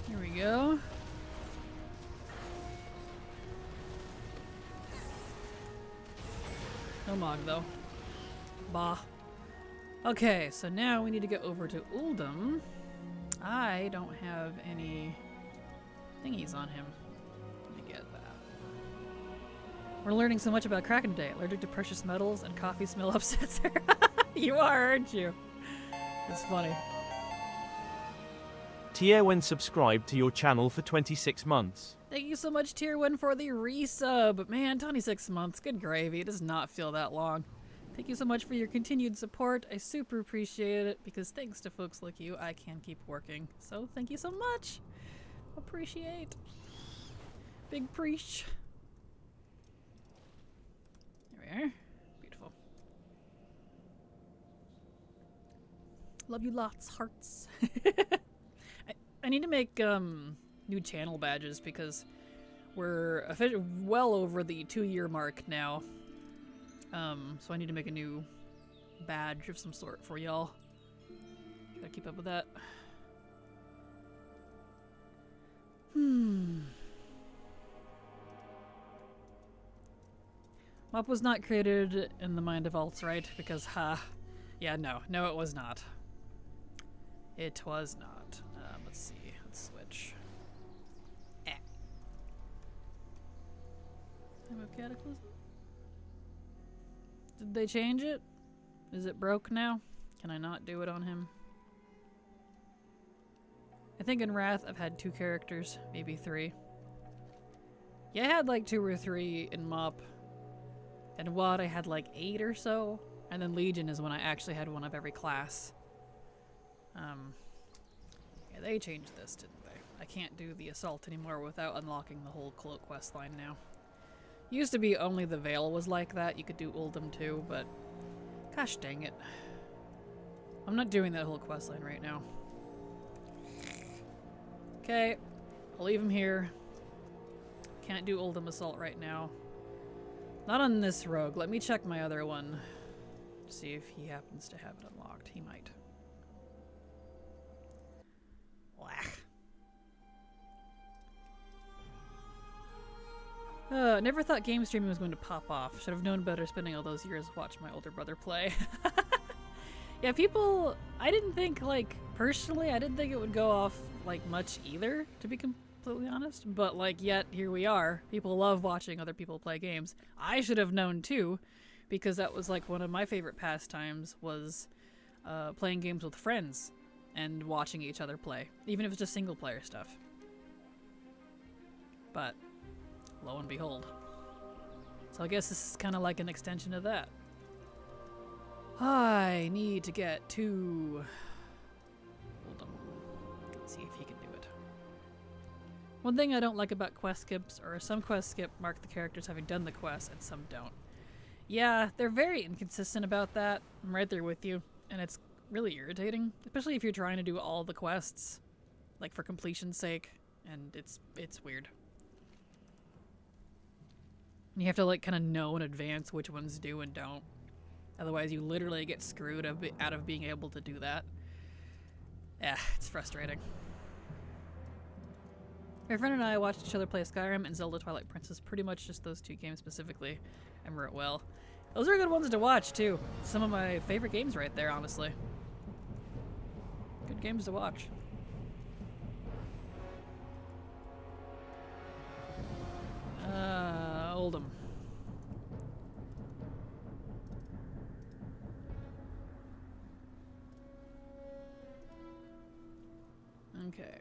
S2: Here we go. No mog though. Bah. Okay, so now we need to get over to Uldum. I don't have any thingies on him. Let me get that. We're learning so much about Kraken today. Allergic to precious metals and coffee smell upsets her. You are, aren't you? It's funny.
S1: Tierwen subscribed to your channel for 26 months.
S2: Thank you so much, Tier 1, for the resub. Man, 26 months. Good gravy. It does not feel that long. Thank you so much for your continued support. I super appreciate it because thanks to folks like you, I can keep working. So thank you so much. Appreciate. Big preach. There we are. Beautiful. Love you lots, hearts. I need to make new channel badges because we're well over the 2-year mark now. So I need to make a new badge of some sort for y'all. Gotta keep up with that. Mop was not created in the mind of alts, right? Because, yeah, no, it was not. It was not. Let's see. Let's switch. Time of Cataclysm? Did they change it? Is it broke now? Can I not do it on him? I think in Wrath I've had 2 characters, maybe 3. Yeah, I had like 2 or 3 in Mop. And WoD I had like 8 or so. And then Legion is when I actually had one of every class. Yeah, they changed this, didn't they? I can't do the assault anymore without unlocking the whole cloak quest line now. Used to be only the Veil was like that. You could do Uldum too, but gosh dang it. I'm not doing that whole quest line right now. Okay, I'll leave him here. Can't do Uldum Assault right now. Not on this rogue. Let me check my other one. See if he happens to have it unlocked. He might. Never thought game streaming was going to pop off. Should have known better spending all those years watching my older brother play. Yeah, people... I didn't think, like, personally, I didn't think it would go off, like, much either, to be completely honest. But, like, yet, here we are. People love watching other people play games. I should have known, too, because that was, like, one of my favorite pastimes was playing games with friends and watching each other play, even if it's just single-player stuff. But... lo and behold. So I guess this is kind of like an extension of that. I need to get to... hold on. Let's see if he can do it. One thing I don't like about quest skips are some quest skip mark the characters having done the quest and some don't. Yeah, they're very inconsistent about that. I'm right there with you. And it's really irritating. Especially if you're trying to do all the quests. Like for completion's sake. And it's weird. You have to like kind of know in advance which ones do and don't. Otherwise you literally get screwed out of being able to do that. Yeah, it's frustrating. My friend and I watched each other play Skyrim and Zelda Twilight Princess, pretty much just those two games specifically, and we're at well. Those are good ones to watch too. Some of my favorite games right there, honestly. Good games to watch. Oldham. Okay.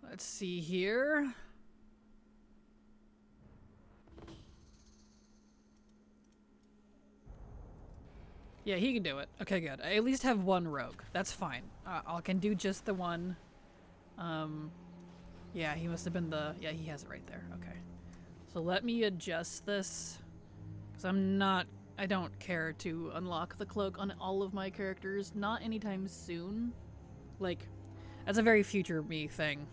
S2: Let's see here. Yeah, he can do it. Okay, good. I at least have one rogue. That's fine. I can do just the one. Yeah, he must have been the... yeah, he has it right there. Okay. So let me adjust this. Because I don't care to unlock the cloak on all of my characters. Not anytime soon. Like, that's a very future me thing.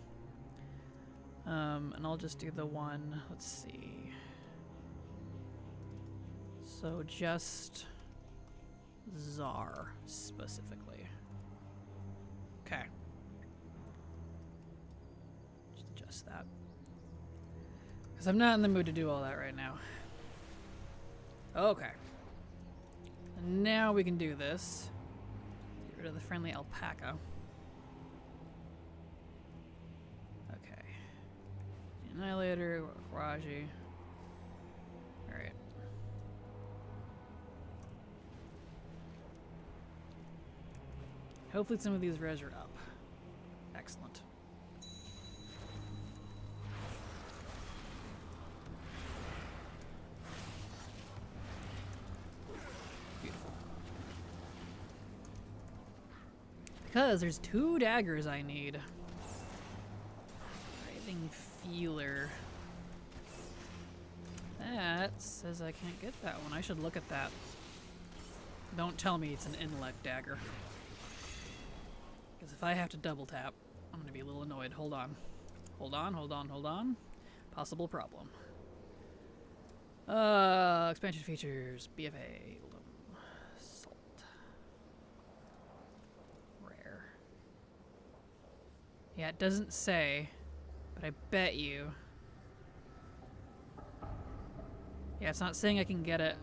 S2: And I'll just do the one. Let's see. So just... Czar, specifically. Okay. Just adjust that. Because I'm not in the mood to do all that right now. Okay. And now we can do this. Get rid of the friendly alpaca. Okay. Annihilator, Raji. Alright. Hopefully some of these res are up. Excellent. Beautiful. Because there's 2 daggers I need. Writhing Feeler. That says I can't get that one. I should look at that. Don't tell me it's an intellect dagger. Because if I have to double tap, I'm going to be a little annoyed. Hold on. Hold on, hold on, hold on. Possible problem. Expansion features. BFA. Salt. Rare. Yeah, it doesn't say, but I bet you... yeah, it's not saying I can get it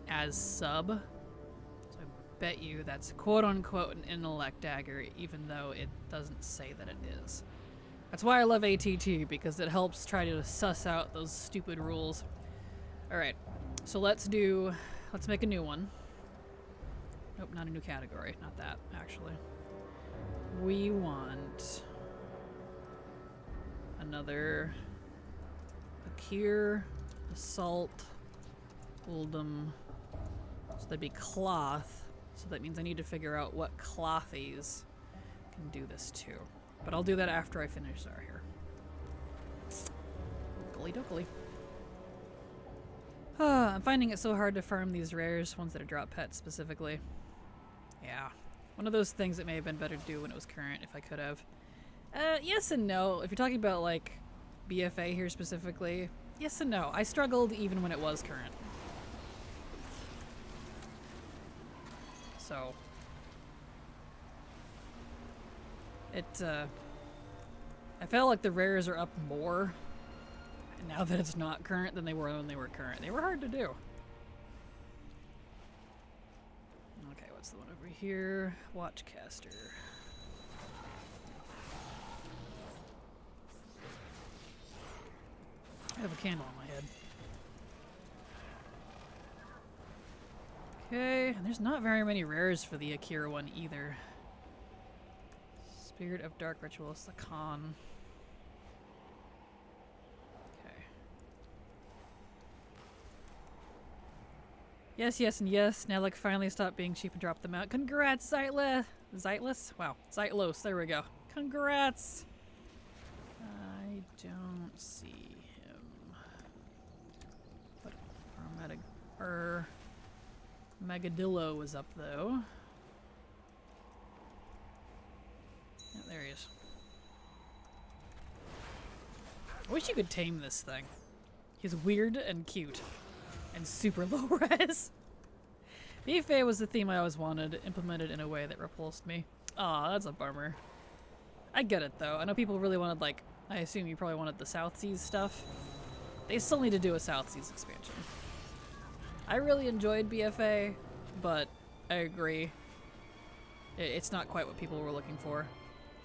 S2: as sub. Bet you that's quote-unquote an intellect dagger, even though it doesn't say that it is. That's why I love ATT, because it helps try to suss out those stupid rules. Alright, so let's make a new one. Nope, not a new category. Not that, actually. We want another Akir, Assault, Uldum. So that'd be Cloth. So that means I need to figure out what clothies can do this too. But I'll do that after I finish our hair. Gully dokily. I'm finding it so hard to farm these rares, ones that are drop pets specifically. Yeah. One of those things that may have been better to do when it was current, if I could have. Yes and no. If you're talking about, like, BFA here specifically, yes and no. I struggled even when it was current. So... I felt like the rares are up more now that it's not current than they were when they were current. They were hard to do. Okay, what's the one over here? Watchcaster. I have a candle on my head. Okay, and there's not very many rares for the Akira one either. Spirit of Dark Rituals, the Khan. Okay. Yes, yes, and yes. Now, like, finally stop being cheap and drop them out. Congrats, Zeitless? Wow. Zeitlos, there we go. Congrats! I don't see him. But Megadillo was up, though. Yeah, there he is. I wish you could tame this thing. He's weird and cute. And super low res. BFA was the theme I always wanted, implemented in a way that repulsed me. Aw, that's a bummer. I get it though. I know people really wanted, like, I assume you probably wanted the South Seas stuff. They still need to do a South Seas expansion. I really enjoyed BFA, but I agree. It's not quite what people were looking for.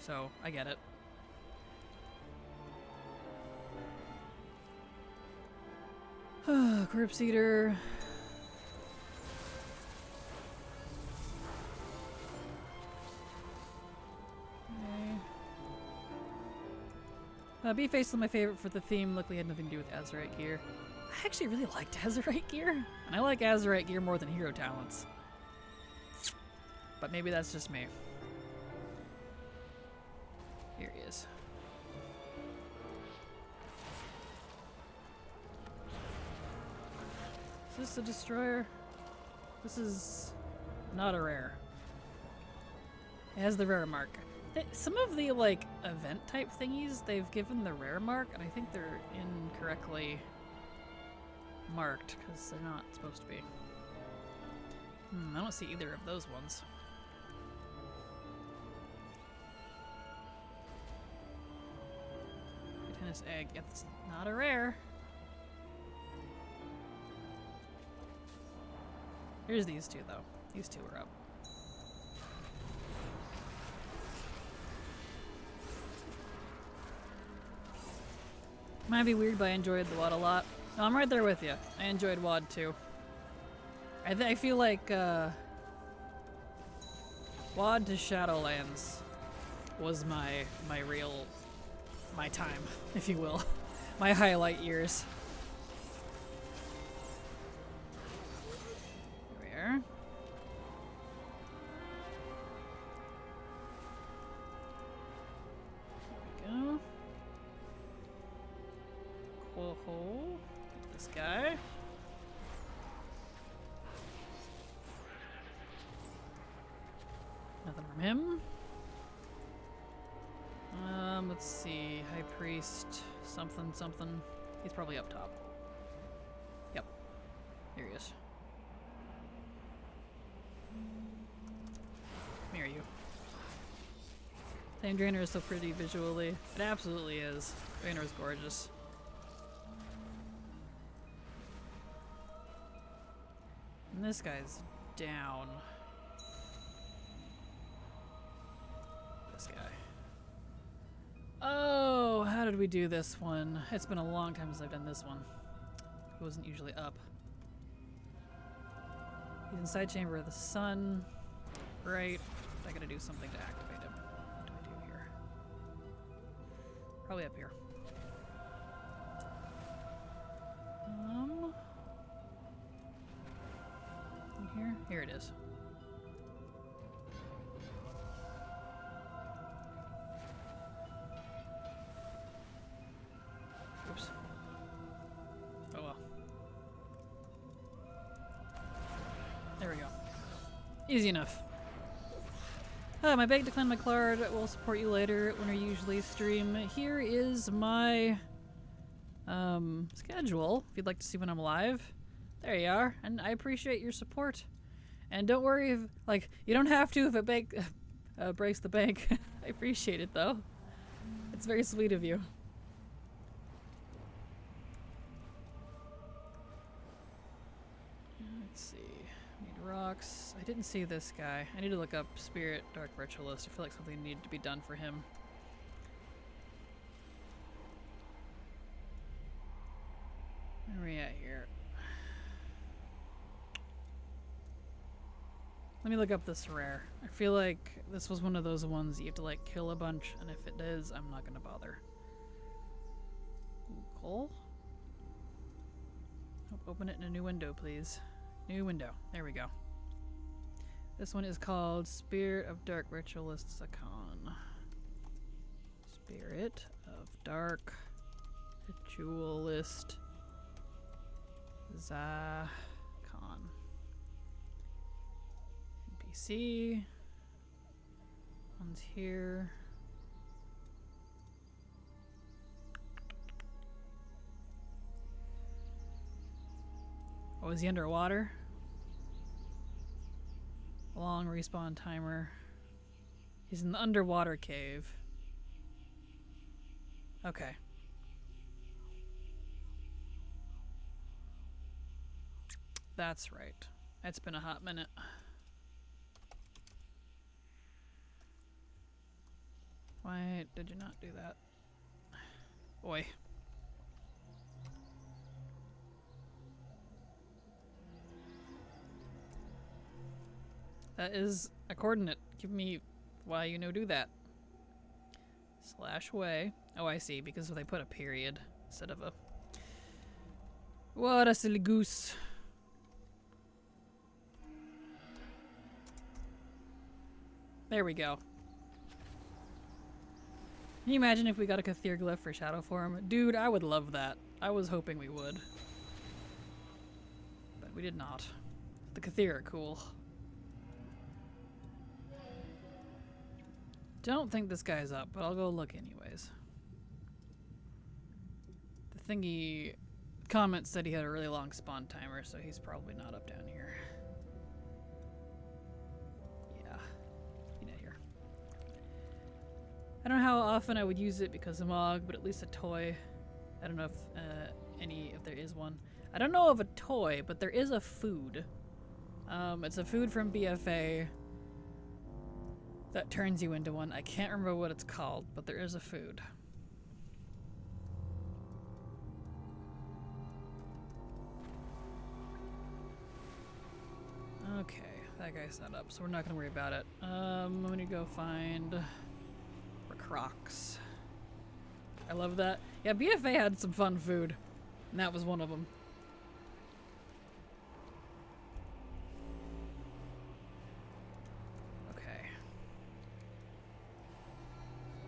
S2: So, I get it. Corpse Eater. Okay. B-Face is my favorite for the theme. Luckily, had nothing to do with Azurite gear. I actually really liked Azurite gear. And I like Azurite gear more than hero talents. But maybe that's just me. Here he is. Is this a destroyer? This is not a rare. It has the rare mark. Some of the, like, event type thingies, they've given the rare mark, and I think they're incorrectly marked, because they're not supposed to be. I don't see either of those ones. Tennis egg. It's not a rare. Here's these two, though. These two are up. Might be weird, but I enjoyed the WAD a lot. No, I'm right there with you. I enjoyed WAD, too. I feel like, WAD to Shadowlands was my time, if you will. My highlight years. Here we are. There we go. Whoa. This guy. Nothing from him. Let's see. High Priest, something. He's probably up top. Yep. Here he is. Come here, you. Flame Drainer is so pretty visually. It absolutely is. Drainer is gorgeous. And this guy's down. This guy. Oh, how did we do this one? It's been a long time since I've done this one. He wasn't usually up. He's inside Chamber of the Sun. Right. I gotta do something to activate him. What do I do here? Probably up here. In here? Here it is. Easy enough. My bank declined my card. Will support you later when I usually stream. Here is my schedule. If you'd like to see when I'm live, there you are. And I appreciate your support. And don't worry if, like, you don't have to if a bank breaks the bank. I appreciate it though. It's very sweet of you. Let's see. Need rocks. I didn't see this guy. I need to look up Spirit Dark Ritualist. I feel like something needed to be done for him. Where are we at here? Let me look up this rare. I feel like this was one of those ones you have to like kill a bunch, and if it is, I'm not gonna bother. Ooh, coal? Oh, open it in a new window, please. New window. There we go. This one is called Spirit of Dark Ritualist Zakon. Spirit of Dark Ritualist Zakon. NPC. One's here. Oh, is he underwater? Long respawn timer. He's in the underwater cave. Okay. That's right. It's been a hot minute. Why did you not do that? Boy. That is a coordinate. Give me why you know do that. /way. Oh, I see. Because they put a period instead of a... What a silly goose. There we go. Can you imagine if we got a Kathir glyph for shadow form? Dude, I would love that. I was hoping we would. But we did not. The Kathir are cool. Don't think this guy's up, but I'll go look anyways. The thingy comment said he had a really long spawn timer, so he's probably not up down here. Yeah, he not here. I don't know how often I would use it because of Mog, but at least a toy. I don't know if if there is one. I don't know of a toy, but there is a food. It's a food from BFA that turns you into one. I can't remember what it's called, but there is a food. Okay, that guy's not up, so we're not gonna worry about it. I'm gonna go find Crocs. I love that. Yeah, BFA had some fun food, and that was one of them. Okay.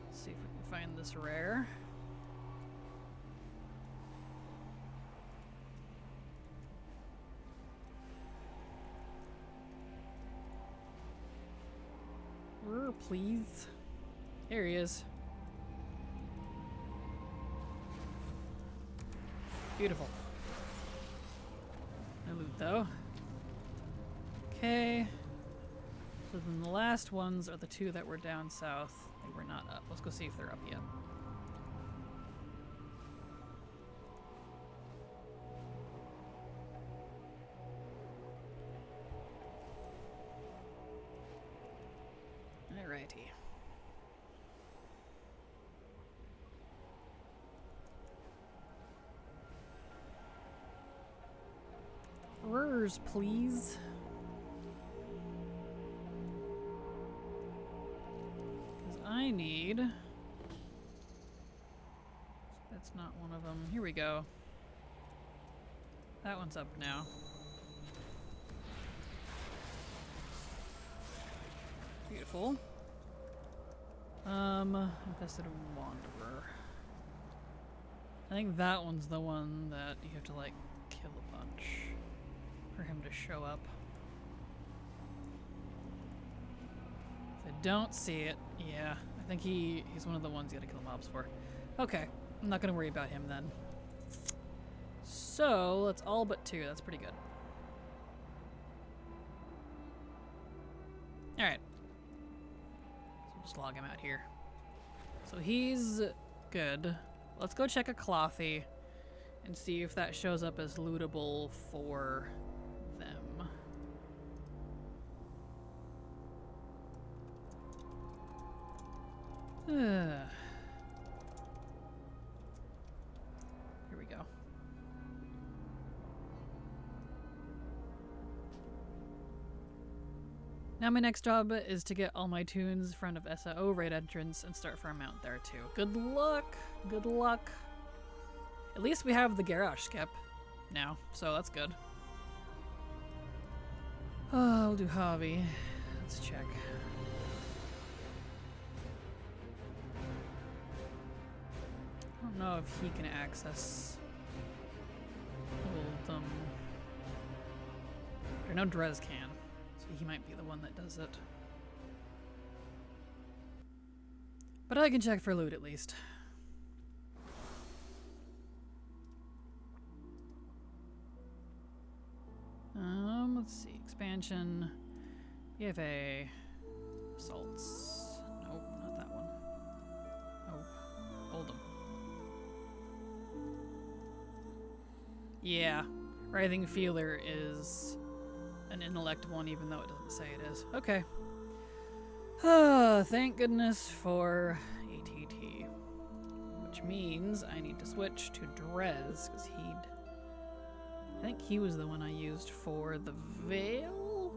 S2: Let's see if we can find this rare. Rare, please. Here he is. Beautiful. No loot though. Okay. So then the last ones are the two that were down south. They were not up. Let's go see if they're up yet. Alrighty. Rares, please. Because I need... That's not one of them. Here we go. That one's up now. Beautiful. Infested Wanderer. I think that one's the one that you have to, like, kill a bunch for him to show up. don't see it. Yeah, I think he's one of the ones you gotta kill mobs for. Okay, I'm not gonna worry about him then. So, that's all but 2. That's pretty good. Alright. So just log him out here. So he's good. Let's go check a clothy and see if that shows up as lootable for them. Here we go. Now my next job is to get all my tunes in front of SAO raid entrance and start farm out there too. Good luck! Good luck! At least we have the garage skip now, so that's good. Oh, I'll do hobby. Let's check. I don't know if he can access Oldham. I know Drez can. He might be the one that does it. But I can check for loot at least. Let's see. Expansion. BFA. Assaults. Nope, not that one. Nope. Oldham. Yeah. Writhing Feeler is an intellect one, even though it doesn't say it is. Okay. Thank goodness for ATT. Which means I need to switch to Drez, because I think he was the one I used for the Veil?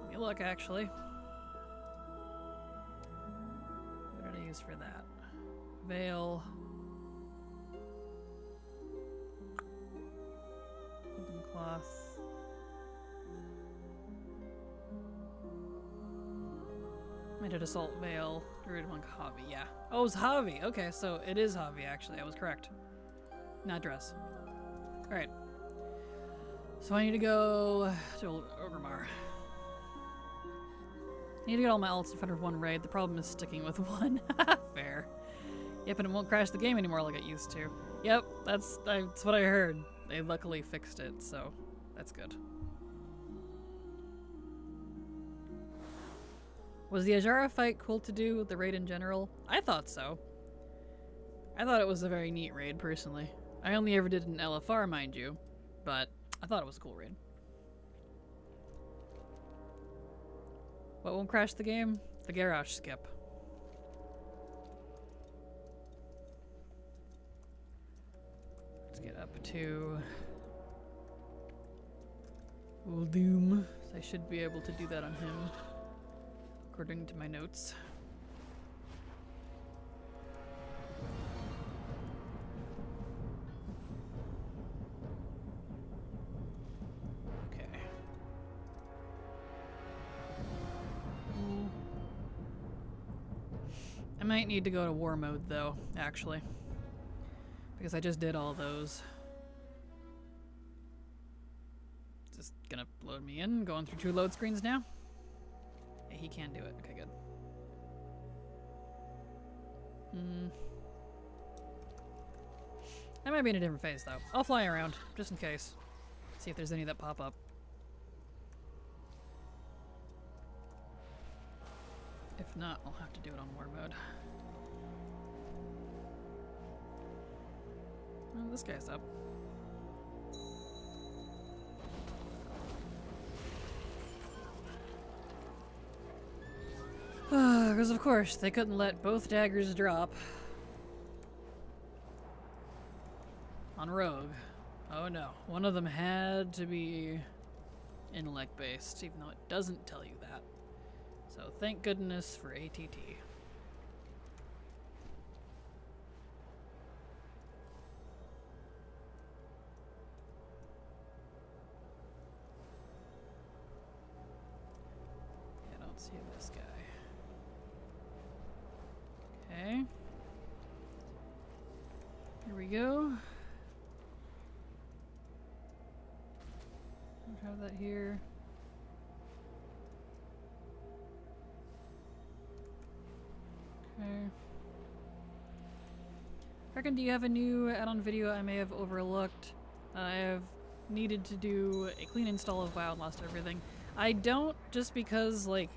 S2: Let me look, actually. What did I use for that? Veil. Cloth. I did Assault Veil, Druid Monk, Javi, yeah. Oh, it's Javi. Okay, so it is Javi, actually. I was correct. Not Dress. Alright. So I need to go to Orgrimmar. I need to get all my alts in front of one raid. The problem is sticking with one. Fair. Yep, and it won't crash the game anymore like it used to. Yep, that's what I heard. They luckily fixed it, so that's good. Was the Ajara fight cool to do, the raid in general? I thought so. I thought it was a very neat raid, personally. I only ever did an LFR, mind you, but I thought it was a cool raid. What won't crash the game? The garage skip. Let's get up to Uldum. So I should be able to do that on him, according to my notes. Okay. I might need to go to war mode though, actually, because I just did all those. Just gonna load me in, going through 2 load screens now. Yeah, he can do it. Okay, good. I might be in a different phase though. I'll fly around, just in case. See if there's any that pop up. If not, I'll have to do it on war mode. Well, this guy's up. Because of course, they couldn't let both daggers drop on Rogue. Oh no, one of them had to be intellect based, even though it doesn't tell you that. So thank goodness for ATT. Yeah, I don't see this guy. Okay. Here we go. Don't have that here. Reckon, do you have a new add-on video I may have overlooked? I have needed to do a clean install of WoW and lost everything. I don't, just because, like,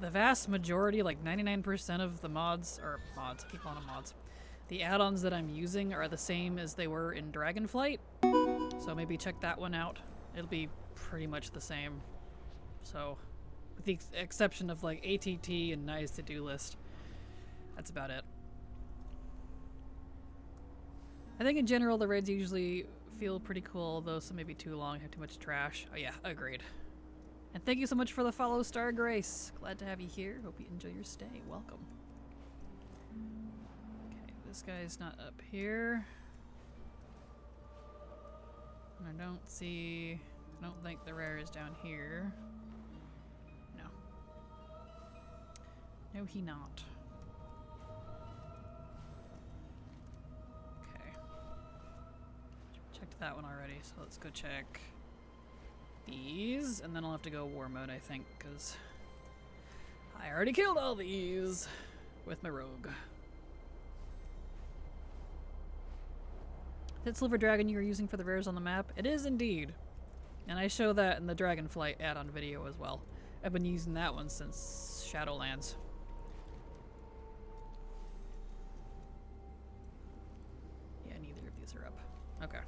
S2: the vast majority, like 99% of the mods, I keep calling them mods, the add-ons that I'm using are the same as they were in Dragonflight. So maybe check that one out. It'll be pretty much the same. So, with the exception of like ATT and Nice to-do list. That's about it. I think in general the raids usually feel pretty cool, though some may be too long, have too much trash. Oh yeah, agreed. And thank you so much for the follow, Star Grace. Glad to have you here. Hope you enjoy your stay. Welcome. Okay, this guy's not up here. And I don't think the rare is down here. No. No, he not. Okay. Checked that one already, so let's go check these, and then I'll have to go war mode, I think, because I already killed all these with my rogue. That silver dragon you were using for the rares on the map? It is indeed. And I show that in the Dragonflight add-on video as well. I've been using that one since Shadowlands. Yeah, neither of these are up. Okay.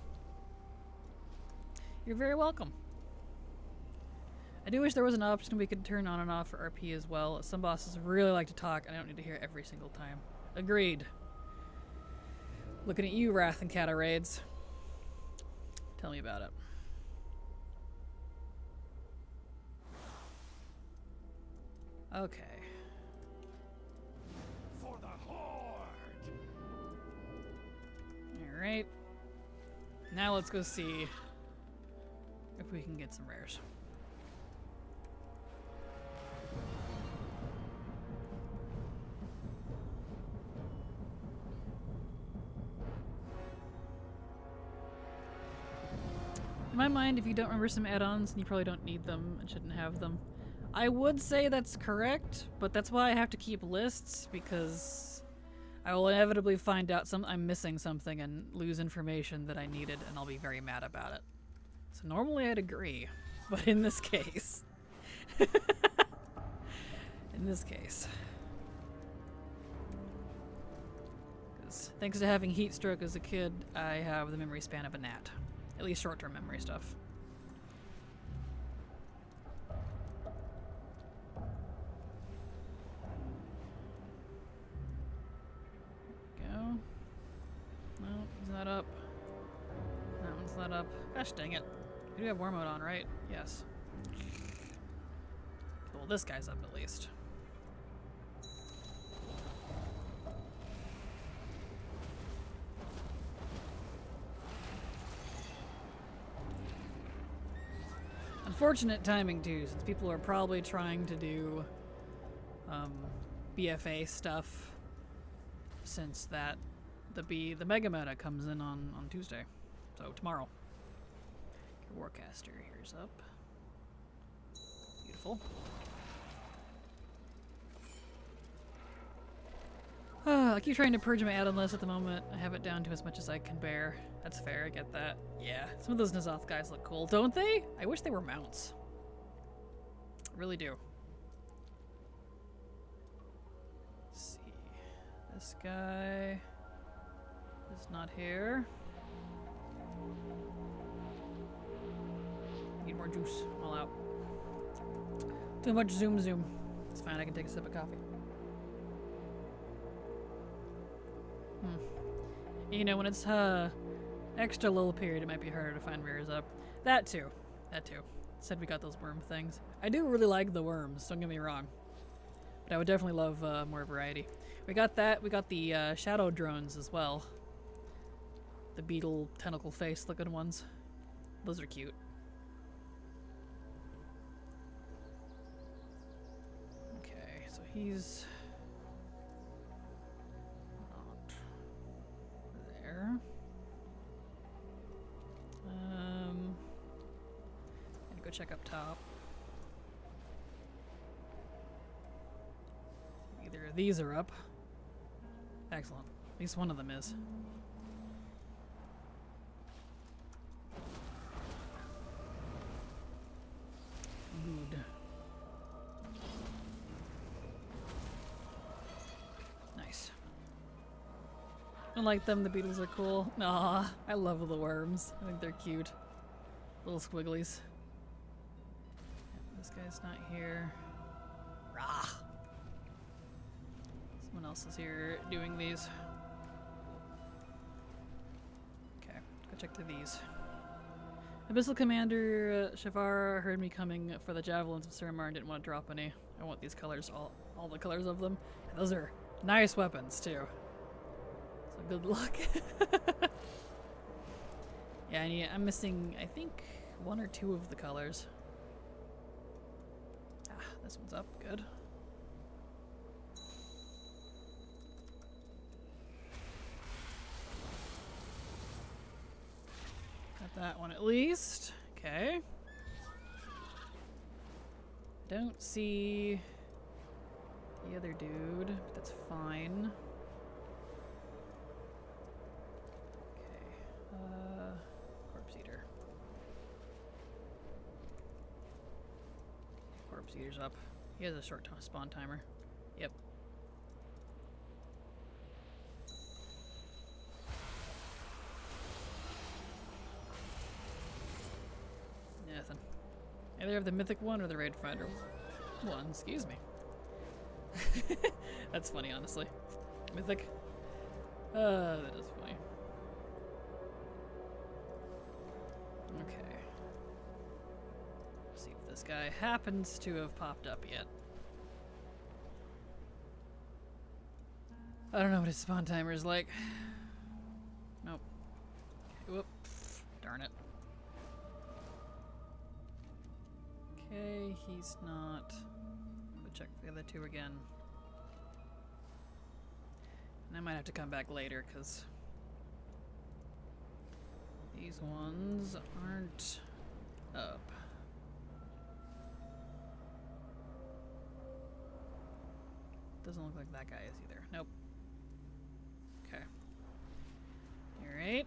S2: You're very welcome. I do wish there was an option we could turn on and off for RP as well. Some bosses really like to talk, and I don't need to hear it every single time. Agreed. Looking at you, Wrath and Cata raids. Tell me about it. Okay.
S3: For the Horde.
S2: Alright. Now let's go see if we can get some rares. In my mind, if you don't remember some add-ons, and you probably don't need them and shouldn't have them, I would say that's correct, but that's why I have to keep lists, because I will inevitably find out I'm missing something and lose information that I needed, and I'll be very mad about it. So normally I'd agree, but in this case... in this case... because thanks to having heat stroke as a kid, I have the memory span of a gnat. At least short-term memory stuff. There we go. No, he's not up. That one's not up. Gosh dang it. We do have war mode on, right? Yes. Well, this guy's up at least. Unfortunate timing too, since people are probably trying to do BFA stuff, since that the mega meta comes in on Tuesday, so tomorrow. Your Warcaster here's up. Beautiful. I keep trying to purge my add-on list at the moment. I have it down to as much as I can bear. That's fair, I get that. Yeah, some of those N'Zoth guys look cool, don't they? I wish they were mounts. I really do. Let's see. This guy is not here. Need more juice. I'm all out. Too much zoom. It's fine, I can take a sip of coffee. You know, when it's extra lull period, it might be harder to find rares up. That too. Said we got those worm things. I do really like the worms, don't get me wrong. But I would definitely love more variety. We got that. We got the shadow drones as well. The beetle tentacle face looking ones. Those are cute. Okay, so he's... there. And go check up top. Either of these are up. Excellent. At least one of them is. I like them. The beetles are cool. Aw, I love the worms. I think they're cute. Little squigglies. This guy's not here. Rah! Someone else is here doing these. Okay, go check through these. Abyssal Commander Shavar heard me coming for the Javelins of Suramar and didn't want to drop any. I want these colors, all the colors of them. And those are nice weapons, too. So good luck. Yeah, I'm missing, I think, 1 or 2 of the colors. Ah, this one's up. Good. Got that one at least. Okay. Don't see the other dude, but that's fine. Okay. Corpse Eater. Corpse Eater's up. He has a short spawn timer. Yep. Nothing. Either have the mythic one or the raid finder one. Excuse me. That's funny, honestly. Mythic. That is funny. Okay. See if this guy happens to have popped up yet. I don't know what his spawn timer is like. Nope. Okay, whoop. Darn it. Okay, he's not. Go check the other 2 again. And I might have to come back later because these ones aren't up. Doesn't look like that guy is either. Nope. Okay. Alright.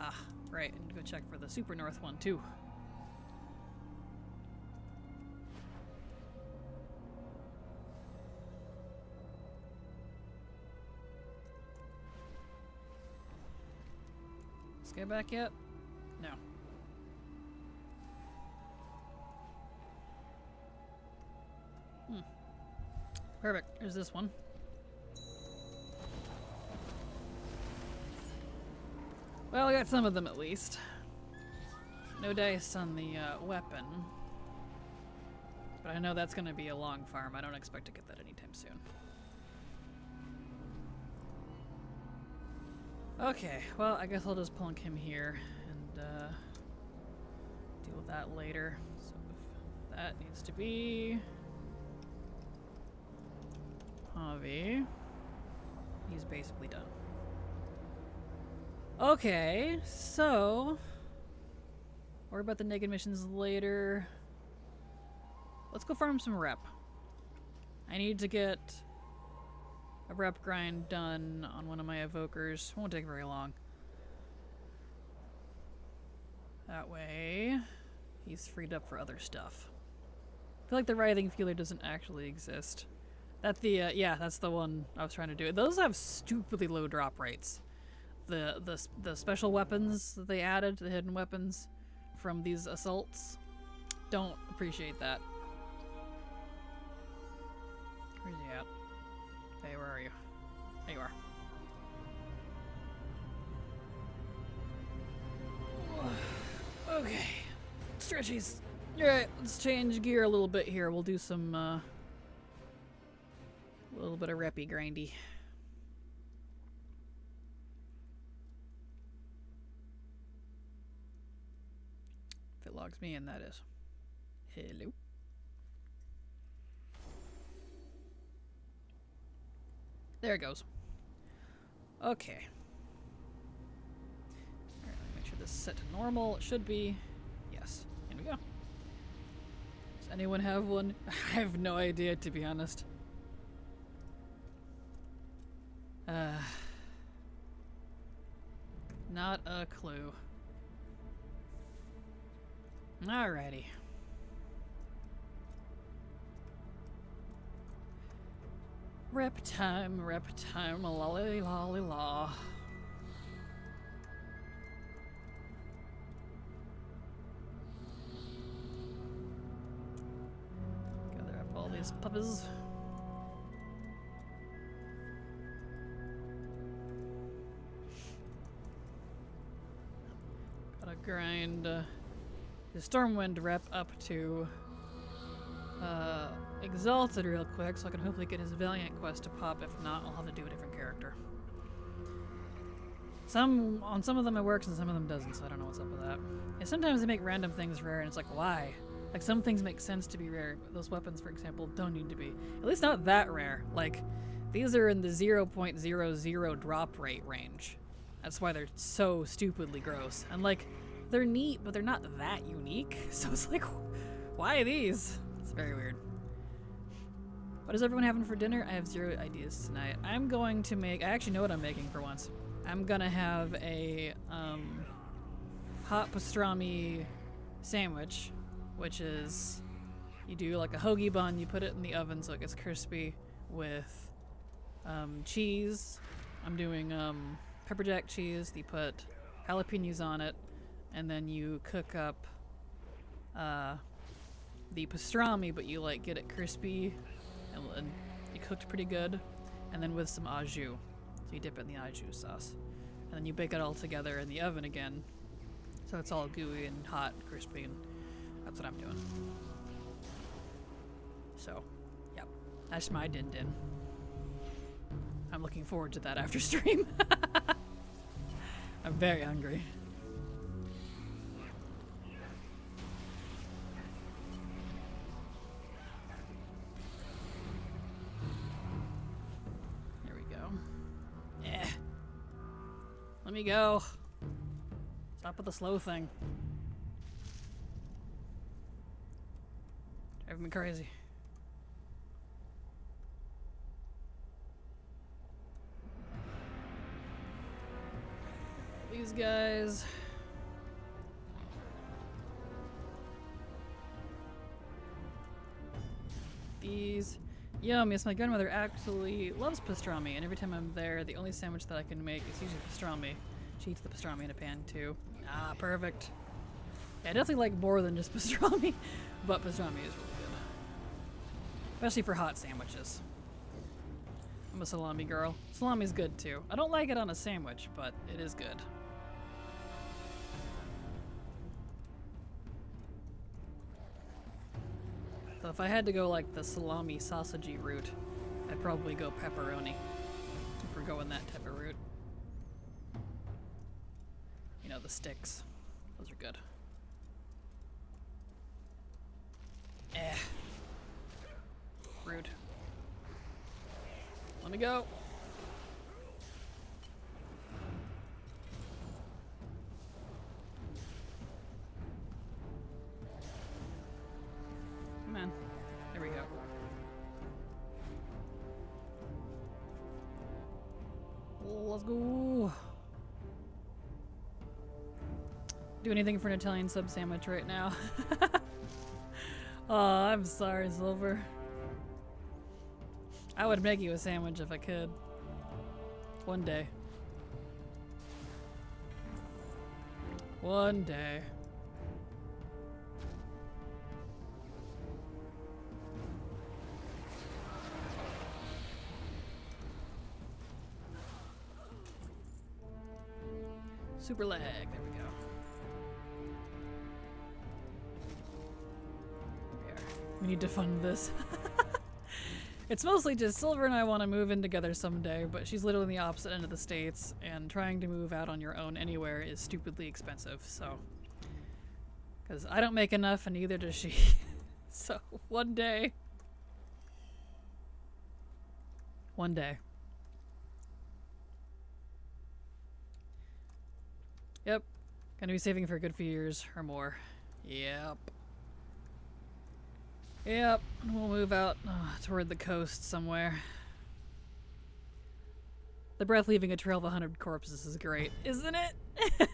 S2: Ah, right. I need to go check for the Super North one, too. This guy back yet? No. Perfect. There's this one. Well, I got some of them at least. No dice on the weapon. But I know that's going to be a long farm. I don't expect to get that anytime soon. Okay, well, I guess I'll just plunk him here and deal with that later. So if that needs to be Javi, he's basically done. Okay, so worry about the naked missions later. Let's go farm some rep. I need to get a rep grind done on one of my evokers. Won't take very long. That way, he's freed up for other stuff. I feel like the writhing feeler doesn't actually exist. That yeah, that's the one I was trying to do. Those have stupidly low drop rates. The special weapons that they added, the hidden weapons from these assaults, don't appreciate that. Where's he at? Hey, where are you? There you are. Okay. Stretchies. Alright, let's change gear a little bit here. We'll do some, a little bit of reppy grindy. If it logs me in, that is. Hello. There it goes. Okay. Alright, let me make sure this is set to normal. It should be. Yes. Here we go. Does anyone have one? I have no idea, to be honest. Not a clue. Alrighty. Rep time, lolly lolly law. Gather up all these puppies. Gotta grind the Stormwind rep up to Exalted real quick so I can hopefully get his Valiant quest to pop. If not, I'll have to do a different character. On some of them it works and some of them doesn't, so I don't know what's up with that. And sometimes they make random things rare and it's like, why? Like some things make sense to be rare, but those weapons, for example, don't need to be. At least not that rare. Like, these are in the 0.00 drop rate range. That's why they're so stupidly gross. And like, they're neat, but they're not that unique. So it's like, why these? It's very weird. What is everyone having for dinner? I have 0 ideas tonight. I'm going to make... I actually know what I'm making for once. I'm gonna have a hot pastrami sandwich, which is you do like a hoagie bun, you put it in the oven so it gets crispy with cheese. I'm doing pepper jack cheese. You put jalapenos on it, and then you cook up the pastrami, but you like get it crispy and you cooked pretty good, and then with some au jus. So you dip it in the au jus sauce, and then you bake it all together in the oven again, so it's all gooey and hot and crispy, and that's what I'm doing. So, yep, that's my din-din. I'm looking forward to that after stream. I'm very hungry. Let me go. Stop with the slow thing. Driving me crazy. These guys. These. Yum, yes, my grandmother actually loves pastrami, and every time I'm there, the only sandwich that I can make is usually pastrami. She eats the pastrami in a pan, too. Ah, perfect. Yeah, I definitely like more than just pastrami, but pastrami is really good. Especially for hot sandwiches. I'm a salami girl. Salami's good, too. I don't like it on a sandwich, but it is good. So if I had to go like the salami sausagey route, I'd probably go pepperoni. If we're going that type of route. You know, the sticks. Those are good. Rude. Let me go. Come on. There we go. Let's go. Do anything for an Italian sub sandwich right now. Oh, I'm sorry, Silver. I would make you a sandwich if I could. One day. One day. Super lag. There we go. There. We need to fund this. It's mostly just Silver and I want to move in together someday, but she's literally the opposite end of the states, and trying to move out on your own anywhere is stupidly expensive, so. Because I don't make enough, and neither does she. So, one day. One day. Yep. Gonna be saving for a good few years or more. Yep. Yep. We'll move out toward the coast somewhere. The breath leaving a trail of 100 corpses is great, isn't it?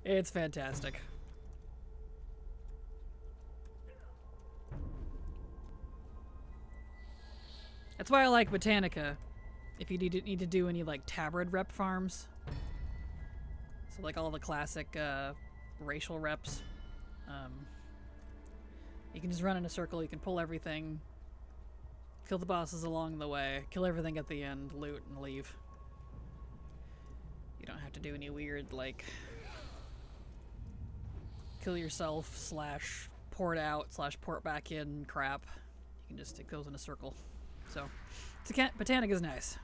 S2: It's fantastic. That's why I like Botanica. If you need to do any like tabard rep farms. So like all the classic racial reps. You can just run in a circle, you can pull everything, kill the bosses along the way, kill everything at the end, loot, and leave. You don't have to do any weird, like, kill yourself slash port out slash port back in crap. You can just, it goes in a circle. So, Botanic is nice.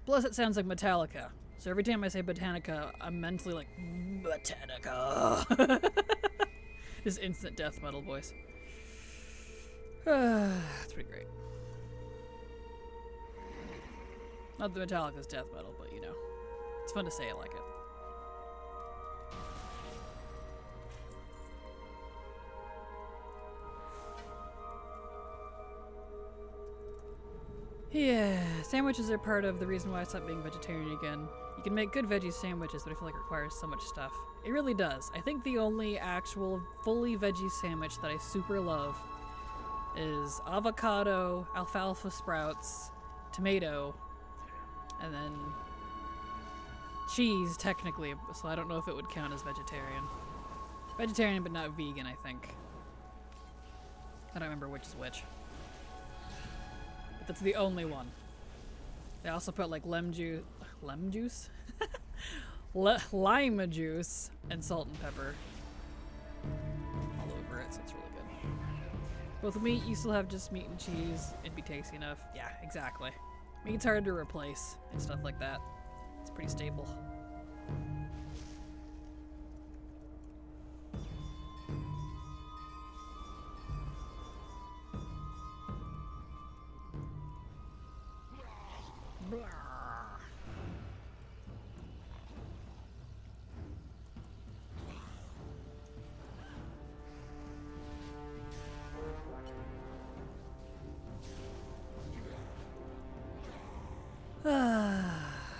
S2: Plus it sounds like Metallica. So every time I say Botanica, I'm mentally like, Botanica. Just instant death metal voice. That's pretty great. Not that Metallica's death metal, but you know. It's fun to say it like it. Yeah, sandwiches are part of the reason why I stopped being vegetarian again. You can make good veggie sandwiches, but I feel like it requires so much stuff. It really does. I think the only actual fully veggie sandwich that I super love is avocado, alfalfa sprouts, tomato, and then cheese, technically, so I don't know if it would count as vegetarian. Vegetarian, but not vegan, I think. I don't remember which is which. But that's the only one. They also put like lime juice, lime juice and salt and pepper all over it, so it's really good. But with meat, you still have just meat and cheese. It'd be tasty enough. Yeah, exactly. Meat's hard to replace and stuff like that. It's pretty stable.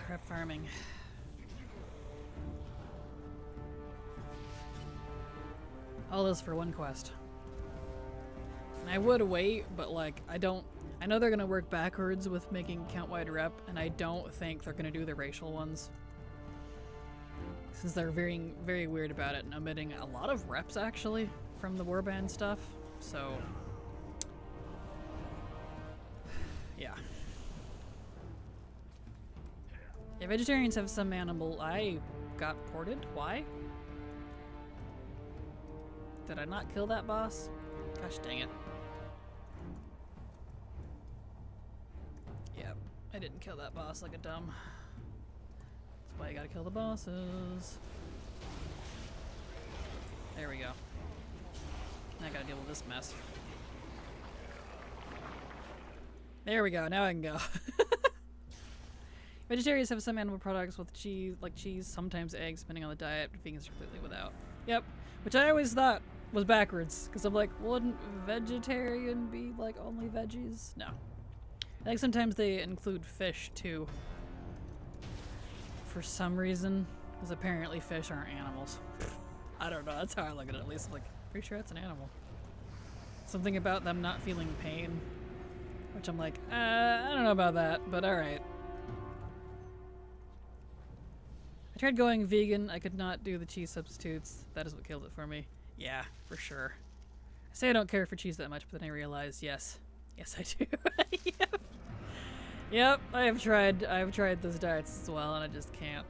S2: Rep farming. All this for one quest. And I would wait, but like, I know they're gonna work backwards with making count-wide rep, and I don't think they're gonna do the racial ones. Since they're very, very weird about it and omitting a lot of reps, actually, from the warband stuff. So, yeah. Yeah, vegetarians have some animal. I got ported. Why? Did I not kill that boss? Gosh dang it. Yep, I didn't kill that boss like a dumb. That's why you gotta kill the bosses. There we go. Now I gotta deal with this mess. There we go, now I can go. Vegetarians have some animal products with cheese, like cheese, sometimes eggs, depending on the diet. Vegans are completely without. Yep, which I always thought was backwards, because I'm like, wouldn't vegetarian be like only veggies? No. I think sometimes they include fish too. For some reason, because apparently fish aren't animals. I don't know, that's how I look at it at least. I'm like, pretty sure it's an animal. Something about them not feeling pain, which I'm like, I don't know about that, but alright. I tried going vegan. I could not do the cheese substitutes. That is what killed it for me. Yeah, for sure. I say I don't care for cheese that much, but then I realized, yes. Yes, I do. Yep. Yep, I've tried those diets as well, and I just can't.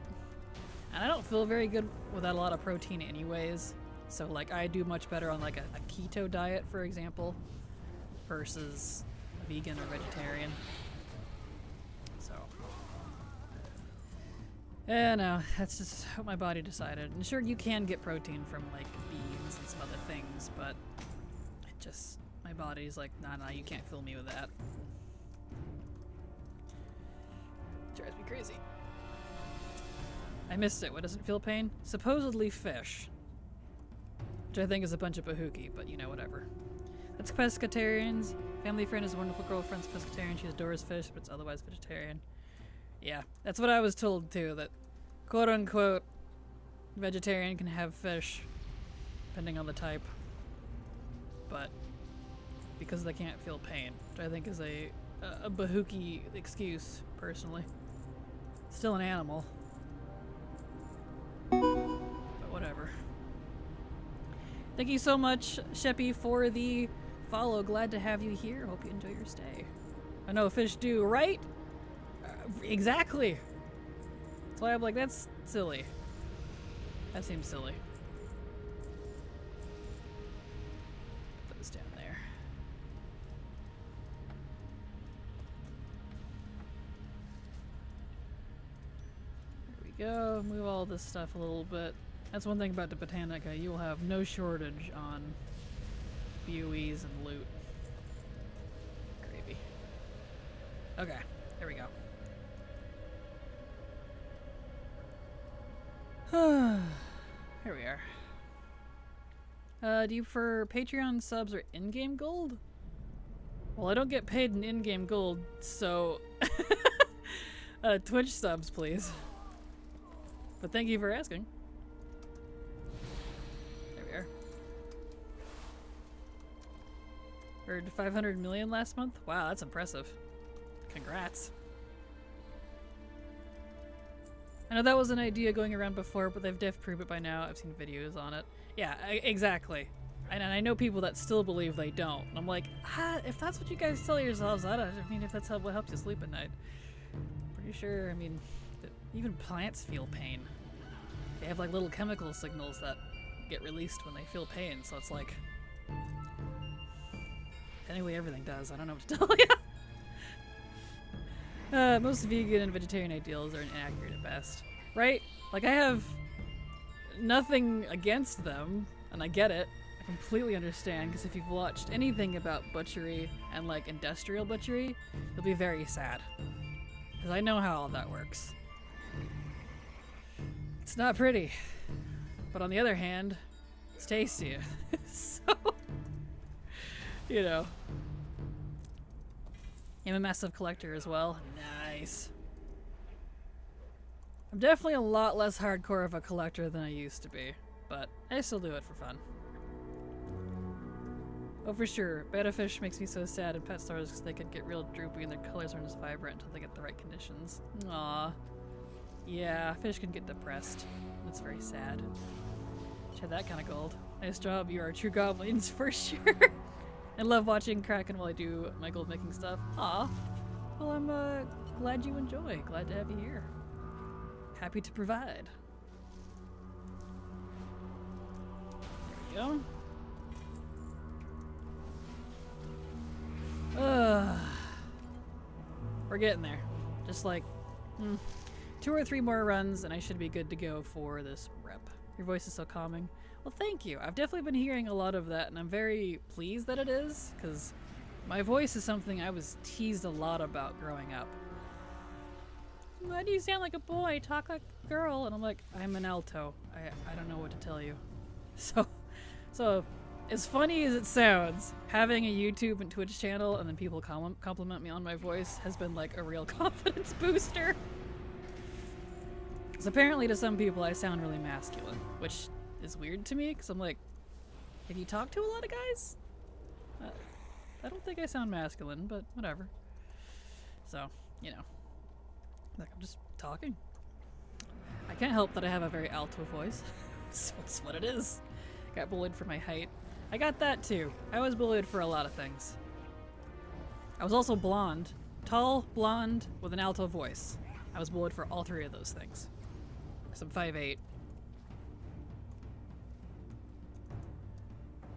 S2: And I don't feel very good without a lot of protein anyways. So, like, I do much better on, like, a keto diet, for example, versus vegan or vegetarian. Yeah, no, that's just what my body decided. And sure, you can get protein from, like, beans and some other things, but it just, my body's like, nah, you can't fill me with that. Drives me crazy. I missed it. What doesn't feel pain? Supposedly fish. Which I think is a bunch of bahookie, but you know, whatever. That's pescatarians. Family friend is a wonderful girlfriend's pescatarian. She adores fish, but it's otherwise vegetarian. Yeah, that's what I was told too, that quote-unquote vegetarian can have fish, depending on the type. But because they can't feel pain, which I think is a bahooky excuse, personally. Still an animal. But whatever. Thank you so much, Sheppy, for the follow. Glad to have you here. Hope you enjoy your stay. I know fish do, right? Exactly. That's why I'm like, that's silly. That seems silly. Put this down there. There we go. Move all this stuff a little bit. That's one thing about the Botanica. You will have no shortage on BOEs and loot. Gravy. Okay, there we go. Here we are. Do you prefer Patreon subs or in-game gold? Well, I don't get paid in in-game gold, so Twitch subs, please. But thank you for asking. There we are. Earned 500 million last month? Wow, that's impressive. Congrats. I know that was an idea going around before, but they've proved it by now. I've seen videos on it. Yeah, exactly. And I know people that still believe they don't. And I'm like, if that's what you guys tell yourselves, I mean, if that's what helps you sleep at night. Pretty sure, I mean, that even plants feel pain. They have like little chemical signals that get released when they feel pain, so it's like... Anyway, everything does. I don't know what to tell you. Most vegan and vegetarian ideals are inaccurate at best. Right? Like, I have nothing against them, and I get it. I completely understand, because if you've watched anything about butchery and, like, industrial butchery, you'll be very sad. Because I know how all that works. It's not pretty. But on the other hand, it's tasty. So, you know. I'm a massive collector as well. Nice. I'm definitely a lot less hardcore of a collector than I used to be, but I still do it for fun. Oh, for sure. Betta fish makes me so sad in pet stores because they could get real droopy and their colors aren't as vibrant until they get the right conditions. Aww. Yeah, fish can get depressed. That's very sad. Should have that kind of gold. Nice job, you are true goblins for sure. I love watching Kraken while I do my gold making stuff. Aw. Well, I'm glad you enjoy. Glad to have you here. Happy to provide. There we go. We're getting there. Just like 2 or 3 more runs and I should be good to go for this rep. Your voice is so calming. Well, thank you. I've definitely been hearing a lot of that, and I'm very pleased that it is, because my voice is something I was teased a lot about growing up. Why do you sound like a boy, talk like a girl? And I'm like, I'm an alto. I don't know what to tell you. So, as funny as it sounds, having a YouTube and Twitch channel and then people compliment me on my voice has been like a real confidence booster. Because apparently to some people I sound really masculine, which is weird to me, because I'm like, have you talked to a lot of guys? I don't think I sound masculine, but whatever. So, you know, like I'm just talking. I can't help that I have a very alto voice. So it's what it is. Got bullied for my height. I got that too. I was bullied for a lot of things. I was also blonde. Tall, blonde, with an alto voice. I was bullied for all 3 of those things. Because I'm 5'8".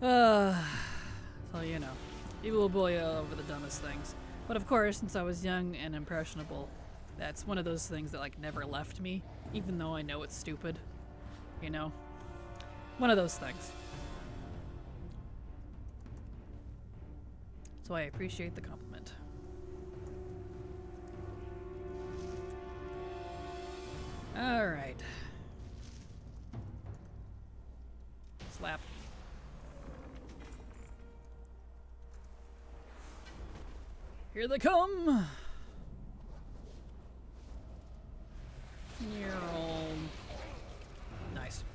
S2: So you know, people will bully you over the dumbest things. But of course, since I was young and impressionable, that's one of those things that like never left me, even though I know it's stupid. You know? One of those things. So I appreciate the compliment. Alright. Slap. Here they come! Nice.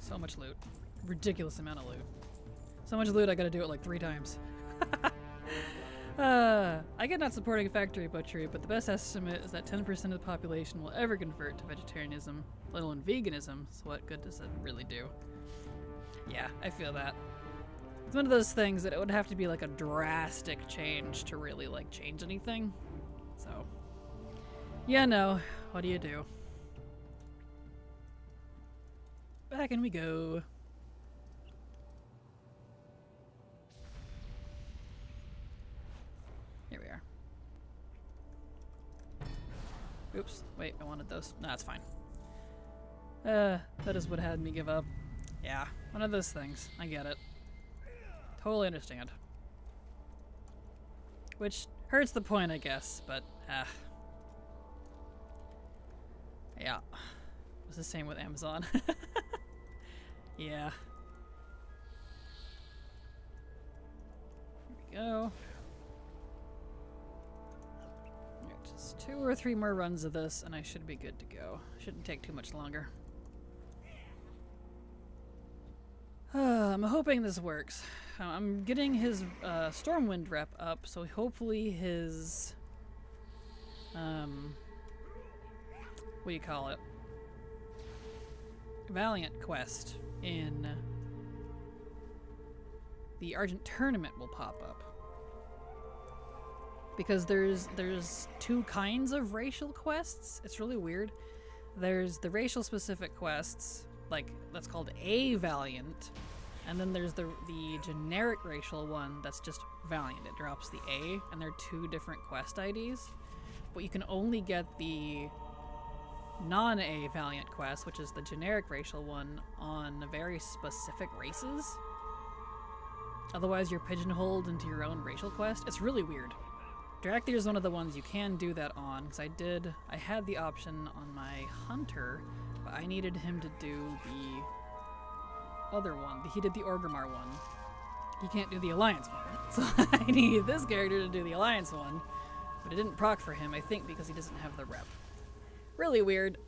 S2: So much loot. Ridiculous amount of loot. So much loot I gotta do it like 3 times. I get not supporting factory butchery, but the best estimate is that 10% of the population will ever convert to vegetarianism, let alone veganism, so what good does it really do? Yeah, I feel that. It's one of those things that it would have to be like a drastic change to really like change anything. So, yeah, no, what do you do? Back in we go. Here we are. Oops, wait, I wanted those. No, it's fine. That is what had me give up. Yeah, one of those things. I get it. Totally understand. Which hurts the point, I guess, but, yeah. It's the same with Amazon. Yeah. Here we go. Alright, just 2 or 3 more runs of this, and I should be good to go. Shouldn't take too much longer. I'm hoping this works. I'm getting his Stormwind rep up, so hopefully his what do you call it? Valiant quest in the Argent tournament will pop up. Because there's 2 kinds of racial quests. It's really weird. There's the racial specific quests, like that's called a Valiant, and then there's the generic racial one that's just Valiant. It drops the A, and they're 2 different quest IDs. But you can only get the non-A Valiant quest, which is the generic racial one, on very specific races. Otherwise you're pigeonholed into your own racial quest. It's really weird. Dractyr is one of the ones you can do that on, because I had the option on my Hunter, but I needed him to do the other one. He did the Orgrimmar one. He can't do the Alliance one. So I need this character to do the Alliance one, but it didn't proc for him, I think because he doesn't have the rep. Really weird.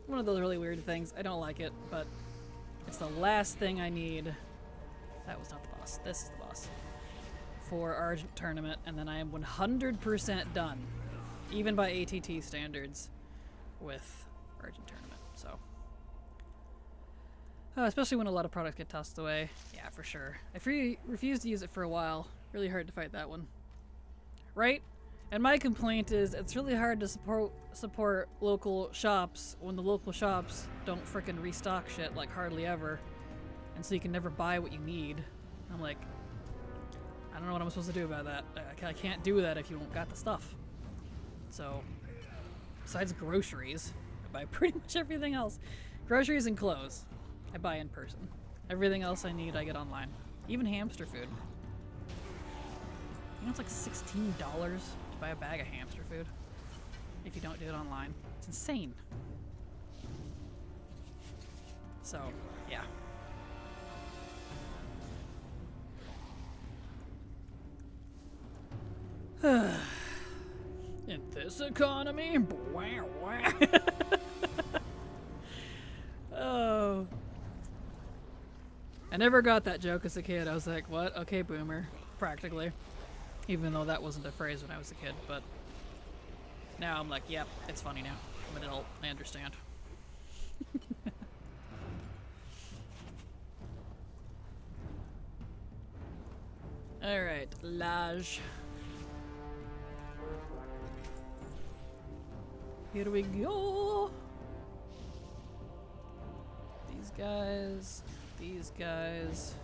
S2: One of those really weird things. I don't like it, but it's the last thing I need. That was not the boss. This is the boss. For Argent tournament, and then I am 100% done, even by ATT standards, with Argent tournament. So, especially when a lot of products get tossed away. Yeah, for sure. I refused to use it for a while. Really hard to fight that one. Right? And my complaint is it's really hard to support local shops when the local shops don't frickin' restock shit like hardly ever, and so you can never buy what you need. I'm like, I don't know what I'm supposed to do about that. I can't do that if you don't got the stuff. So, besides groceries, I buy pretty much everything else. Groceries and clothes, I buy in person. Everything else I need, I get online. Even hamster food. You know, it's like $16 to buy a bag of hamster food if you don't do it online. It's insane. So, yeah. In this economy, wow, wow. Oh, I never got that joke as a kid. I was like, what? Okay, boomer, practically. Even though that wasn't a phrase when I was a kid, but now I'm like, yep, it's funny now. I'm an adult, I understand. Alright, Lage. Here we go. These guys. These guys.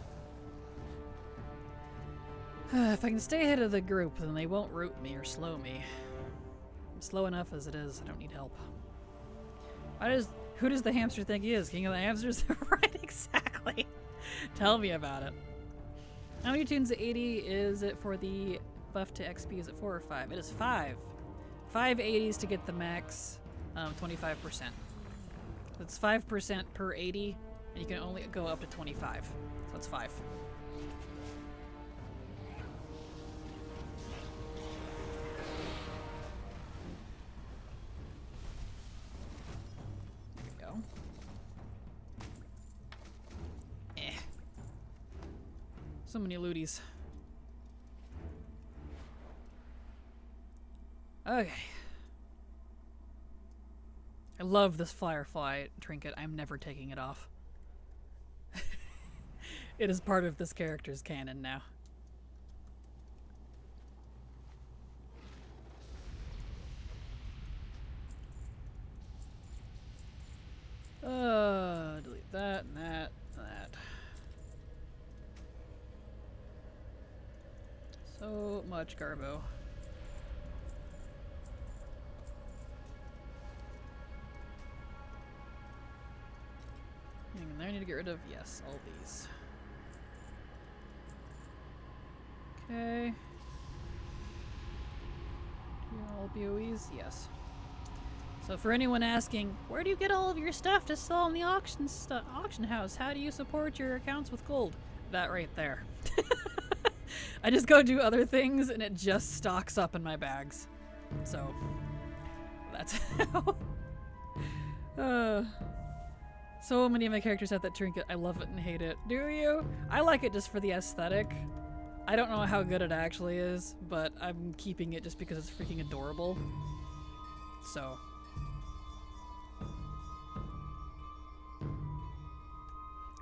S2: If I can stay ahead of the group, then they won't root me or slow me. I'm slow enough as it is. I don't need help. Who does the hamster think he is? King of the hamsters? Right, exactly. Tell me about it. How many tunes at 80 is it for the buff to XP? Is it 4 or 5? It is 5. 5 80s to get the max 25%. That's 5% per 80, and you can only go up to 25. So that's 5. There we go. So many looties. Okay. I love this Firefly trinket. I'm never taking it off. It is part of this character's canon now. Delete that and that and that. So much garbo. Anything in there I need to get rid of? Yes, all these. Okay. All BOEs? Yes. So for anyone asking, where do you get all of your stuff to sell in the auction house? How do you support your accounts with gold? That right there. I just go do other things and it just stocks up in my bags. So that's how. So many of my characters have that trinket. I love it and hate it. Do you? I like it just for the aesthetic. I don't know how good it actually is, but I'm keeping it just because it's freaking adorable. So.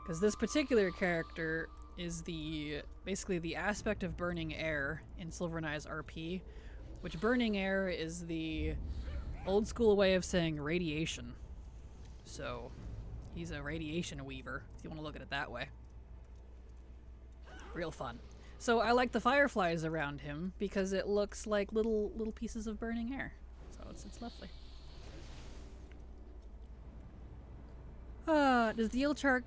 S2: Because this particular character is basically the aspect of burning air in Silver and Eye's RP, which burning air is the old school way of saying radiation. So he's a radiation weaver, if you want to look at it that way. Real fun. So I like the fireflies around him because it looks like little pieces of burning air. So it's lovely. Does the yellow check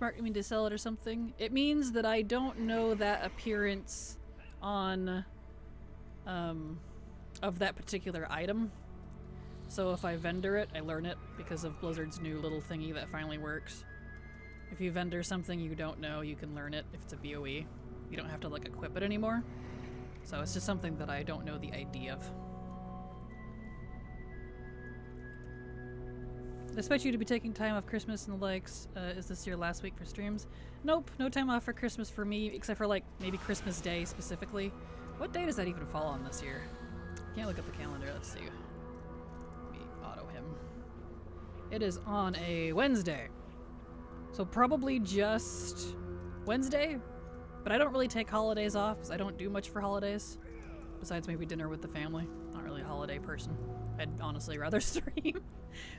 S2: mark mean to sell it or something? It means that I don't know that appearance on of that particular item. So if I vendor it, I learn it because of Blizzard's new little thingy that finally works. If you vendor something you don't know, you can learn it if it's a BOE. You don't have to like equip it anymore. So it's just something that I don't know the ID of. I expect you to be taking time off Christmas and the likes. Is this your last week for streams? Nope, no time off for Christmas for me, except for like maybe Christmas Day specifically. What day does that even fall on this year? Can't look up the calendar, let's see. Let me auto him. It is on a Wednesday. So probably just Wednesday, but I don't really take holidays off because I don't do much for holidays. Besides maybe dinner with the family. Not really a holiday person. I'd honestly rather stream.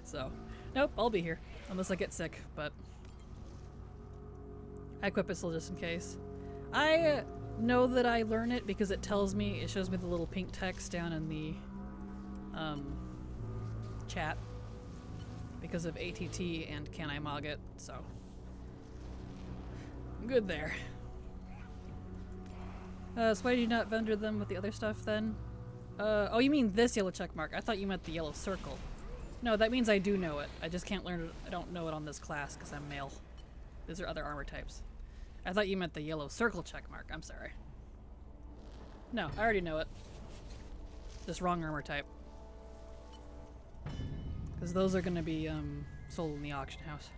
S2: So, nope, I'll be here. Unless I get sick, but I equip it still just in case. I know that I learn it because it tells me, it shows me the little pink text down in the chat because of ATT and Can I Mog It, so I'm good there. So why did you not vendor them with the other stuff then? Oh, you mean this yellow check mark. I thought you meant the yellow circle. No, that means I do know it. I just can't learn it. I don't know it on this class because I'm male. These are other armor types. I thought you meant the yellow circle check mark. I'm sorry. No, I already know it. Just wrong armor type. Because those are going to be sold in the auction house.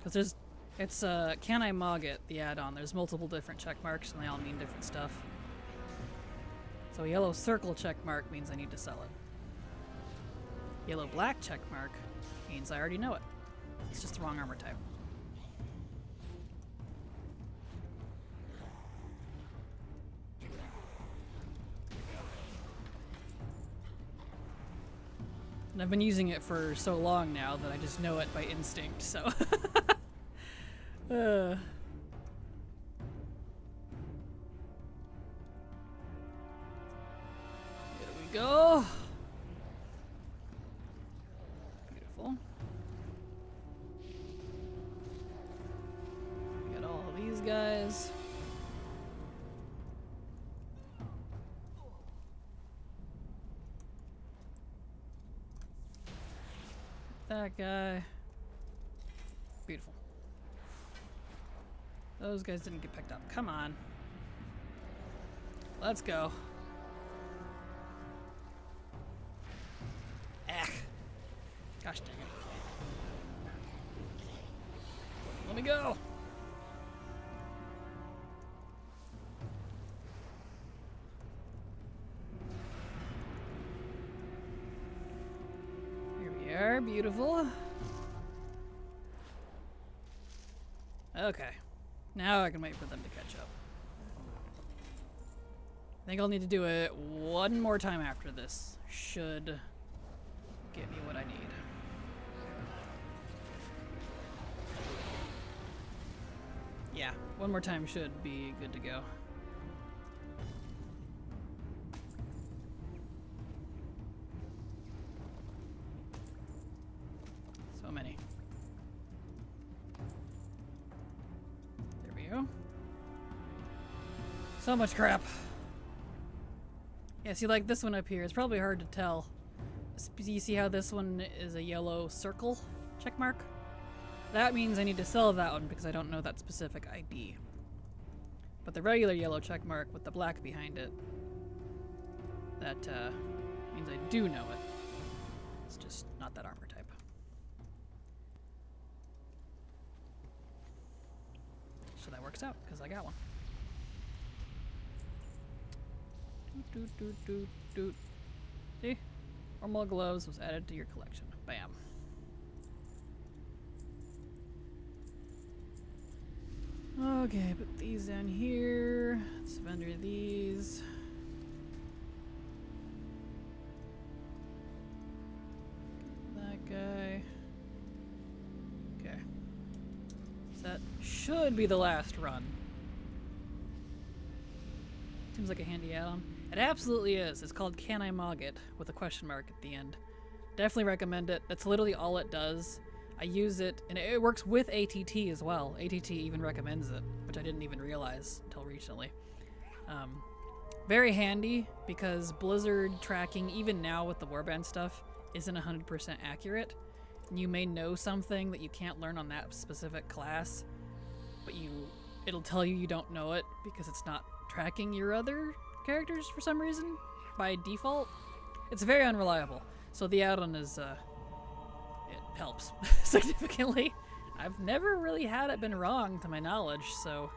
S2: Because it's Can I Mog It, the add-on. There's multiple different check marks and they all mean different stuff. So a yellow circle check mark means I need to sell it. Yellow black check mark means I already know it. It's just the wrong armor type. And I've been using it for so long now that I just know it by instinct, so. Here we go. Beautiful. Get all of these guys. That guy. Beautiful. Those guys didn't get picked up. Come on. Let's go. Ugh. Gosh dang it. Let me go. are. Beautiful. Okay. Now I can wait for them to catch up. I think I'll need to do it one more time after this. Should get me what I need. Yeah, one more time should be good to go. So many. There we go. So much crap. Yeah, see, like this one up here, it's probably hard to tell. You see how this one is a yellow circle check mark? That means I need to sell that one because I don't know that specific ID. But the regular yellow check mark with the black behind it, that means I do know it. It's just not that armor type. So that works out because I got one. Doot, doot, doot, doot. See? Normal gloves was added to your collection. Bam. Okay, put these down here. Let's vendor these. That guy. Okay. So that should be the last run. Seems like a handy add-on. It absolutely is. It's called Can I Mog It? With a question mark at the end. Definitely recommend it. That's literally all it does. I use it, and it works with ATT as well. ATT even recommends it, which I didn't even realize until recently. Very handy, because Blizzard tracking, even now with the Warband stuff, isn't 100% accurate. You may know something that you can't learn on that specific class, but it'll tell you don't know it because it's not tracking your other characters for some reason by default. It's very unreliable. So the add-on is it helps significantly. I've never really had it been wrong to my knowledge, so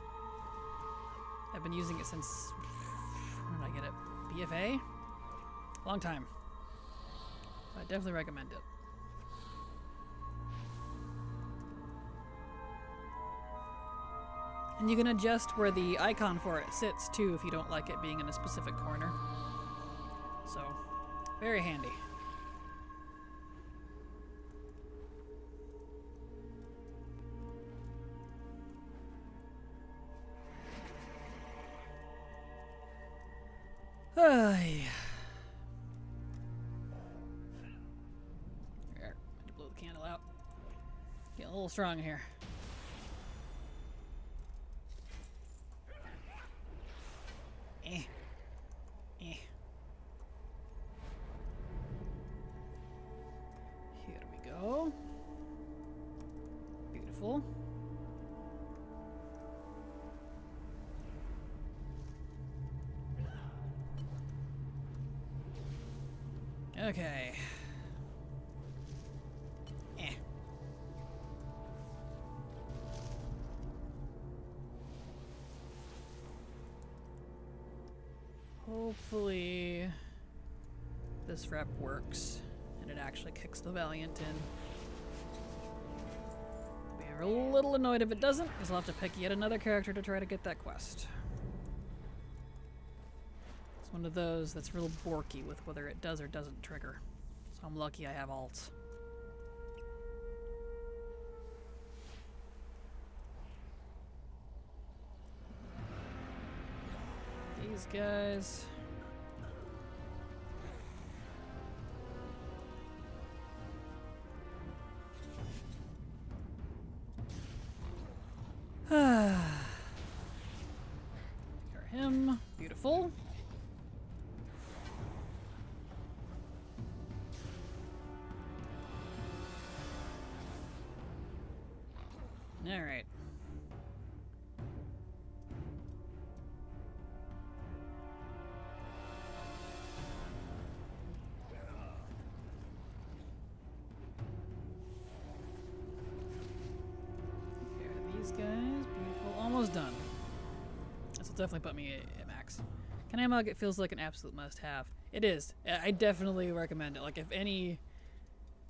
S2: I've been using it since, when did I get it? BFA? Long time. So I definitely recommend it. And you can adjust where the icon for it sits too if you don't like it being in a specific corner. So, very handy. Ay. Here, I had to blow the candle out. Getting a little strong here. Eh. Eh. Here we go. Beautiful. Okay. Eh. Hopefully this rep works and it actually kicks the Valiant in. Be a little annoyed if it doesn't, because I'll have to pick yet another character to try to get that quest. It's one of those that's real borky with whether it does or doesn't trigger. So I'm lucky I have alts. These guys. Cure him. Beautiful. All right. These guys, beautiful, almost done. This will definitely put me at max. Can I mug? It feels like an absolute must-have. It is. I definitely recommend it. Like if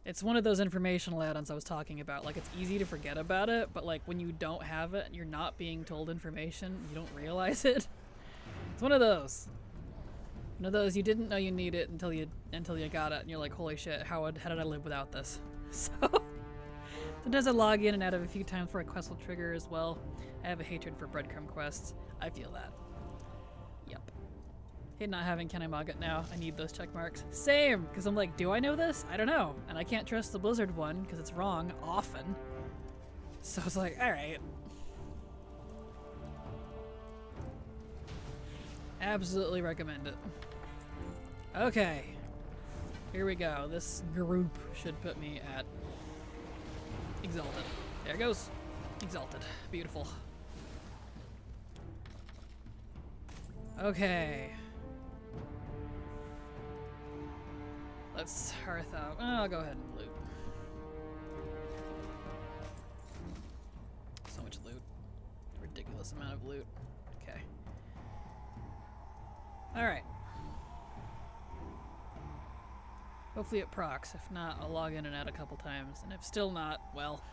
S2: It's one of those informational add-ons I was talking about. Like, it's easy to forget about it, but like when you don't have it and you're not being told information, you don't realize it. It's one of those. One of those you didn't know you need it until you got it, and you're like, holy shit, how did I live without this? So sometimes I log in and out of a few times before a quest will trigger as well. I have a hatred for breadcrumb quests. I feel that. Yep. Hate not having Can I Mog It now. I need those check marks. Same! Because I'm like, do I know this? I don't know. And I can't trust the Blizzard one because it's wrong often. So I was like, alright. Absolutely recommend it. Okay. Here we go. This group should put me at Exalted. There it goes. Exalted. Beautiful. Okay. Let's hearth out. Oh, I'll go ahead and loot. So much loot. Ridiculous amount of loot. Okay. Alright. Hopefully it procs. If not, I'll log in and out a couple times. And if still not, well,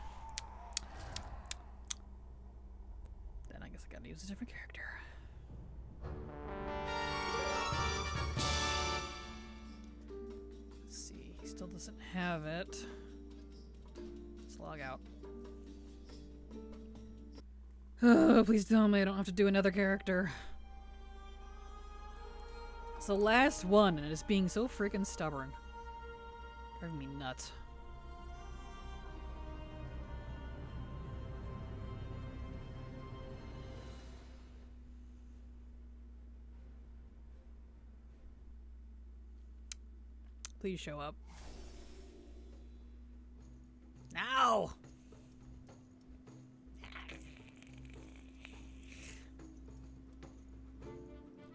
S2: then I guess I gotta use a different character. Let's see. He still doesn't have it. Let's log out. Oh, please tell me I don't have to do another character. It's the last one, and it's being so freaking stubborn. Driving me nuts. Please show up. Now!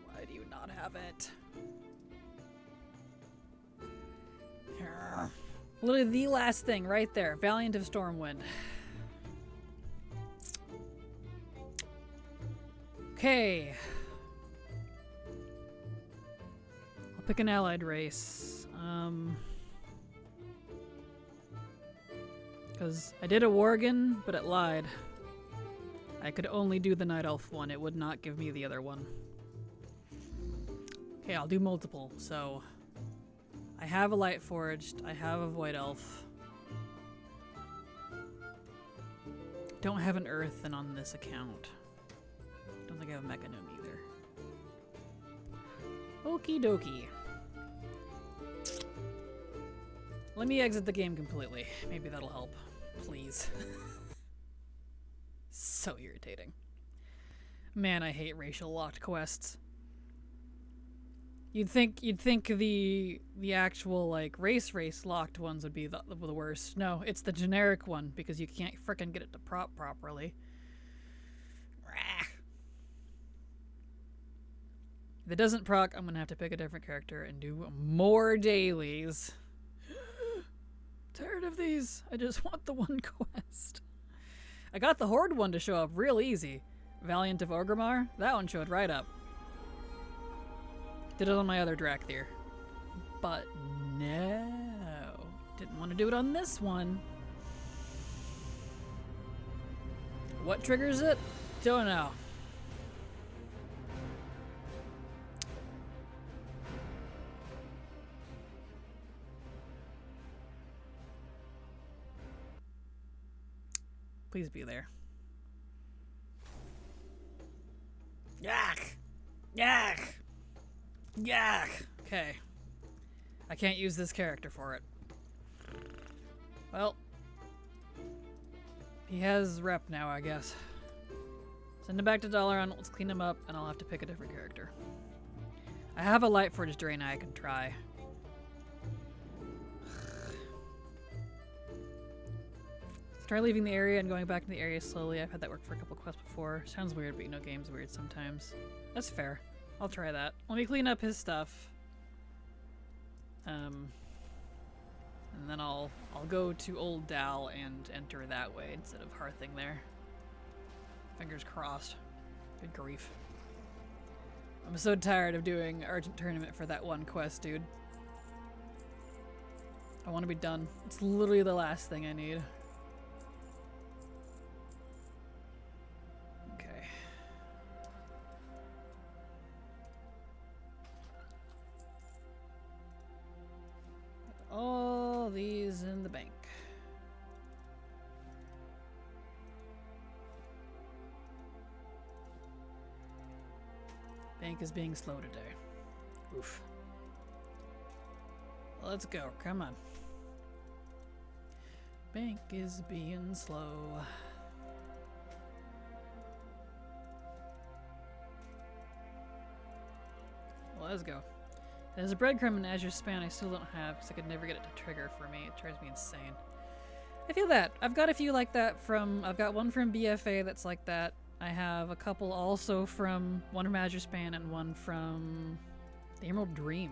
S2: Why do you not have it? Literally the last thing right there. Valiant of Stormwind. Okay. I'll pick an allied race. Because I did a Worgen, but it lied. I could only do the Night Elf one. It would not give me the other one. Okay, I'll do multiple, so... I have a Light Forged, I have a Void Elf. Don't have an Earthen on this account. Don't think I have a Mechanim either. Okie dokie. Let me exit the game completely. Maybe that'll help. Please. So irritating. Man, I hate racial locked quests. You'd think the actual like race locked ones would be the worst. No, it's the generic one because you can't frickin' get it to prop properly. If it doesn't proc, I'm gonna have to pick a different character and do more dailies. Tired of these. I just want the one quest. I got the Horde one to show up real easy. Valiant of Orgrimmar, that one showed right up. Did it on my other Drakthir. But no. Didn't want to do it on this one. What triggers it? Don't know. Please be there. Yak! Yak! Yak! Okay. I can't use this character for it. Well. He has rep now, I guess. Send him back to Dalaran, let's clean him up, and I'll have to pick a different character. I have a Lightforged Drain I can try. Try leaving the area and going back to the area slowly. I've had that work for a couple quests before. Sounds weird, but you know game's weird sometimes. That's fair. I'll try that. Let me clean up his stuff. And then I'll go to Old Dal and enter that way instead of hearthing there. Fingers crossed. Good grief. I'm so tired of doing Argent Tournament for that one quest, dude. I want to be done. It's literally the last thing I need. Okay. All these in the bank. Bank is being slow today. Oof. Let's go. Come on. Bank is being slow. Well, let's go. There's a breadcrumb in Azure Span I still don't have because I could never get it to trigger for me. It drives me insane. I feel that. I've got a few like that from... I've got one from BFA that's like that. I have a couple also from... One from Azure Span and one from... The Emerald Dream.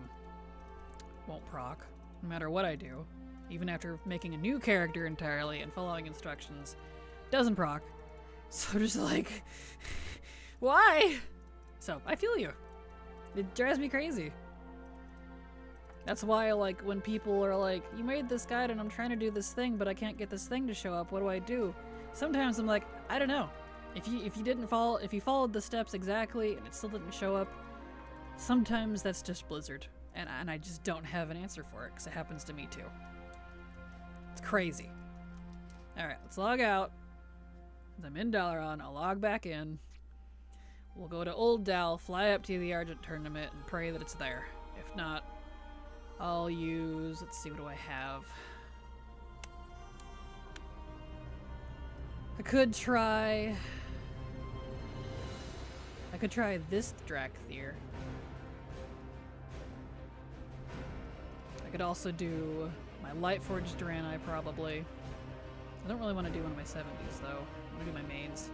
S2: Won't proc, no matter what I do. Even after making a new character entirely and following instructions. Doesn't proc. So just like... Why? So, I feel you. It drives me crazy. That's why, like, when people are like, you made this guide and I'm trying to do this thing, but I can't get this thing to show up, what do I do? Sometimes I'm like, I don't know. If you followed the steps exactly and it still didn't show up, sometimes that's just Blizzard. And I just don't have an answer for it, because it happens to me too. It's crazy. Alright, let's log out. Since I'm in Dalaran, I'll log back in. We'll go to Old Dal, fly up to the Argent Tournament, and pray that it's there. If not, I'll use... Let's see, what do I have? I could try this Drakthir. I could also do my Lightforged Draenei, probably. I don't really want to do one of my 70s, though. I want to do my mains.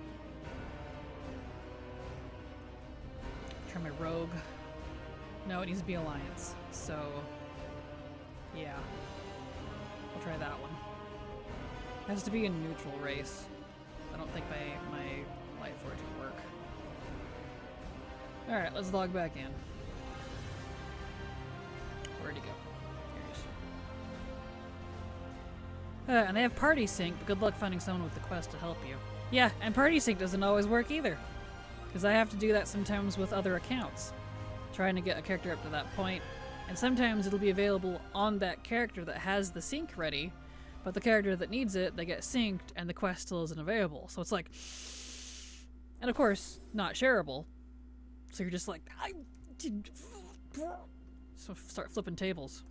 S2: Try my Rogue. No, it needs to be Alliance, so... Yeah. I'll try that one. It has to be a neutral race. I don't think my Lightforge would work. Alright, let's log back in. Where'd he go? And they have Party Sync, but good luck finding someone with the quest to help you. Yeah, and Party Sync doesn't always work either. Because I have to do that sometimes with other accounts. Trying to get a character up to that point. And sometimes it'll be available on that character that has the sync ready, but the character that needs it, they get synced, and the quest still isn't available. So it's like... And of course, not shareable. So you're just like, so start flipping tables.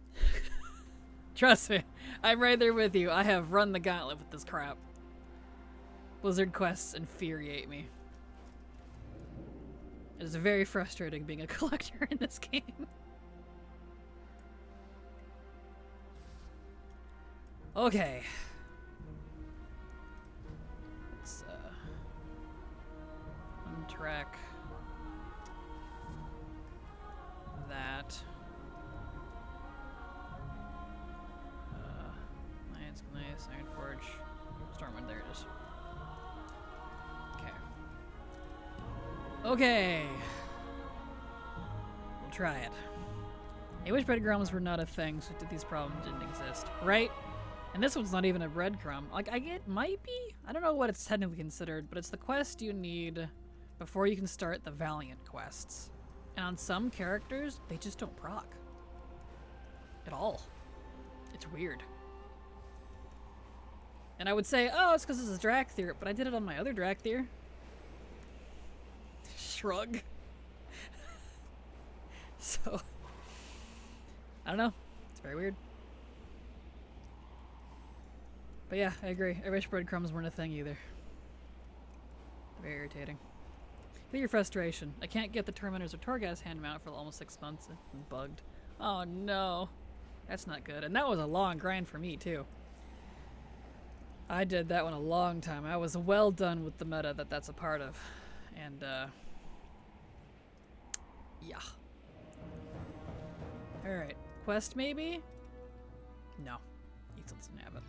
S2: Trust me, I'm right there with you. I have run the gauntlet with this crap. Blizzard quests infuriate me. It is very frustrating being a collector in this game. Okay. Let's untrack that. Nice, Ironforge, Stormwind, there it is. Okay. We'll try it. I wish breadcrumbs were not a thing, so these problems didn't exist. Right? And this one's not even a breadcrumb. Like, it might be? I don't know what it's technically considered, but it's the quest you need before you can start the Valiant quests. And on some characters, they just don't proc. At all. It's weird. And I would say, oh, it's because this is Drakthir, but I did it on my other Drakthir. Shrug. So, I don't know. It's very weird. But yeah, I agree. I wish breadcrumbs weren't a thing either. Very irritating. Feel your frustration. I can't get the Terminators or Torghast hand mount for almost 6 months. It's been bugged. Oh no. That's not good. And that was a long grind for me too. I did that one a long time. I was well done with the meta that's a part of. And, yeah. Alright. Quest, maybe? No. He still doesn't have it.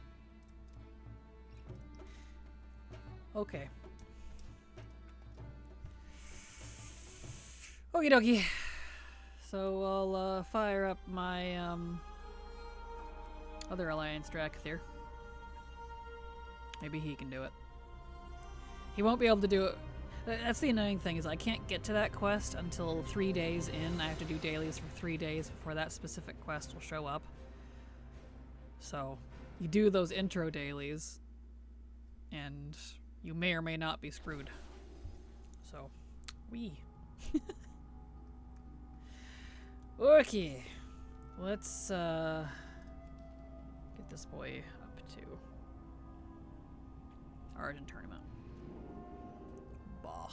S2: Okay. Okie dokie. So I'll, fire up my, Other Alliance Dracthyr. Maybe he can do it. He won't be able to do it. That's the annoying thing, is I can't get to that quest until 3 days in. I have to do dailies for 3 days before that specific quest will show up. So, you do those intro dailies, and you may or may not be screwed. So, Okay. Let's, get this boy up to Origin Tournament. Bah.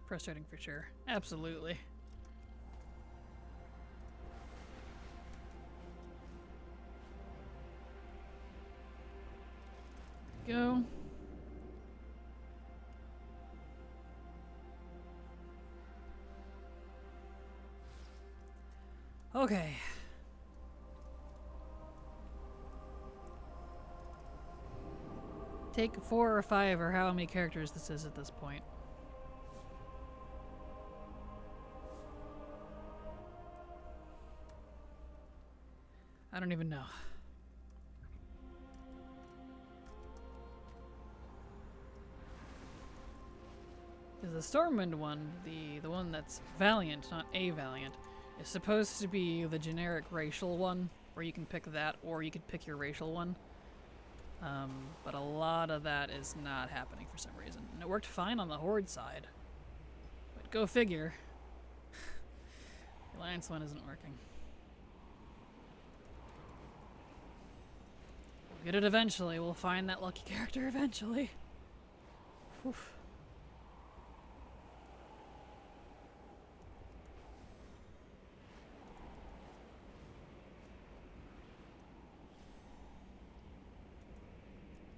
S2: Frustrating for sure. Absolutely. Go. Okay. Take 4 or 5 or how many characters this is at this point. I don't even know. Because the Stormwind one, the one that's Valiant, not a Valiant, is supposed to be the generic racial one, where you can pick that, or you could pick your racial one. But a lot of that is not happening for some reason. And it worked fine on the Horde side. But go figure. The Alliance one isn't working. We'll get it eventually. We'll find that lucky character eventually. Oof.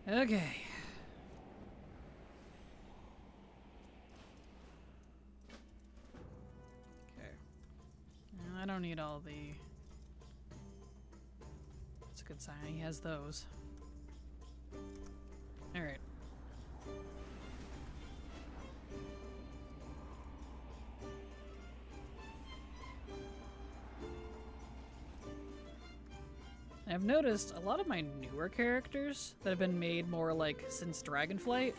S2: Okay. Okay. I don't need all the... That's a good sign. He has those. Alright. I've noticed a lot of my newer characters that have been made more like since Dragonflight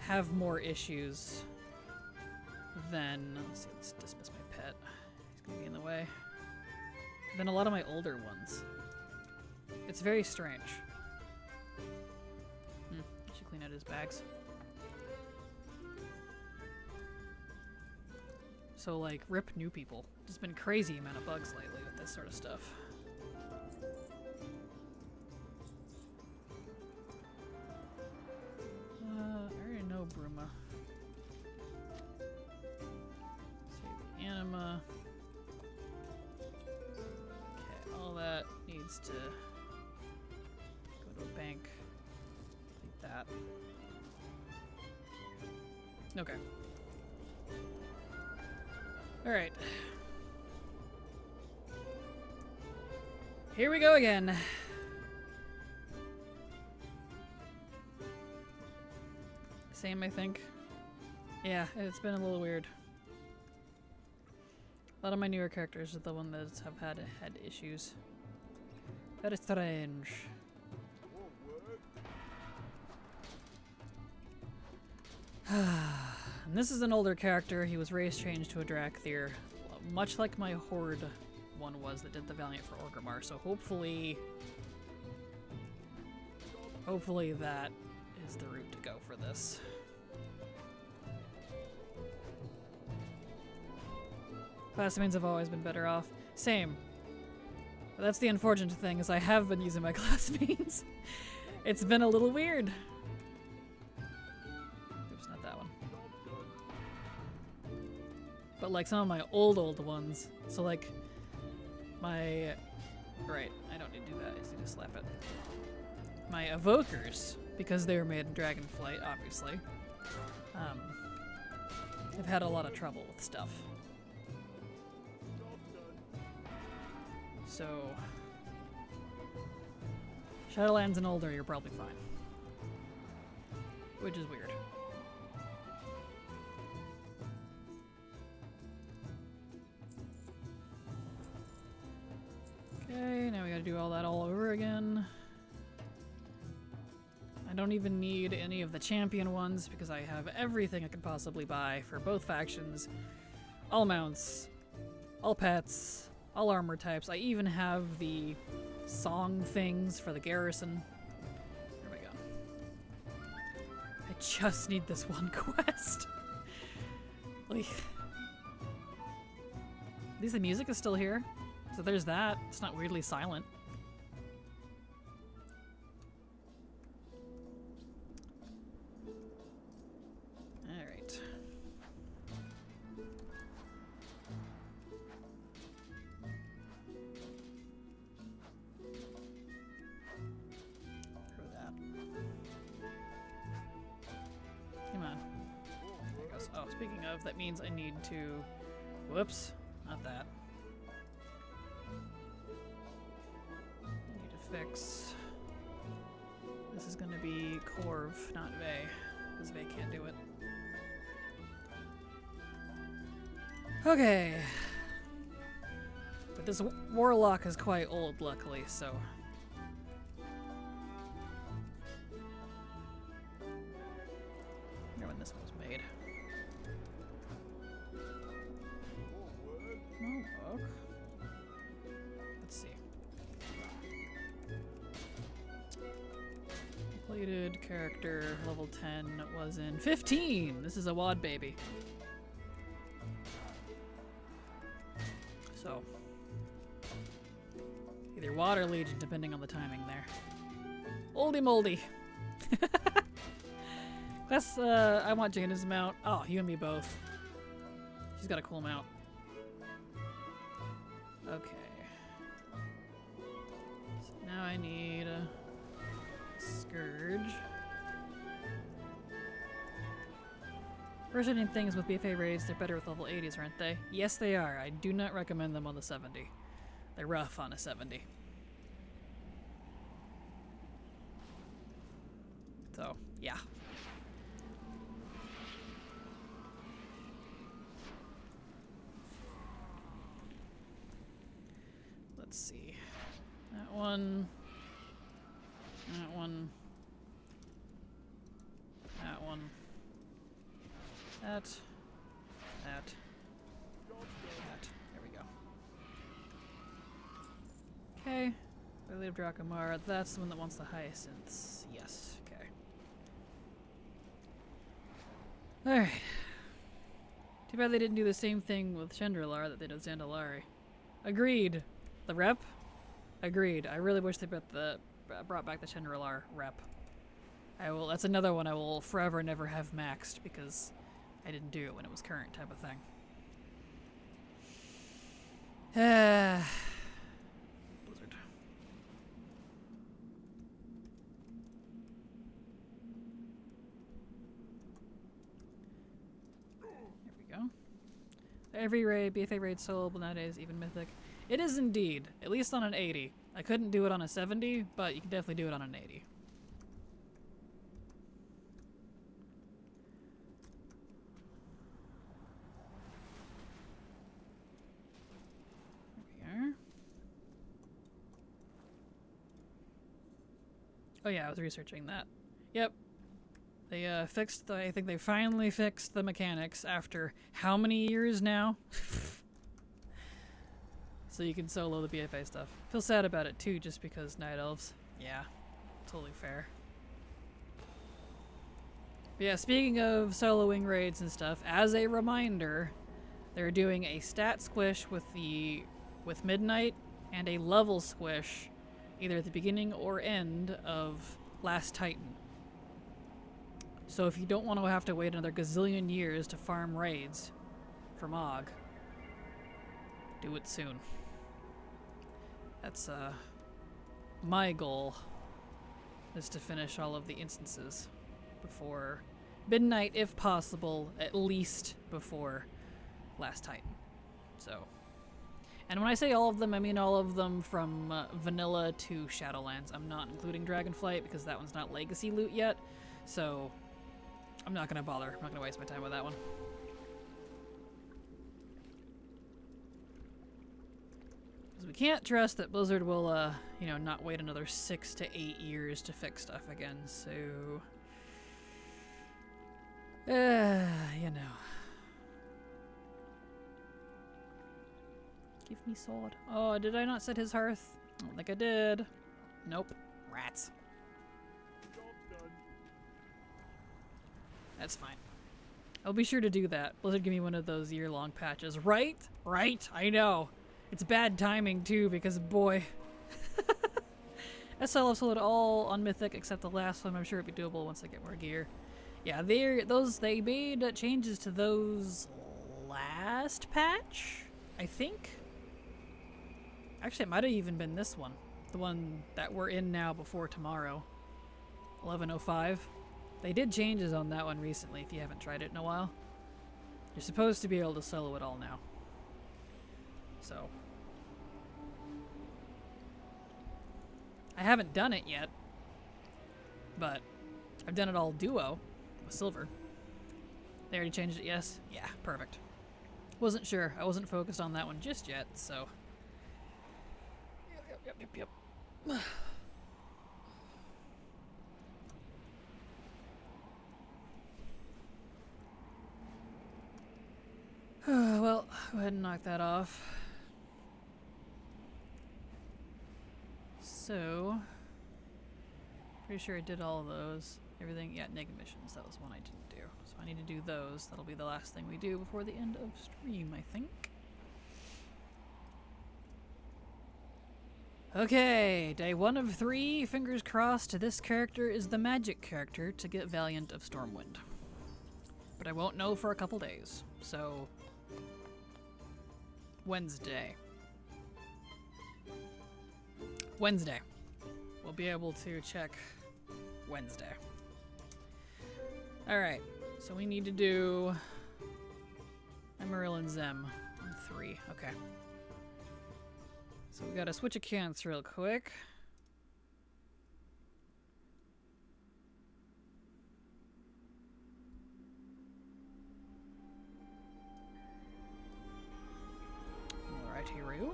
S2: have more issues than... Let's dismiss my pet. He's gonna be in the way. Than a lot of my older ones. It's very strange. I should clean out his bags. So like, rip new people. There's been crazy amount of bugs lately with this sort of stuff. I already know Bruma. Save the anima. Okay, all that needs to go to a bank. Delete that. Okay. Alright. Here we go again. Same, I think. Yeah, it's been a little weird. A lot of my newer characters are the ones that have had issues. Very strange. And this is an older character. He was race changed to a Dracthyr, much like my Horde one was that did the Valiant for Orgrimmar. So hopefully that is the route to go for this. Classmates have always been better off. Same. But that's the unfortunate thing, is I have been using my classmates. It's been a little weird. Oops, not that one. But like some of my old ones. So like my... Right, I don't need to do that. I just need to slap it. My evokers, because they were made in Dragonflight, obviously, have had a lot of trouble with stuff. So, Shadowlands and older, you're probably fine. Which is weird. do all that all over again. I don't even need any of the champion ones because I have everything I could possibly buy for both factions. All mounts, all pets, all armor types. I even have the song things for the garrison. There we go. I just need this one quest. Like, at least the music is still here. So there's that. It's not weirdly silent. Alright. Throw that. Come on. There it goes. Oh, speaking of, that means I need to... Whoops. Not that. I need to fix... This is gonna be Corv, not Vey, because Vey can't do it. Okay. But this Warlock is quite old, luckily, so... I wonder when this one was made. Oh, look. Let's see. Completed character level 10 was in 15. This is a WAD baby. So, either WAD or Legion, depending on the timing there. Oldie moldy. That's, I want Jaina's mount. Oh, you and me both. She's got a cool mount. Okay. So now I need a Scourge. Versioning things with BFA raids, they're better with level 80s, aren't they? Yes, they are. I do not recommend them on the 70. They're rough on a 70. So, yeah. Let's see. That one. That one. That one. That. That. That. There we go. Okay. Lily of Drakamar. That's the one that wants the hyacinths. Yes. Okay. Alright. Too bad they didn't do the same thing with Chandralar that they did with Zandalari. Agreed. The rep? Agreed. I really wish they brought back the Chandralar rep. I will. That's another one I will forever never have maxed because I didn't do it when it was current type of thing. Blizzard. There we go. Every raid, BFA raid solo, but nowadays even mythic. It is indeed, at least on an 80. I couldn't do it on a 70, but you can definitely do it on an 80. There we are. Oh yeah, I was researching that. Yep. They fixed, I think they finally fixed the mechanics after how many years now? So you can solo the BFA stuff. Feel sad about it too, just because Night Elves. Yeah, totally fair. But yeah, speaking of soloing raids and stuff, as a reminder, they're doing a stat squish with Midnight and a level squish either at the beginning or end of Last Titan. So if you don't want to have to wait another gazillion years to farm raids for Mog, do it soon. That's my goal, is to finish all of the instances before midnight, if possible, at least before Last Titan. So, and when I say all of them, I mean all of them from vanilla to Shadowlands. I'm not including Dragonflight because that one's not legacy loot yet, so I'm not gonna bother. I'm not gonna waste my time with that one. we can't trust that Blizzard will, you know, not wait another 6 to 8 years to fix stuff again, so... you know. Give me sword. Oh, did I not set his hearth? I don't think I did. Nope. Rats. That's fine. I'll be sure to do that. Blizzard give me one of those year-long patches. Right? Right? I know. It's bad timing, too, because, boy... SL have sold it all on Mythic except the last one. I'm sure it'd be doable once I get more gear. Yeah, they made changes to those last patch, I think. Actually, it might have even been this one. The one that we're in now before tomorrow. 11:05. They did changes on that one recently, if you haven't tried it in a while. You're supposed to be able to solo it all now. So. I haven't done it yet. But I've done it all duo with silver. They already changed it, yes? Yeah, perfect. Wasn't sure. I wasn't focused on that one just yet, so. Yep. Well, go ahead and knock that off. So, pretty sure I did all of those. Everything, yeah, negative missions, that was one I didn't do. So I need to do those. That'll be the last thing we do before the end of stream, I think. Okay, day 1 of 3. Fingers crossed this character is the magic character to get Valiant of Stormwind. But I won't know for a couple days, so... Wednesday. We'll be able to check Wednesday. Alright, so we need to do Emerald and Zem on 3. Okay. So we gotta switch accounts real quick. Alright, Hiru.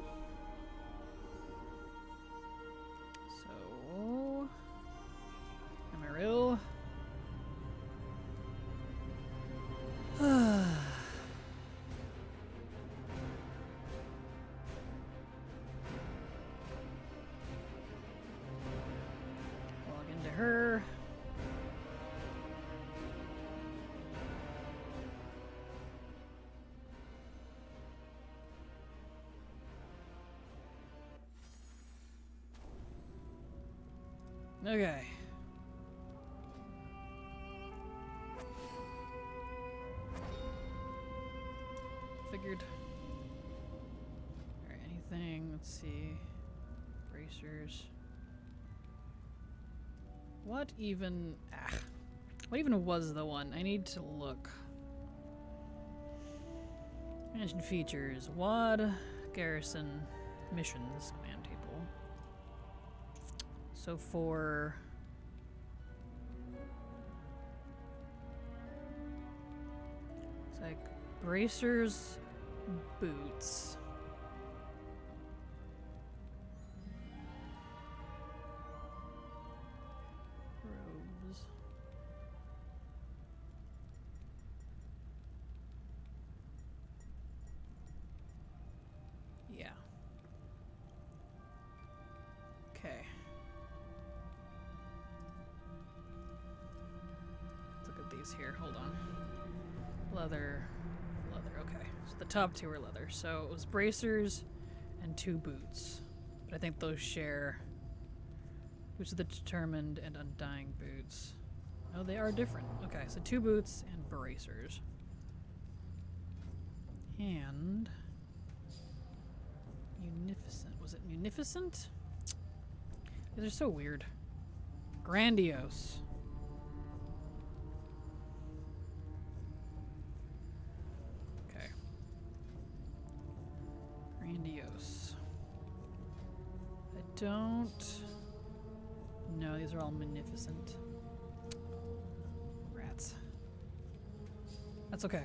S2: So Emerald. Her. Okay. Figured. Alright, anything? Let's see. Bracers. What even was the one? I need to look. Mansion features. WAD, garrison, missions, command table. So for... It's like bracers, boots. Yeah. Okay. Let's look at these here. Hold on. Leather. Okay. So the top 2 are leather. So it was bracers and 2 boots. But I think those share boots of the determined and undying boots. Oh, they are different. Okay, so 2 boots and bracers. And Munificent. Was it Munificent? These are so weird. Grandiose. Okay. Grandiose. I don't... No, these are all Munificent. Rats. That's okay.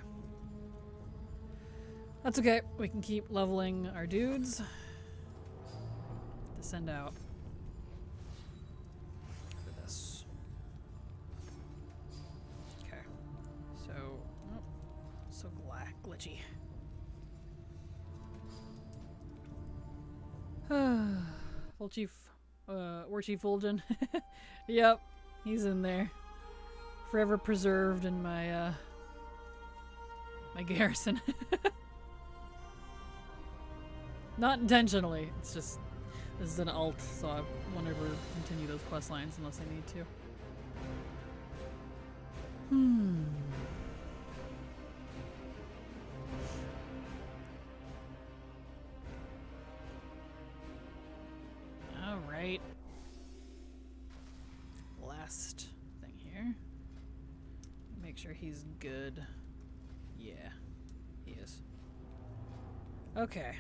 S2: That's okay. We can keep leveling our dudes. send out for this. Okay. So, oh, so glitchy. Full Chief, War Chief Fulgen. Yep, he's in there. Forever preserved in my, my garrison. Not intentionally, it's just, this is an alt, so I won't ever continue those quest lines unless I need to. Alright. Last thing here. Make sure he's good. Yeah, he is. Okay.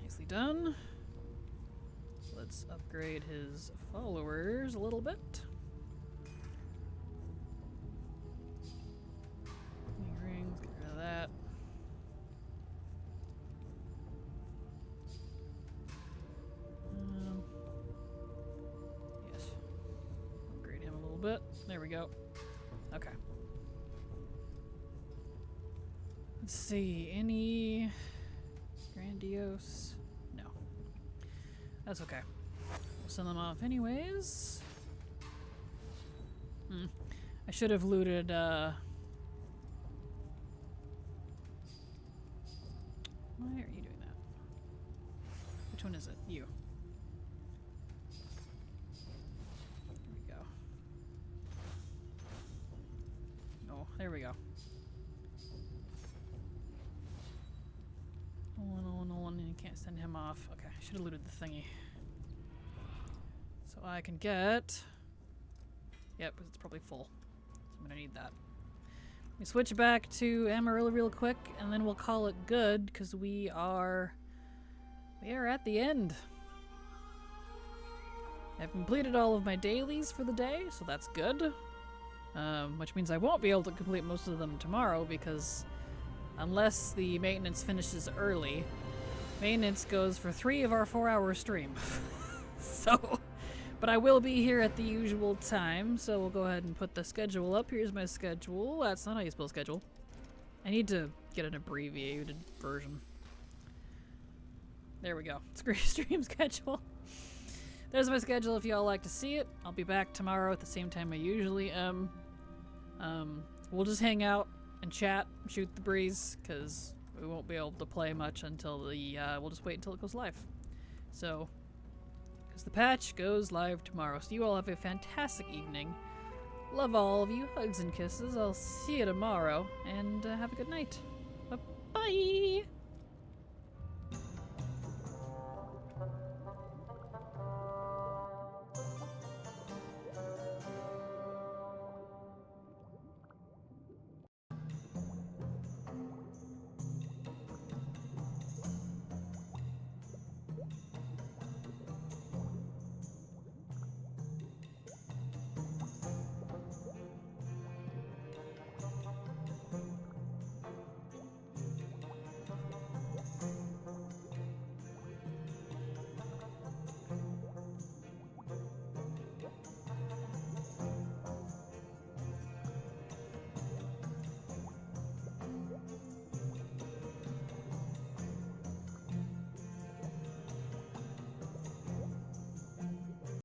S2: Nicely done. Let's upgrade his followers a little bit. Rings, get rid of that. Yes. Upgrade him a little bit. There we go. Okay. Let's see, any grandiose? No. That's okay. We'll send them off anyways. I should have looted, why are you doing that? Which one is it? You. There we go. Oh, there we go. Nolan, and you can't send him off. Okay, I should have looted the thingy. So I can get... Yep, because it's probably full. So I'm gonna need that. We switch back to Amarillo real quick, and then we'll call it good, because we are at the end. I've completed all of my dailies for the day, so that's good. Which means I won't be able to complete most of them tomorrow, because unless the maintenance finishes early, maintenance goes for 3 of our 4-hour stream. So, but I will be here at the usual time, so we'll go ahead and put the schedule up. Here's my schedule. That's not how you spell schedule. I need to get an abbreviated version. There we go. Stream schedule. There's my schedule if y'all like to see it. I'll be back tomorrow at the same time I usually am. We'll just hang out and chat, shoot the breeze, because we won't be able to play much until the, we'll just wait until it goes live. So, because the patch goes live tomorrow. So you all have a fantastic evening. Love all of you. Hugs and kisses. I'll see you tomorrow, and have a good night. Bye-bye!